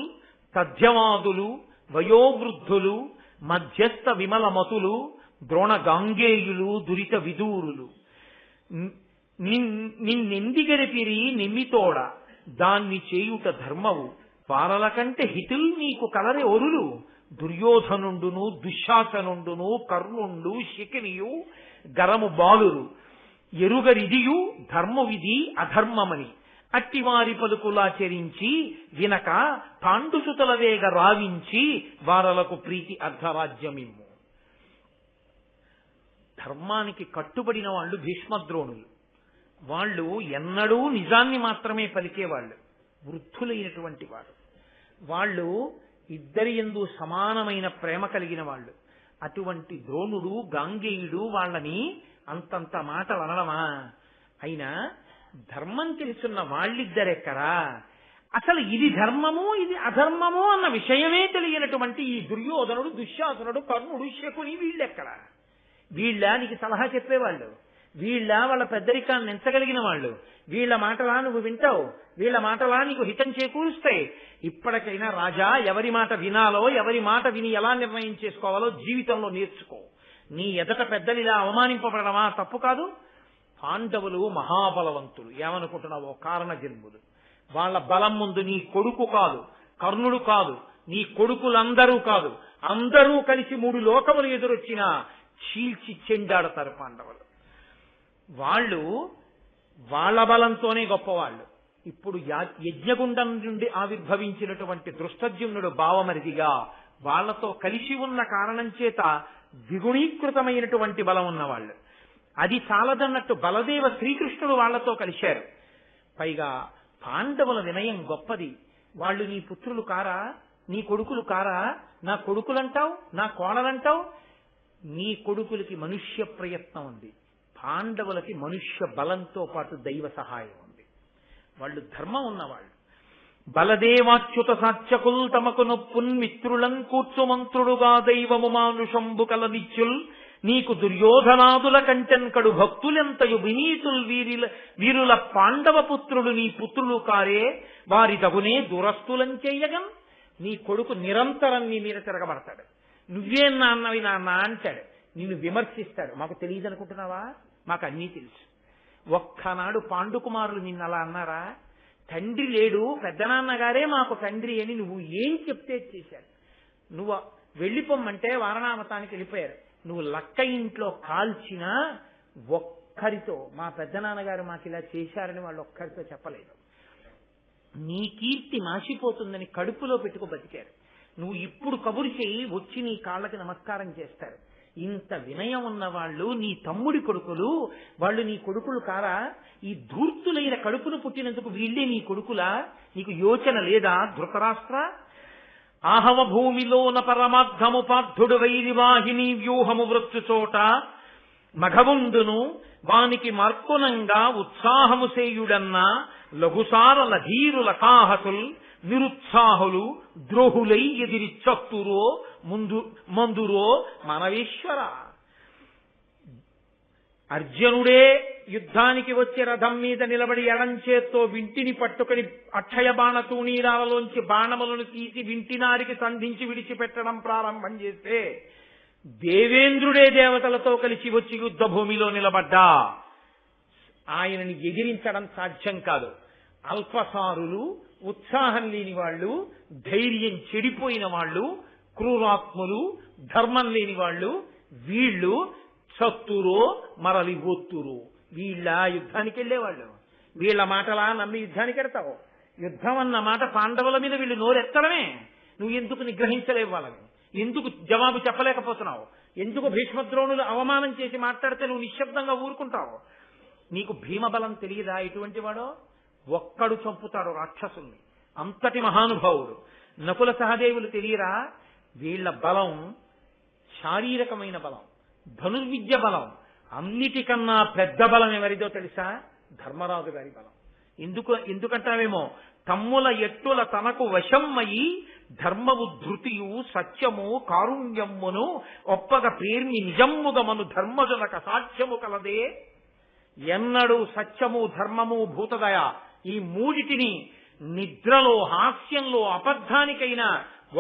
Speaker 1: తథ్యవాదులు వయోవృద్ధులు మధ్యస్థ విమల మతులు ద్రోణ గాంగేయులు దురిత విదూరులు నిన్నెందిగరిపిరి నిమ్మితోడ దాన్ని చేయుట ధర్మవు వారల కంటే హితుల్ నీకు కలరే ఒరులు దుర్యోధనుండును దుశ్శాసనుండును కర్ణుండు శకినియు గరము బాలురు ఎరుగరిదియు ధర్మవిధి అధర్మమని అట్టివారి పలుకులాచరించి వినక పాండుసుతల వేగ రావించి వారలకు ప్రీతి అర్ధరాజ్యమిమ్ము. ధర్మానికి కట్టుబడిన వాళ్ళు భీష్మద్రోణులు. వాళ్ళు ఎన్నడూ నిజాన్ని మాత్రమే పలికేవాళ్ళు, వృద్ధులైనటువంటి వారు. వాళ్ళు ఇద్దరి యందు సమానమైన ప్రేమ కలిగిన వాళ్ళు. అటువంటి ద్రోణుడు గాంగేయుడు వాళ్ళని అంతంత మాటలు అనడమా? అయినా ధర్మం తెలుసున్న వాళ్ళిద్దరెక్కరా? అసలు ఇది ధర్మము ఇది అధర్మము అన్న విషయమే తెలియనటువంటి ఈ దుర్యోధనుడు దుశ్శాసనుడు కర్ణుడు శకుని వీళ్ళెక్కడా? వీళ్ళ నీకు సలహా చెప్పేవాళ్ళు? వీళ్ళ వాళ్ళ పెద్దరికాన్ని ఎంచగలిగిన వాళ్ళు? వీళ్ళ మాటలా నువ్వు వింటావు? వీళ్ళ మాటలా నీకు హితం చేకూరుస్తాయి? ఇప్పటికైనా రాజా, ఎవరి మాట వినాలో, ఎవరి మాట విని ఎలా నిర్ణయం చేసుకోవాలో జీవితంలో నేర్చుకో. నీ ఎదట పెద్దలు ఇలా అవమానింపబడమా తప్పు కాదు. పాండవులు మహాబలవంతులు, ఏమనుకుంటున్నావో కారణ జన్ములు. వాళ్ళ బలం ముందు నీ కొడుకు కాదు, కర్ణుడు కాదు, నీ కొడుకులందరూ కాదు, అందరూ కలిసి 3 లోకములు ఎదురొచ్చినా చీల్చి చెండాడతారు పాండవులు. వాళ్ళు వాళ్ళ బలంతోనే గొప్పవాళ్ళు. ఇప్పుడు యజ్ఞగుండం నుండి ఆవిర్భవించినటువంటి దృష్టద్యుమ్నుడు భావమరిదిగా వాళ్లతో కలిసి ఉన్న కారణం చేత ద్విగుణీకృతమైనటువంటి బలం ఉన్నవాళ్ళు. అది చాలదన్నట్టు బలదేవ శ్రీకృష్ణుడు వాళ్లతో కలిశారు. పైగా పాండవుల వినయం గొప్పది. వాళ్ళు నీ పుత్రులు కారా, నీ కొడుకులు కారా? నా కొడుకులంటావు, నా కోడలంటావు. నీ కొడుకులకి మనుష్య ప్రయత్నం ఉంది, పాండవులకి మనుష్య బలంతో పాటు దైవ సహాయం ఉంది. వాళ్ళు ధర్మం ఉన్నవాళ్ళు. బలదేవాచ్యుత సాత్యకుల్ తమకు నొప్పున్ మిత్రులన్ కూర్చుమంత్రుడుగా దైవము మానుషంబు కలనిచ్చుల్ నీకు దుర్యోధనాదుల కంటెన్ కడు భక్తులెంతయు వినీతుల్ వీరుల పాండవ పుత్రులు నీ పుత్రులు కారే వారి తగునే దురస్తులం చెయ్యగం. నీ కొడుకు నిరంతరం నీ మీద తిరగబడతాడు. నువ్వేం నాన్నవి నాన్న అంటాడు, నిన్ను విమర్శిస్తాడు. మాకు తెలియదు అనుకుంటున్నావా? మాకు అన్నీ తెలుసు. ఒక్కనాడు పాండుకుమారులు నిన్ను అలా అన్నారా? తండ్రి లేడు, పెద్దనాన్నగారే మాకు తండ్రి అని నువ్వు ఏం చెప్తే చేశారు. నువ్వు వెళ్ళిపోమ్మంటే వారణామతానికి వెళ్ళిపోయారు. నువ్వు లక్క ఇంట్లో కాల్చినా ఒక్కరితో మా పెద్దనాన్నగారు మాకు ఇలా చేశారని వాళ్ళు ఒక్కరితో చెప్పలేదు. నీ కీర్తి నాశిపోతుందని కడుపులో పెట్టుకు బతికారు. నువ్వు ఇప్పుడు కబురు చేయి, వచ్చి నీ కాళ్ళకి నమస్కారం చేస్తారు. ఇంత వినయం ఉన్న వాళ్ళు నీ తమ్ముడి కొడుకులు, వాళ్ళు నీ కొడుకులు కారా? ఈ ధూర్తులైన కడుపును పుట్టినందుకు వీళ్ళే నీ కొడుకులా? నీకు యోచన లేదా ధృతరాష్ట్ర? ఆహవ భూమిలోన పరమార్థము పార్థుడు వైరివాహిని వ్యూహము వృత్తు చోట మఘవుండును వానికి మార్కునంగా ఉత్సాహము సేయుడన్నా లఘుసారల ధీరుల కాహతుల్ నిరుత్సాహులు ద్రోహులై ఎదిరి చత్తురో మందురో మనవేశ్వర. అర్జునుడే యుద్ధానికి వచ్చి రథం మీద నిలబడి ఎడంచేత్తో వింటిని పట్టుకుని అక్షయ బాణ తూణీరాలలోంచి బాణములను తీసి వింటినారికి సంధించి విడిచిపెట్టడం ప్రారంభం చేస్తే దేవేంద్రుడే దేవతలతో కలిసి వచ్చి యుద్ధ భూమిలో నిలబడ్డా ఆయనని ఎదిరించడం సాధ్యం కాదు. అల్పసారులు, ఉత్సాహం లేని వాళ్ళు, ధైర్యం చెడిపోయిన వాళ్ళు, క్రూరాత్ములు, ధర్మం లేని వాళ్ళు, వీళ్ళు చత్తురో మరలి ఒత్తురు. వీళ్ళ యుద్ధానికి వెళ్ళేవాళ్ళు. వీళ్ళ మాటలా నమ్మి యుద్ధానికి వెడతావు? యుద్ధం అన్న మాట పాండవుల మీద వీళ్ళు నోరెత్తడమే. నువ్వు ఎందుకు నిగ్రహించలేవు వాళ్ళని? ఎందుకు జవాబు చెప్పలేకపోతున్నావు? ఎందుకు భీష్మద్రోణులు అవమానం చేసి మాట్లాడితే నువ్వు నిశ్శబ్దంగా ఊరుకుంటావు? నీకు భీమబలం తెలియదా? ఎటువంటి వాడో ఒక్కడు చంపుతాడు రాక్షసుల్ని, అంతటి మహానుభావుడు. నకుల సహదేవులు తెలియరా? వీళ్ల బలం శారీరకమైన బలం, ధనుర్విద్య బలం. అన్నిటికన్నా పెద్ద బలం ఎవరిదో తెలుసా? ధర్మరాజు గారి బలం. ఎందుకంటావేమో, తమ్ముల ఎట్టుల తనకు వశమ్మయి ధర్మము ధృతియు సత్యము కారుణ్యమ్మును ఒప్పగ పేర్మి నిజమ్ముగమను ధర్మజనక సాధ్యము కలదే. ఎన్నడూ సత్యము, ధర్మము, భూతదయ ఈ మూడిటిని నిద్రలో, హాస్యంలో, అబద్ధానికైనా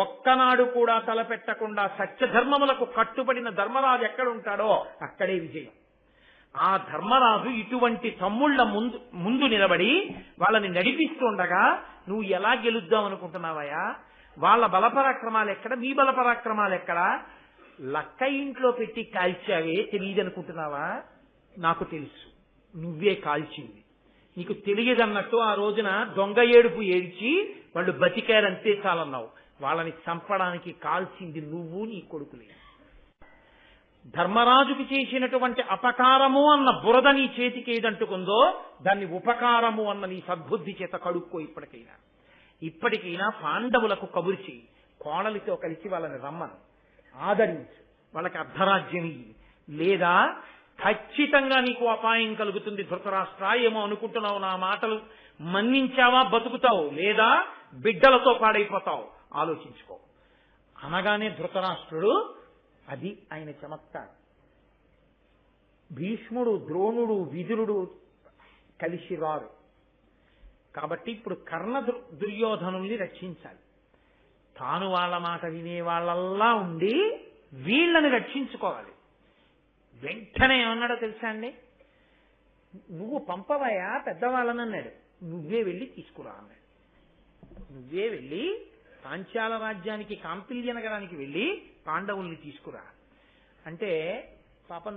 Speaker 1: ఒక్కనాడు కూడా తలపెట్టకుండా సత్యధర్మములకు కట్టుబడిన ధర్మరాజు ఎక్కడుంటాడో అక్కడే విజయం. ఆ ధర్మరాజు ఇటువంటి తమ్ముళ్ల ముందు నిలబడి వాళ్ళని నడిపిస్తుండగా నువ్వు ఎలా గెలుద్దాం అనుకుంటున్నావయ్యా? వాళ్ళ బలపరాక్రమాలు ఎక్కడ, మీ బలపరాక్రమాలు ఎక్కడ? లక్క ఇంట్లో పెట్టి కాల్చావే తెలియదనుకుంటున్నావా? నాకు తెలుసు, నువ్వే కాల్చింది. నీకు తెలియదన్నట్టు ఆ రోజున దొంగ ఏడుపు ఏడ్చి వాళ్ళు బతికారంతే చాలన్నావు. వాళ్ళని చంపడానికి కాల్చింది నువ్వు, నీ కొడుకులే. ధర్మరాజుకి చేసినటువంటి అపకారము అన్న బురద నీ చేతికి ఏదంటుకుందో దాన్ని ఉపకారము అన్న నీ సద్బుద్ధి చేత కడుక్కో. ఇప్పటికైనా పాండవులకు కబురు చేయి, కోడలితో కలిసి వాళ్ళని రమ్మను, ఆదరించు, వాళ్ళకి అర్ధరాజ్యం ఇయ్యి. లేదా ఖచ్చితంగా నీకు అపాయం కలుగుతుంది. ధృతరాష్ట్ర, ఏమో అనుకుంటున్నావు, నా మాటలు మన్నించావా బతుకుతావు, లేదా బిడ్డలతో పాడైపోతావు, ఆలోచించుకో అనగానే ధృతరాష్ట్రుడు, అది ఆయన చమత్కారం. భీష్ముడు, ద్రోణుడు, విదురుడు కలిసి రారు కాబట్టి ఇప్పుడు కర్ణ దుర్యోధనుల్ని రక్షించాలి. తాను వాళ్ళ మాట వినే వాళ్ళల్లా ఉండి వీళ్ళని రక్షించుకోవాలి. వెంటనే ఏమన్నాడో తెలుసా అండి? నువ్వు పంపవయా పెద్దవాళ్ళని అన్నాడు. నువ్వే వెళ్ళి తీసుకురా అన్నాడు. నువ్వే వెళ్ళి పాంచాల రాజ్యానికి, కాంపిల్య నగరానికి వెళ్ళి పాండవుల్ని తీసుకురా అంటే పాపం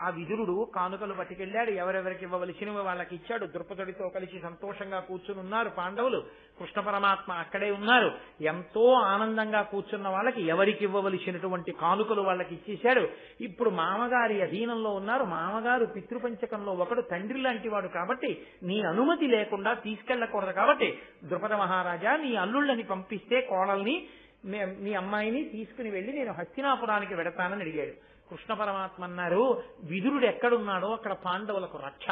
Speaker 1: ఆ విదురుడు కానుకలు పట్టుకెళ్ళాడు. ఎవరెవరికి ఇవ్వవలసినవి వాళ్ళకి ఇచ్చాడు. ద్రుపదుడితో కలిసి సంతోషంగా కూర్చుని ఉన్నారు పాండవులు. కృష్ణ పరమాత్మ అక్కడే ఉన్నారు. ఎంతో ఆనందంగా కూర్చున్న వాళ్ళకి ఎవరికి ఇవ్వవలసినటువంటి కానుకలు వాళ్ళకి ఇచ్చేశాడు. ఇప్పుడు మామగారి అధీనంలో ఉన్నారు. మామగారు పితృపంచకంలో ఒకడు, తండ్రి లాంటి వాడు కాబట్టి నీ అనుమతి లేకుండా తీసుకెళ్లకూడదు. కాబట్టి ద్రుపద మహారాజా, నీ అల్లుళ్ళని పంపిస్తే కోడల్ని, నీ అమ్మాయిని తీసుకుని వెళ్ళి నేను హస్తినాపురానికి వెడతానని అడిగాడు. కృష్ణ పరమాత్మ అన్నారు, విదురుడు ఎక్కడున్నాడో అక్కడ పాండవులకు రక్ష,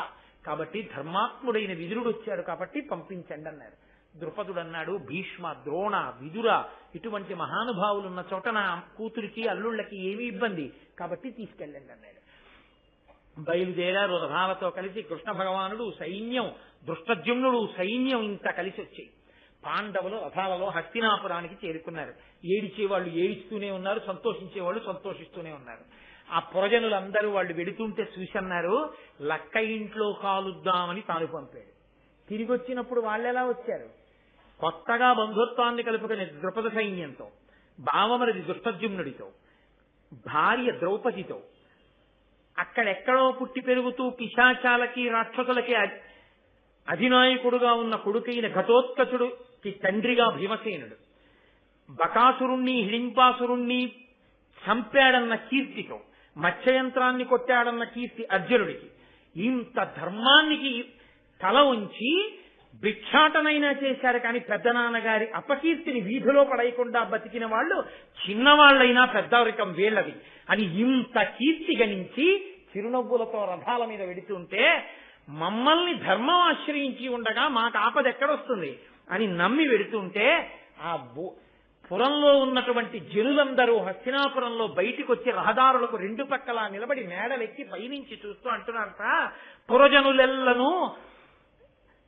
Speaker 1: కాబట్టి ధర్మాత్ముడైన విదురుడు వచ్చాడు కాబట్టి పంపించండి అన్నారు. ద్రుపదుడు అన్నాడు, భీష్మ, ద్రోణ, విదుర ఇటువంటి మహానుభావులు ఉన్న చోట నా కూతురికి అల్లుళ్ళకి ఏమీ ఇబ్బంది, కాబట్టి తీసుకెళ్ళండి అన్నాడు. బయలుదేరారు రథాలతో కలిసి. కృష్ణ భగవానుడు, సైన్యం, దృష్టద్యుమ్నుడు సైన్యం ఇంత కలిసి వచ్చాయి. పాండవులు రథాలలో హస్తినాపురానికి చేరుకున్నారు. ఏడిచేవాళ్ళు ఏడుస్తూనే ఉన్నారు, సంతోషించేవాళ్ళు సంతోషిస్తూనే ఉన్నారు. ఆ పురజనులందరూ వాళ్ళు వెడుతుంటే చూసన్నారు, లక్క ఇంట్లో కాలుద్దామని తాను పంపాడు. తిరిగి వచ్చినప్పుడు వాళ్ళెలా వచ్చారు? కొత్తగా బంధుత్వాన్ని కలుపుకునే ద్రుపద సైన్యంతో, బావమరిది దృష్టద్యుమ్నుడితో, భార్య ద్రౌపదితో, అక్కడెక్కడో పుట్టి పెరుగుతూ పిశాచాలకి రాక్షసులకి అధినాయకుడుగా ఉన్న కొడుకైన ఘటోత్కచుడికి తండ్రిగా భీమసేనుడు, బకాసురుణ్ణి హిడింపాసురుణ్ణి చంపాడన్న కీర్తితో, మత్స్యయంత్రాన్ని కొట్టాడన్న కీర్తి అర్జునుడికి, ఇంత ధర్మానికి తల ఉంచి భిక్షాటనైనా చేశారు. కానీ పెద్దనాన్నగారి అపకీర్తిని వీధిలో పడేయకుండా బతికిన వాళ్ళు చిన్నవాళ్లైనా పెద్దరికం వీళ్ళది అని ఇంత కీర్తి గణించి చిరునవ్వులతో రథాల మీద వెడుతుంటే, మమ్మల్ని ధర్మం ఆశ్రయించి ఉండగా మాకు ఆపద ఎక్కడొస్తుంది అని నమ్మి వెడుతుంటే, ఆ పురంలో ఉన్నటువంటి జనులందరూ హస్తినాపురంలో బయటికి వచ్చి రహదారులకు రెండు పక్కలా నిలబడి మేడలెక్కి పైనుంచి చూస్తూ అంటున్నారట,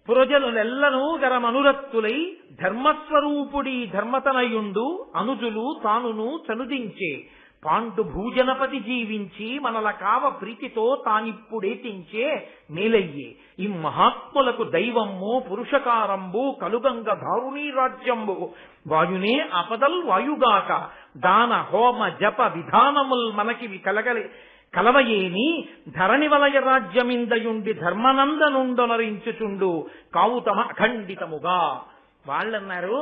Speaker 1: పురజనులెల్లను గరమనురక్తులై ధర్మస్వరూపుడి ధర్మతనయుండు అనుజులు తానును చనుదించే పాండు భూజనపతి జీవించి మనల కావ ప్రీతితో తానిప్పుడేతించే మేలయ్యే ఈ మహాత్ములకు దైవమ్ము పురుషకారంబు కలుగంగ దారుణీ రాజ్యంబు వాయునే ఆపదల్ వాయుగాక దాన హోమ జప విధానముల్ మనకి కలవయేని ధరణి వలయ రాజ్యమిందయుండి ధర్మనందనుండొనరించుచుండు కావు తమ అఖండితముగా. వాళ్ళన్నారు,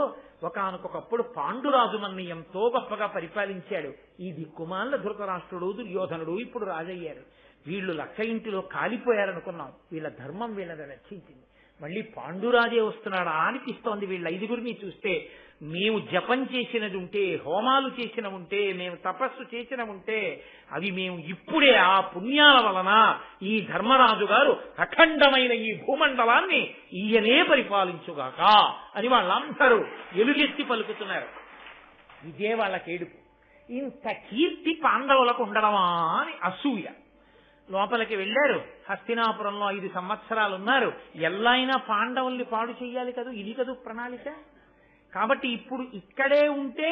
Speaker 1: ఒకానొకప్పుడు పాండురాజు మన్ని ఎంతో గొప్పగా పరిపాలించాడు. ఈ దిక్కుమాల ధృతరాష్ట్రుడు, దుర్యోధనుడు ఇప్పుడు రాజయ్యారు. వీళ్ళు లక్క ఇంటిలో కాలిపోయారనుకున్నాం. వీళ్ళ ధర్మం వీళ్ళని రక్షించింది. మళ్ళీ పాండురాజే వస్తున్నాడా అనిపిస్తోంది. వీళ్ళ ఐదుగురిని చూస్తే, మేము జపం చేసినది ఉంటే, హోమాలు చేసిన ఉంటే, మేము తపస్సు చేసిన ఉంటే, అవి మేము ఇప్పుడే ఆ పుణ్యాల వలన ఈ ధర్మరాజు గారు అఖండమైన ఈ భూమండలాన్ని ఈయనే పరిపాలించుగాక అని వాళ్ళందరూ ఎలుగెత్తి పలుకుతున్నారు. ఇదే వాళ్ళకి ఏడుపు. ఇంత కీర్తి పాండవులకు ఉండడమా అని అసూయ. లోపలికి వెళ్ళారు. హస్తినాపురంలో 5 సంవత్సరాలు ఉన్నారు. ఎల్లైనా పాండవుల్ని పాడు చెయ్యాలి కదూ, ఇది కదూ ప్రణాళిక. కాబట్టి ఇప్పుడు ఇక్కడే ఉంటే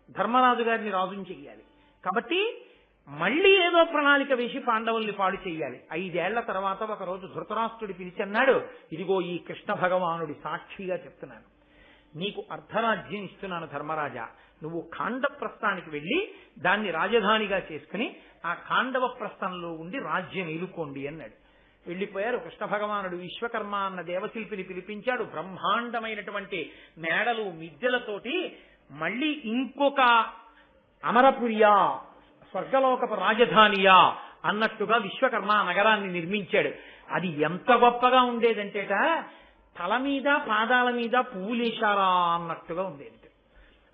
Speaker 1: ధర్మరాజు గారిని రాజుని చెయ్యాలి. కాబట్టి మళ్ళీ ఏదో ప్రణాళిక వేసి పాండవుల్ని పాడు చెయ్యాలి. 5 ఏళ్ల తర్వాత ఒకరోజు ధృతరాష్ట్రుడి పిలిచన్నాడు, ఇదిగో ఈ కృష్ణ భగవానుడి సాక్షిగా చెప్తున్నాను, నీకు అర్ధరాజ్యం ఇస్తున్నాను ధర్మరాజా, నువ్వు ఖాండప్రస్థానికి వెళ్ళి దాన్ని రాజధానిగా చేసుకుని ఆ ఖాండవ ప్రస్థంలో ఉండి రాజ్యం ఏలుకోండి అన్నాడు. వెళ్లిపోయారు. కృష్ణ భగవానుడు విశ్వకర్మ అన్న దేవశిల్పిని పిలిపించాడు. బ్రహ్మాండమైనటువంటి మేడలు మిద్దెలతోటి మళ్ళీ ఇంకొక అమరపురియా, స్వర్గలోకపు రాజధానియా అన్నట్టుగా విశ్వకర్మ నగరాన్ని నిర్మించాడు. అది ఎంత గొప్పగా ఉండేదంటేట, తల మీద పాదాల మీద పువ్వులేశారా అన్నట్టుగా ఉండేది.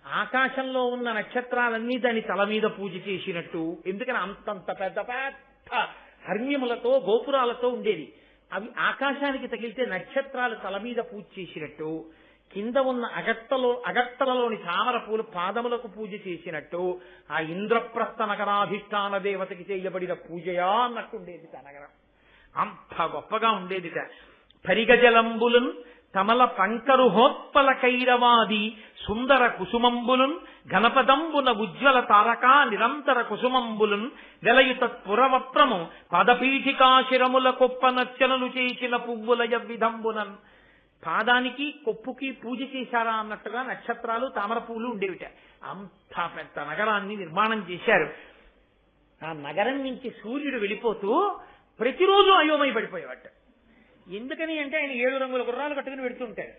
Speaker 1: ఆకాశంలో ఉన్న నక్షత్రాలన్నీ దాని తల మీద పూజ చేసినట్టు. ఎందుకని అంతంత పెద్ద పెద్ద హర్మ్యములతో గోపురాలతో ఉండేది. అవి ఆకాశానికి తగిలితే నక్షత్రాలు తల మీద పూజ చేసినట్టు, కింద ఉన్న అగట్టలలోని తామర పూలు పాదములకు పూజ చేసినట్టు, ఆ ఇంద్రప్రస్థ నగరాధిష్టాన దేవతకి చేయబడిన పూజయా అన్నట్టు ఉండేది ఆ నగరం. అంత గొప్పగా ఉండేదిట. పరిగజలంబులున్ తమల పంకరుహోత్పల కైరవాది సుందర కుసుమంబులున్ ఘనపదంబున ఉజ్వల తారకా నిరంతర కుసుమంబులున్ వెలయుత పురవప్రము పదపీఠికాశిరముల కొప్ప నచ్చనలు చేసిన పువ్వుల యవ్విధంబునన్. పాదానికి కొప్పుకి పూజ చేశారా అన్నట్టుగా నక్షత్రాలు తామర పువ్వులు ఉండేవిట. అంత పెద్ద నగరాన్ని నిర్మాణం చేశారు. ఆ నగరం నుంచి సూర్యుడు వెళ్ళిపోతూ ప్రతిరోజు అయోమయ పడిపోయేవాట. ఎందుకని అంటే ఆయన 7 రంగుల గుర్రాలు కట్టుకుని వెడుతుంటాడు.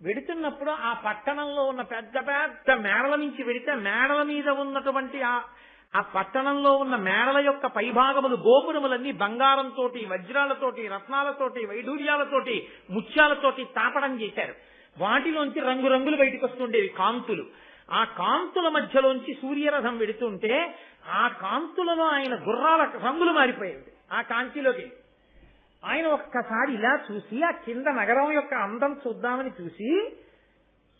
Speaker 1: వెడుతున్నప్పుడు ఆ పట్టణంలో ఉన్న పెద్ద పెద్ద మేడల నుంచి వెడితే మేడల మీద ఉన్నటువంటి ఆ పట్టణంలో ఉన్న మేడల యొక్క పైభాగములు గోపురములన్నీ బంగారంతో, వజ్రాలతోటి, రత్నాలతోటి, వైఢూర్యాలతోటి, ముత్యాలతోటి తాపడం చేశారు. వాటిలోంచి రంగురంగులు బయటకు వస్తుండేవి కాంతులు. ఆ కాంతుల మధ్యలోంచి సూర్యరథం వెడుతుంటే ఆ కాంతులలో ఆయన గుర్రాల రంగులు మారిపోయేవి. ఆ కాంతిలోకి ఆయన ఒక్కసారి ఇలా చూసి ఆ కింద నగరం యొక్క అందం చూద్దామని చూసి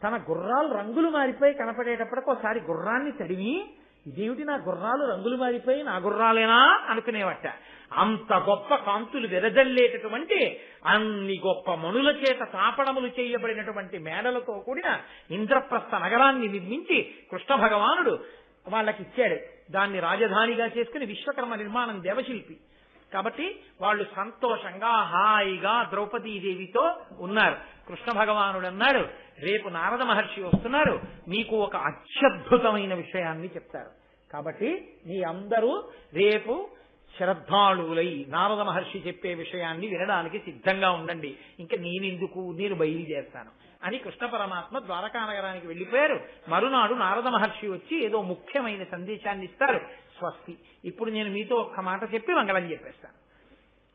Speaker 1: తన గుర్రాలు రంగులు మారిపోయి కనపడేటప్పటికి ఒకసారి గుర్రాన్ని తడిమి, ఇదేమిటి నా గుర్రాలు రంగులు మారిపోయి నా గుర్రాలేనా అనుకునేవట. అంత గొప్ప కాంతులు వెదజల్లేటటువంటి, అన్ని గొప్ప మణుల చేత తాపడములు చేయబడినటువంటి మేడలతో కూడిన ఇంద్రప్రస్థ నగరాన్ని నిర్మించి కృష్ణ భగవానుడు వాళ్ళకి ఇచ్చాడు. దాన్ని రాజధానిగా చేసుకుని విశ్వకర్మ నిర్మాణం దేవశిల్పి. కాబట్టి వాళ్ళు సంతోషంగా హాయిగా ద్రౌపదీదేవితో ఉన్నారు. కృష్ణ భగవానుడు అన్నాడు, రేపు నారద మహర్షి వస్తున్నారు, మీకు ఒక అత్యద్భుతమైన విషయాన్ని చెప్తారు. కాబట్టి మీ అందరూ రేపు శ్రద్ధాళువులై నారద మహర్షి చెప్పే విషయాన్ని వినడానికి సిద్ధంగా ఉండండి. ఇంకా నేను బయలుదేరుతాను అని కృష్ణ పరమాత్మ ద్వారకా నగరానికి వెళ్లిపోయారు. మరునాడు నారద మహర్షి వచ్చి ఏదో ముఖ్యమైన సందేశాన్ని ఇస్తారు. స్వస్తి. ఇప్పుడు నేను మీతో ఒక్క మాట చెప్పి మంగళం చెప్పేస్తాను.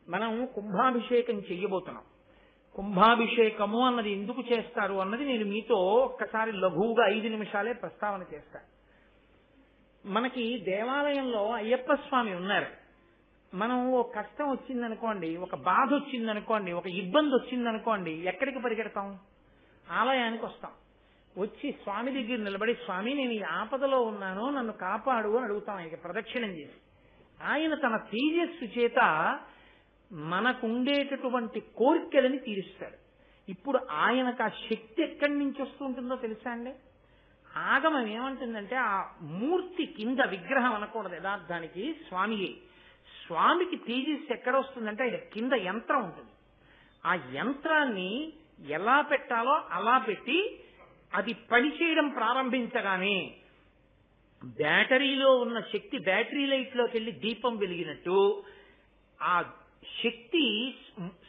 Speaker 1: మనం కుంభాభిషేకం చెయ్యబోతున్నాం. కుంభాభిషేకము అన్నది ఎందుకు చేస్తారు అన్నది నేను మీతో ఒక్కసారి లఘువుగా 5 నిమిషాలే ప్రస్తావన చేస్తాను. మనకి దేవాలయంలో అయ్యప్ప స్వామి ఉన్నారు. మనం ఒక కష్టం వచ్చిందనుకోండి, ఒక బాధ వచ్చిందనుకోండి, ఒక ఇబ్బంది వచ్చిందనుకోండి, ఎక్కడికి పరిగెడతాం? ఆలయానికి వస్తాం. వచ్చి స్వామి దగ్గర నిలబడి, స్వామి నేను ఈ ఆపదలో ఉన్నాను, నన్ను కాపాడు అని అడుగుతాం. ఆయనకి ప్రదక్షిణం చేసి ఆయన తన తేజస్సు చేత మనకుండేటటువంటి కోరికలని తీరుస్తాడు. ఇప్పుడు ఆయనకు ఆ శక్తి ఎక్కడి నుంచి వస్తుంటుందో తెలుసా అండి? ఆగమం ఏమంటుందంటే, ఆ మూర్తి కింద విగ్రహం అనకూడదు, యథార్థానికి స్వామియే. స్వామికి తేజస్సు ఎక్కడ వస్తుందంటే ఆయన కింద యంత్రం ఉంటుంది. ఆ యంత్రాన్ని ఎలా పెట్టాలో అలా పెట్టి అది పనిచేయడం ప్రారంభించగానే బ్యాటరీలో ఉన్న శక్తి బ్యాటరీ లైట్ లోకి వెళ్ళి దీపం వెలిగినట్టు ఆ శక్తి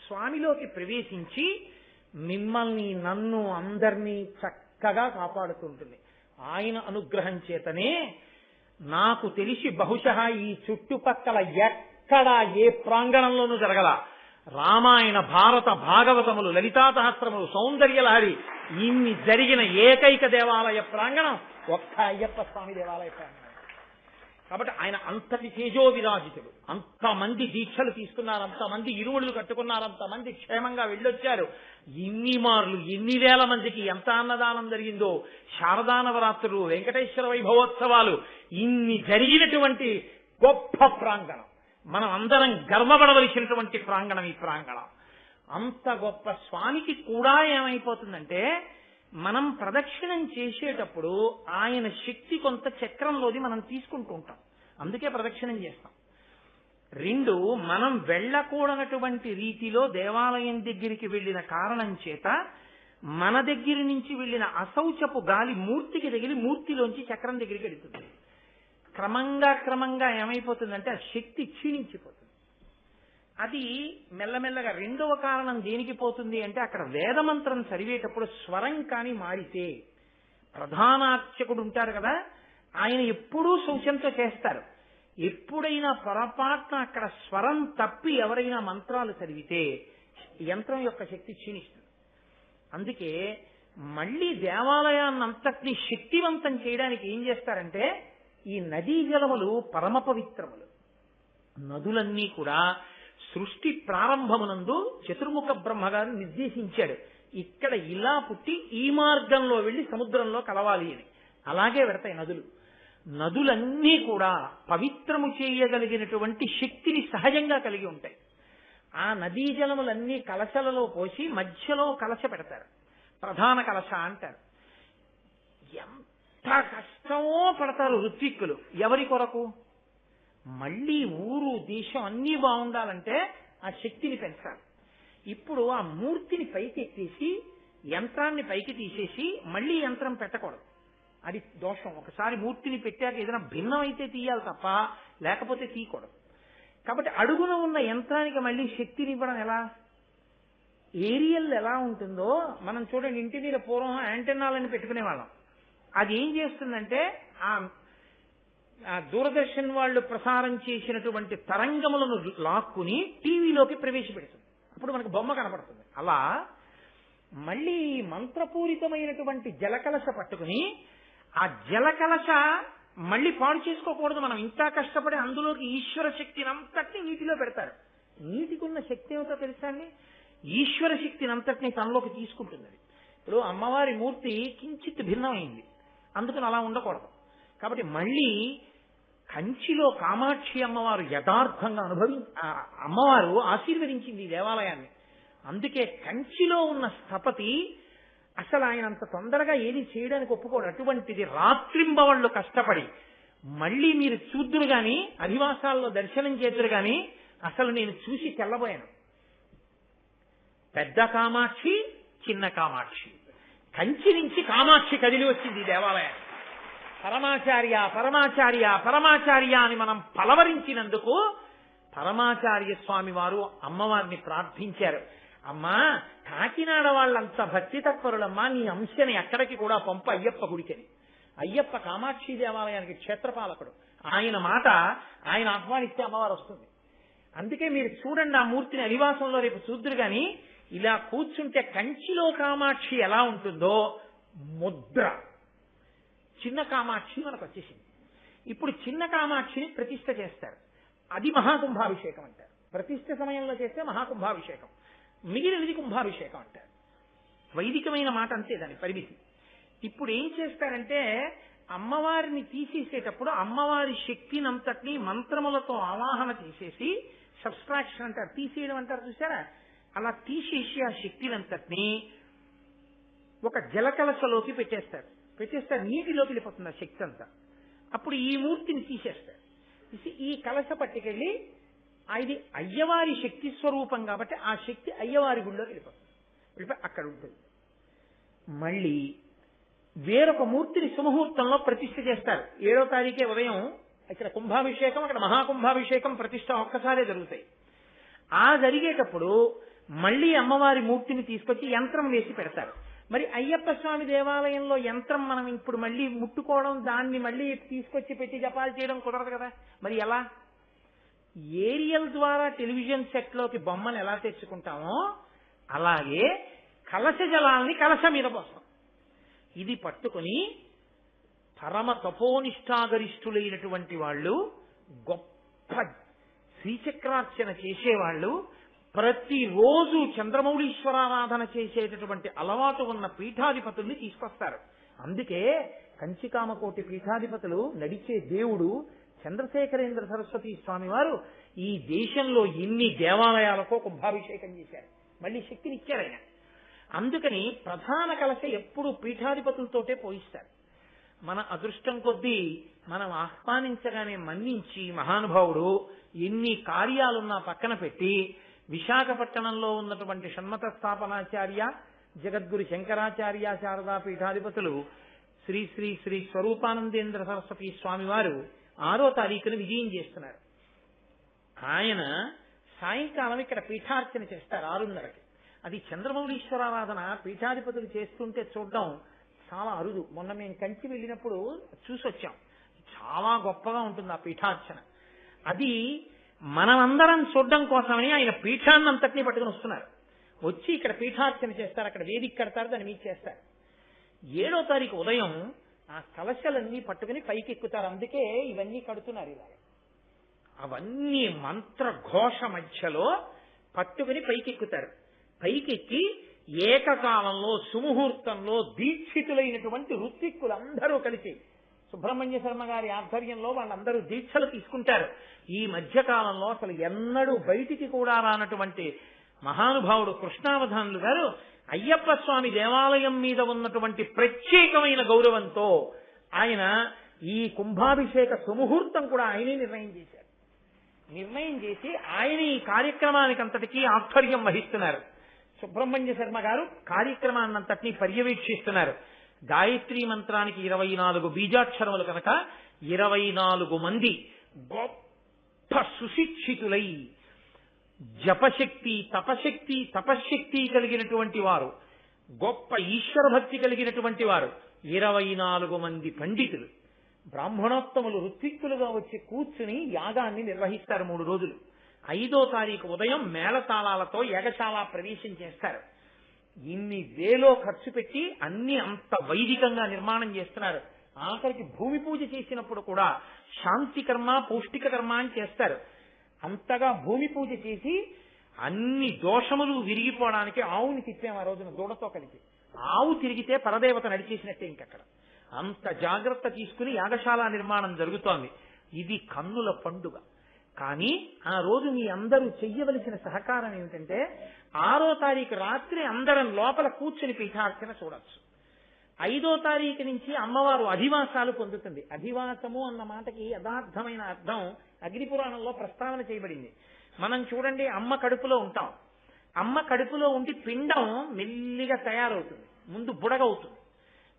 Speaker 1: స్వామిలోకి ప్రవేశించి మిమ్మల్ని, నన్ను, అందరినీ చక్కగా కాపాడుతుంటుంది. ఆయన అనుగ్రహం చేతనే నాకు తెలిసి బహుశः ఈ చుట్టుపక్కల ఎక్కడా ఏ ప్రాంగణంలోనూ జరగల. రామాయణ, భారత, భాగవతములు, లలితా సహస్రములు, సౌందర్యలహరి ఇన్ని జరిగిన ఏకైక దేవాలయ ప్రాంగణం ఒక్క అయ్యప్ప స్వామి దేవాలయ ప్రాంగణం. కాబట్టి ఆయన అంతటి తేజో విరాజితుడు. అంతమంది దీక్షలు తీసుకున్నారు, అంతమంది ఇరుముళ్ళు కట్టుకున్నారు, అంతమంది క్షేమంగా వెళ్ళొచ్చారు. ఇన్ని మార్లు, ఎన్ని వేల మందికి ఎంత అన్నదానం జరిగిందో, శారదా నవరాత్రులు, వెంకటేశ్వర వైభవోత్సవాలు, ఇన్ని జరిగినటువంటి గొప్ప ప్రాంగణం, మనం అందరం గర్వపడవలసినటువంటి ప్రాంగణం ఈ ప్రాంగణం. అంత గొప్ప స్వామికి కూడా ఏమైపోతుందంటే, మనం ప్రదక్షిణం చేసేటప్పుడు ఆయన శక్తి కొంత చక్రంలోది మనం తీసుకుంటూ ఉంటాం. అందుకే ప్రదక్షిణం చేస్తాం. 2, మనం వెళ్ళకూడనటువంటి రీతిలో దేవాలయం దగ్గరికి వెళ్ళిన కారణం చేత మన దగ్గర నుంచి వెళ్ళిన అశౌచపు గాలి మూర్తికి తగిలి మూర్తిలోంచి చక్రం దగ్గరికి వెళుతుంది. క్రమంగా ఏమైపోతుందంటే ఆ శక్తి క్షీణించిపోతుంది. అది మెల్లమెల్లగా 2వ కారణం దేనికి పోతుంది అంటే, అక్కడ వేదమంత్రం చదివేటప్పుడు స్వరం కాని మారితే, ప్రధానార్చకుడు ఉంటారు కదా, ఆయన ఎప్పుడూ శౌచంతో చేస్తారు. ఎప్పుడైనా పొరపాటున అక్కడ స్వరం తప్పి ఎవరైనా మంత్రాలు చదివితే యంత్రం యొక్క శక్తి క్షీణిస్తుంది. అందుకే మళ్లీ దేవాలయాన్నంతటినీ శక్తివంతం చేయడానికి ఏం చేస్తారంటే, ఈ నదీ జలములు పరమ పవిత్రములు. నదులన్నీ కూడా సృష్టి ప్రారంభమునందు చతుర్ముఖ బ్రహ్మగారు నిర్దేశించాడు, ఇక్కడ ఇలా పుట్టి ఈ మార్గంలో వెళ్లి సముద్రంలో కలవాలి అని. అలాగే వెడతాయి నదులు. నదులన్నీ కూడా పవిత్రము చేయగలిగినటువంటి శక్తిని సహజంగా కలిగి ఉంటాయి. ఆ నదీ జలములన్నీ కలశలలో పోసి మధ్యలో కలశ పెడతారు, ప్రధాన కలశ అంటారు. ఎంత కష్టమో పడతారు ఋత్విక్కులు. ఎవరి కొరకు? మళ్లీ ఊరు, దేశం అన్నీ బాగుండాలంటే ఆ శక్తిని పెంచాలి. ఇప్పుడు ఆ మూర్తిని పైకి ఎత్తేసి యంత్రాన్ని పైకి తీసేసి మళ్లీ యంత్రం పెట్టకూడదు, అది దోషం. ఒకసారి మూర్తిని పెట్టాక ఏదైనా భిన్నం అయితే తీయాలి తప్ప, లేకపోతే తీయకూడదు. కాబట్టి అడుగున ఉన్న యంత్రానికి మళ్లీ శక్తిని ఇవ్వడం ఎలా? ఏరియల్ ఎలా ఉంటుందో మనం చూడండి, ఇంటి మీద పూర్వం యాంటెన్నాలని పెట్టుకునే వాళ్ళం. అది ఏం చేస్తుందంటే, ఆ దూరదర్శన్ వాళ్ళు ప్రసారం చేసినటువంటి తరంగములను లాక్కుని టీవీలోకి ప్రవేశపెడుతుంది. అప్పుడు మనకు బొమ్మ కనపడుతుంది. అలా మళ్లీ మంత్రపూరితమైనటువంటి జలకలశ పట్టుకుని ఆ జలకలశ మళ్లీ పాడు చేసుకోకూడదు. మనం ఇంకా కష్టపడి అందులోకి ఈశ్వర శక్తిని అంతటినీ నీటిలో పెడతారు. నీటికి ఉన్న శక్తి ఏమిటో తెలుసా అండి? ఈశ్వర శక్తిని అంతటినీ తనలోకి తీసుకుంటుంది. ఇప్పుడు అమ్మవారి మూర్తి కించిత్ భిన్నమైంది, అందుకని అలా ఉండకూడదు. కాబట్టి మళ్ళీ కంచిలో కామాక్షి అమ్మవారు యథార్థంగా అమ్మవారు ఆశీర్వదించింది ఈ దేవాలయాన్ని. అందుకే కంచిలో ఉన్న స్థపతి అసలు ఆయన అంత తొందరగా ఏది చేయడానికి ఒప్పుకోడు. అటువంటిది రాత్రింబవళ్ళు కష్టపడి మళ్ళీ మీరు చూద్దురు గాని, అధివాసాల్లో దర్శనం చేద్దురు గాని అసలు నేను చూసి తెల్లబోయాను. పెద్ద కామాక్షి, చిన్న కామాక్షి, కంచి నుంచి కామాక్షి కదిలి వచ్చింది ఈ దేవాలయాన్ని. పరమాచార్య పరమాచార్య పరమాచార్య అని మనం పలవరించినందుకు పరమాచార్య స్వామి వారు అమ్మవారిని ప్రార్థించారు. అమ్మా, కాకినాడ వాళ్ళంత భక్తి తత్పరులమ్మా, నీ అంశని ఎక్కడికి కూడా పంపు అయ్యప్ప గుడికని. అయ్యప్ప కామాక్షి దేవాలయానికి క్షేత్రపాలకుడు. ఆయన మాట ఆయన ఆహ్వానిస్తే అమ్మవారు వస్తుంది. అందుకే మీరు చూడండి ఆ మూర్తిని అధివాసంలో రేపు చూద్దురు గాని, ఇలా కూర్చుంటే కంచిలో కామాక్షి ఎలా ఉంటుందో ముద్ర చిన్న కామాక్షి మనకు వచ్చేసింది. ఇప్పుడు చిన్న కామాక్షిని ప్రతిష్ఠ చేస్తారు, అది మహాకుంభాభిషేకం అంటారు. ప్రతిష్ఠ సమయంలో చేస్తే మహాకుంభాభిషేకం, మిగిలినది కుంభాభిషేకం అంటారు. వైదికమైన మాట అంతే దాని పరిమితి. ఇప్పుడు ఏం చేస్తారంటే అమ్మవారిని తీసేసేటప్పుడు అమ్మవారి శక్తినంతటినీ మంత్రములతో ఆవాహన చేసేసి, సబ్స్ట్రాక్షన్ అంటారు, తీసేయడం అంటారు చూసారా, అలా తీసేసి ఆ శక్తినంతటినీ ఒక జలకలశలోకి పెట్టేస్తారు. నీటిలోకి వెళ్ళిపోతుంది ఆ శక్తి అంతా. అప్పుడు ఈ మూర్తిని తీసేస్తారు. ఈ కలశ పట్టుకెళ్ళి ఇది అయ్యవారి శక్తి స్వరూపం కాబట్టి ఆ శక్తి అయ్యవారి గుడిలోకి వెళ్ళిపోయి అక్కడ ఉంటుంది. మళ్ళీ వేరొక మూర్తిని సుముహూర్తంలో ప్రతిష్ఠ చేస్తారు. 7వ తారీఖే ఉదయం ఇక్కడ కుంభాభిషేకం, అక్కడ మహాకుంభాభిషేకం ప్రతిష్ఠ ఒక్కసారే జరుగుతాయి. ఆ జరిగేటప్పుడు మళ్ళీ అమ్మవారి మూర్తిని తీసుకొచ్చి యంత్రం వేసి పెడతారు. మరి అయ్యప్ప స్వామి దేవాలయంలో యంత్రం మనం ఇప్పుడు మళ్ళీ ముట్టుకోవడం, దాన్ని మళ్ళీ తీసుకొచ్చి పెట్టి జపాలు చేయడం కుదరదు కదా. మరి ఎలా? ఏరియల్ ద్వారా టెలివిజన్ సెట్ లోకి బొమ్మను ఎలా తెచ్చుకుంటామో అలాగే కలశ జలాల్ని కలశ మీద పోస్తాం. ఇది పట్టుకుని పరమ తపోనిష్టాగరిష్ఠులైనటువంటి వాళ్ళు, గొప్ప శ్రీచక్రార్చన చేసేవాళ్ళు, ప్రతిరోజు చంద్రమౌళీశ్వరారాధన చేసేటటువంటి అలవాటు ఉన్న పీఠాధిపతుల్ని తీసుకొస్తారు. అందుకే కంచికామకోటి పీఠాధిపతులు నడిచే దేవుడు చంద్రశేఖరేంద్ర సరస్వతి స్వామి వారు ఈ దేశంలో ఎన్ని దేవాలయాలకో కుంభాభిషేకం చేశారు, మళ్ళీ శక్తినిచ్చారు ఆయన. అందుకని ప్రధాన కలశ ఎప్పుడు పీఠాధిపతులతోటే పోయిస్తారు. మన అదృష్టం కొద్దీ మనం ఆహ్వానించగానే మన్నించి మహానుభావుడు ఎన్ని కార్యాలున్నా పక్కన పెట్టి విశాఖపట్టణంలో ఉన్నటువంటి షణ్మత స్థాపనాచార్య, జగద్గురు శంకరాచార్య శారదా పీఠాధిపతులు శ్రీ శ్రీ శ్రీ స్వరూపానందేంద్ర సరస్వతి స్వామి వారు 6వ తారీఖున విజయం చేస్తున్నారు. ఆయన సాయంకాలం ఇక్కడ పీఠార్చన చేస్తారు 6:30కి. అది చంద్రమౌళీశ్వరారాధన పీఠాధిపతులు చేస్తుంటే చూడడం చాలా అరుదు. మొన్న మేము కంచి వెళ్ళినప్పుడు చూసొచ్చాం. చాలా గొప్పగా ఉంటుంది ఆ పీఠార్చన. అది మనమందరం చూడడం కోసమని ఆయన పీఠాన్నంతటినీ పట్టుకుని వస్తున్నారు. వచ్చి ఇక్కడ పీఠార్చన చేస్తారు, అక్కడ వేదిక కడతారు, దాన్ని మీద చేస్తారు. 7వ తారీఖు ఉదయం ఆ కలశలన్నీ పట్టుకుని పైకి ఎక్కుతారు. అందుకే ఇవన్నీ కడుతున్నారు ఇలాగ. అవన్నీ మంత్రఘోష మధ్యలో పట్టుకుని పైకెక్కుతారు. పైకెక్కి ఏకకాలంలో సుముహూర్తంలో దీక్షితులైనటువంటి ఋత్విక్కులందరూ కలిసి సుబ్రహ్మణ్య శర్మ గారి ఆధ్వర్యంలో వాళ్ళందరూ దీక్షలు తీసుకుంటారు. ఈ మధ్యకాలంలో అసలు ఎన్నడూ బయటికి కూడా రానటువంటి మహానుభావుడు కృష్ణావధానులు గారు అయ్యప్ప స్వామి దేవాలయం మీద ఉన్నటువంటి ప్రత్యేకమైన గౌరవంతో ఆయన ఈ కుంభాభిషేక సుముహూర్తం కూడా ఆయనే నిర్ణయం చేశారు. నిర్ణయం చేసి ఆయన ఈ కార్యక్రమానికి అంతటికీ ఆధ్వర్యం వహిస్తున్నారు. సుబ్రహ్మణ్య శర్మ గారు కార్యక్రమాన్నంతటినీ పర్యవేక్షిస్తున్నారు. గాయత్రీ మంత్రానికి 24 బీజాక్షరములు కనుక 24 మంది గొప్ప సుశిక్షితులై జపశక్తి, తపశక్తి కలిగినటువంటి వారు, గొప్ప ఈశ్వర భక్తి కలిగినటువంటి వారు 24 మంది పండితులు, బ్రాహ్మణోత్తములు ఋత్విక్కులుగా వచ్చి కూర్చుని యాగాన్ని నిర్వహిస్తారు 3 రోజులు. 5వ తారీఖు ఉదయం మేళతాళాలతో యాగశాల ప్రవేశం చేస్తారు. ఇన్ని వేలో ఖర్చు పెట్టి అన్ని అంత వైదికంగా నిర్మాణం చేస్తున్నారు. ఆఖరికి భూమి పూజ చేసినప్పుడు కూడా శాంతి కర్మ, పౌష్టిక కర్మ అని చేస్తారు. అంతగా భూమి పూజ చేసి అన్ని దోషములు విరిగిపోవడానికి ఆవుని తిప్పాము ఆ రోజున దూడతో కలిపి. ఆవు తిరిగితే పరదేవత నడిచేసినట్టే ఇంకక్కడ. అంత జాగ్రత్త తీసుకుని యాగశాల నిర్మాణం జరుగుతోంది. ఇది కన్నుల పండుగ. కానీ ఆ రోజు మీ అందరూ చెయ్యవలసిన సహకారం ఏమిటంటే 6వ తారీఖు రాత్రి అందరం లోపల కూర్చుని పీఠార్చన చూడొచ్చు. 5వ తారీఖు నుంచి అమ్మవారు అధివాసాలు పొందుతుంది. అధివాసము అన్న మాటకి యథార్థమైన అర్థం అగ్నిపురాణంలో ప్రస్తావన చేయబడింది. మనం చూడండి, అమ్మ కడుపులో ఉంటాం. అమ్మ కడుపులో ఉండి పిండం మెల్లిగా తయారవుతుంది, ముందు బుడగవుతుంది.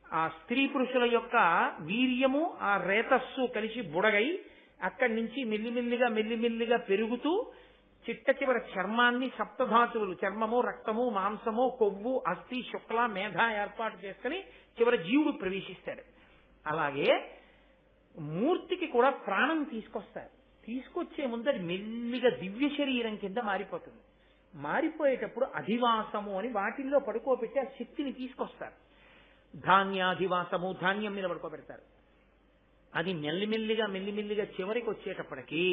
Speaker 1: ఆ స్త్రీ పురుషుల యొక్క వీర్యము ఆ రేతస్సు కలిసి బుడగై అక్కడి నుంచి మెల్లిమెల్లిగా పెరుగుతూ చిట్ట చివర చర్మాన్ని సప్తధాతువులు, చర్మము, రక్తము, మాంసము, కొవ్వు, అస్థి, శుక్ల, మేధ ఏర్పాటు చేసుకుని చివర జీవుడు ప్రవేశిస్తాడు. అలాగే మూర్తికి కూడా ప్రాణం తీసుకొస్తారు. తీసుకొచ్చే ముందు అది మెల్లిగా దివ్య శరీరం కింద మారిపోతుంది. మారిపోయేటప్పుడు అధివాసము అని వాటిల్లో పడుకోబెట్టి ఆ శక్తిని తీసుకొస్తారు. ధాన్యాధివాసము, ధాన్యం మీద పడుకోబెడతారు. అది మెల్లిమెల్లిగా చివరికి వచ్చేటప్పటికి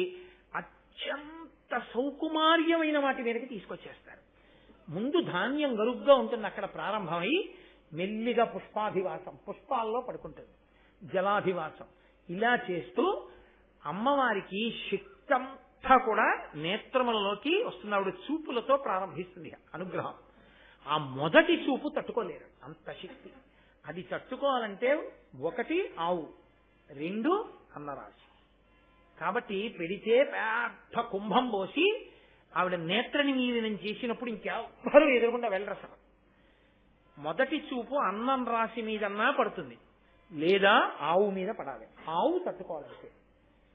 Speaker 1: అత్యంత సౌకుమార్యమైన వాటి మీదకి తీసుకొచ్చేస్తారు. ముందు ధాన్యం గరుగ్గా ఉంటుంది, అక్కడ ప్రారంభమై మెల్లిగా పుష్పాధివాసం, పుష్పాల్లో పడుకుంటుంది, జలాధివాసం. ఇలా చేస్తూ అమ్మవారికి శక్తి అంతా కూడా నేత్రములలోకి వస్తుంది. ఆవిడ చూపులతో ప్రారంభిస్తుంది అనుగ్రహం. ఆ మొదటి చూపు తట్టుకోలేరు, అంత శక్తి. అది తట్టుకోవాలంటే 1 ఆవు, 2 అన్నరాశి. కాబట్టి పెడితే పెద్ద కుంభం పోసి ఆవిడ నేత్ర నిమీలనం చేసినప్పుడు ఇంకెవ్వరూ ఎదురకుండా వెళ్ళరు అసలు. మొదటి చూపు అన్నం రాశి మీదన్నా పడుతుంది, లేదా ఆవు మీద పడాలి. ఆవు తట్టుకోవాలంటే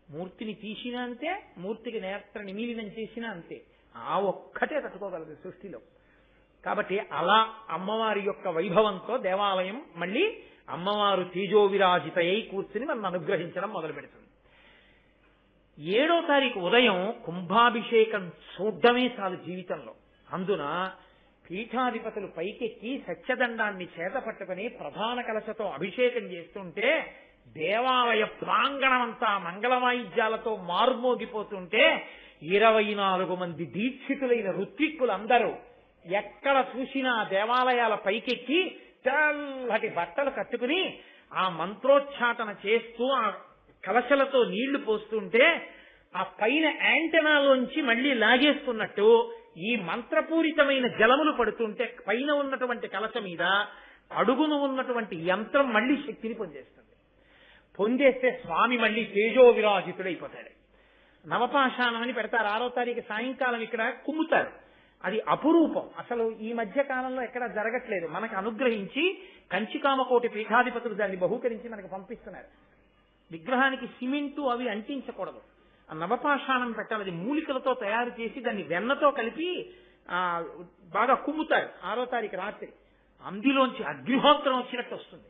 Speaker 1: మూర్తిని తీసినా అంతే, మూర్తికి నేత్ర నిమీలనం చేసినా అంతే. ఆ ఒక్కటే తట్టుకోగలదు సృష్టిలో. కాబట్టి అలా అమ్మవారి యొక్క వైభవంతో దేవాలయం మళ్ళీ అమ్మవారు తేజోవిరాజితయై కూర్చుని మనం అనుగ్రహించడం మొదలు పెడుతుంది. 7వ తారీఖు ఉదయం కుంభాభిషేకం చూడ్డమే చాలు జీవితంలో. అందున పీఠాధిపతులు పైకెక్కి సత్యదండాన్ని చేత పట్టుకుని ప్రధాన కలశతో అభిషేకం చేస్తుంటే దేవాలయ ప్రాంగణమంతా మంగళవాయిద్యాలతో మార్మోగిపోతుంటే 24 మంది దీక్షితులైన ఋత్విక్కులందరూ ఎక్కడ చూసినా దేవాలయాల పైకెక్కి తెల్లటి బట్టలు కట్టుకుని ఆ మంత్రోచ్చాటన చేస్తూ ఆ కలశలతో నీళ్లు పోస్తుంటే ఆ పైన యాంటెనాలోంచి మళ్లీ లాగేస్తున్నట్టు ఈ మంత్రపూరితమైన జలములు పడుతుంటే పైన ఉన్నటువంటి కలశ మీద అడుగును ఉన్నటువంటి యంత్రం మళ్లీ శక్తిని పొందేస్తుంది. పొందేస్తే స్వామి మళ్లీ తేజో విరాజితుడైపోతాడు. నవపాషాణం అని పెడతారు. 6వ తారీఖు సాయంకాలం ఇక్కడ కుమ్ముతారు. అది అపురూపం. అసలు ఈ మధ్య కాలంలో ఎక్కడ జరగట్లేదు. మనకు అనుగ్రహించి కంచికామకోటి పీఠాధిపతులు దాన్ని బహూకరించి మనకు పంపిస్తున్నారు. విగ్రహానికి సిమెంటు అవి అంటించకూడదు, ఆ నవపాషాణం పెట్టాలి. అది మూలికలతో తయారు చేసి దాన్ని వెన్నతో కలిపి బాగా కుమ్ముతారు 6వ తారీఖు రాత్రి. అందులోంచి అగ్నిహోత్రం వచ్చినట్టు వస్తుంది.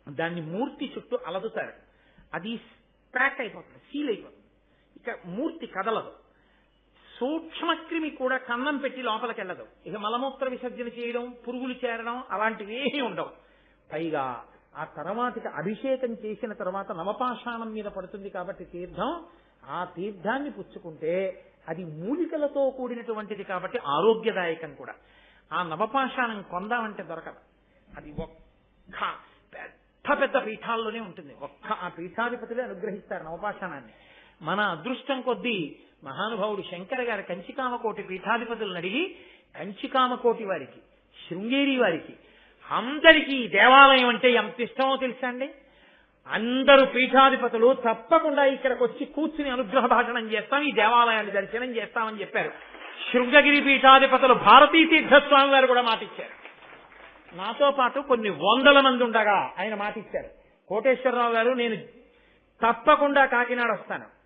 Speaker 1: దాన్ని మూర్తి చుట్టూ అలదుతారు. అది ప్యాక్ అయిపోతుంది, సీల్ అయిపోతుంది. ఇక మూర్తి కదలదు. సూక్ష్మక్రిమి కూడా కన్నం పెట్టి లోపలికి వెళ్ళదు. ఇక మలమూత్ర విసర్జన చేయడం, పురుగులు చేరడం అలాంటివి ఏమీ ఉండవు. పైగా ఆ తర్వాతికి అభిషేకం చేసిన తర్వాత నవపాషాణం మీద పడుతుంది కాబట్టి తీర్థం, ఆ తీర్థాన్ని పుచ్చుకుంటే అది మూలికలతో కూడినటువంటిది కాబట్టి ఆరోగ్యదాయకం కూడా. ఆ నవపాషాణం కొందామంటే దొరకదు. అది ఒక్క పెద్ద పీఠాల్లోనే ఉంటుంది. ఆ పీఠాధిపతులే అనుగ్రహిస్తారు నవపాషాణాన్ని. మన అదృష్టం కొద్దీ మహానుభావుడు శంకర గారి కంచికామకోటి పీఠాధిపతులను అడిగి కంచికామకోటి వారికి, శృంగేరి వారికి అందరికీ దేవాలయం అంటే ఎంత ఇష్టమో తెలుసా అండి. అందరూ పీఠాధిపతులు తప్పకుండా ఇక్కడికి వచ్చి కూర్చుని అనుగ్రహ భాషణం చేస్తాం, ఈ దేవాలయాన్ని దర్శనం చేస్తామని చెప్పారు. శృంగగిరి పీఠాధిపతులు భారతీ తీర్థస్వామి వారు కూడా మాటిచ్చారు. నాతో పాటు కొన్ని 100 మంది ఉండగా ఆయన మాటిచ్చారు. కోటేశ్వరరావు గారు నేను తప్పకుండా కాకినాడ వస్తాను,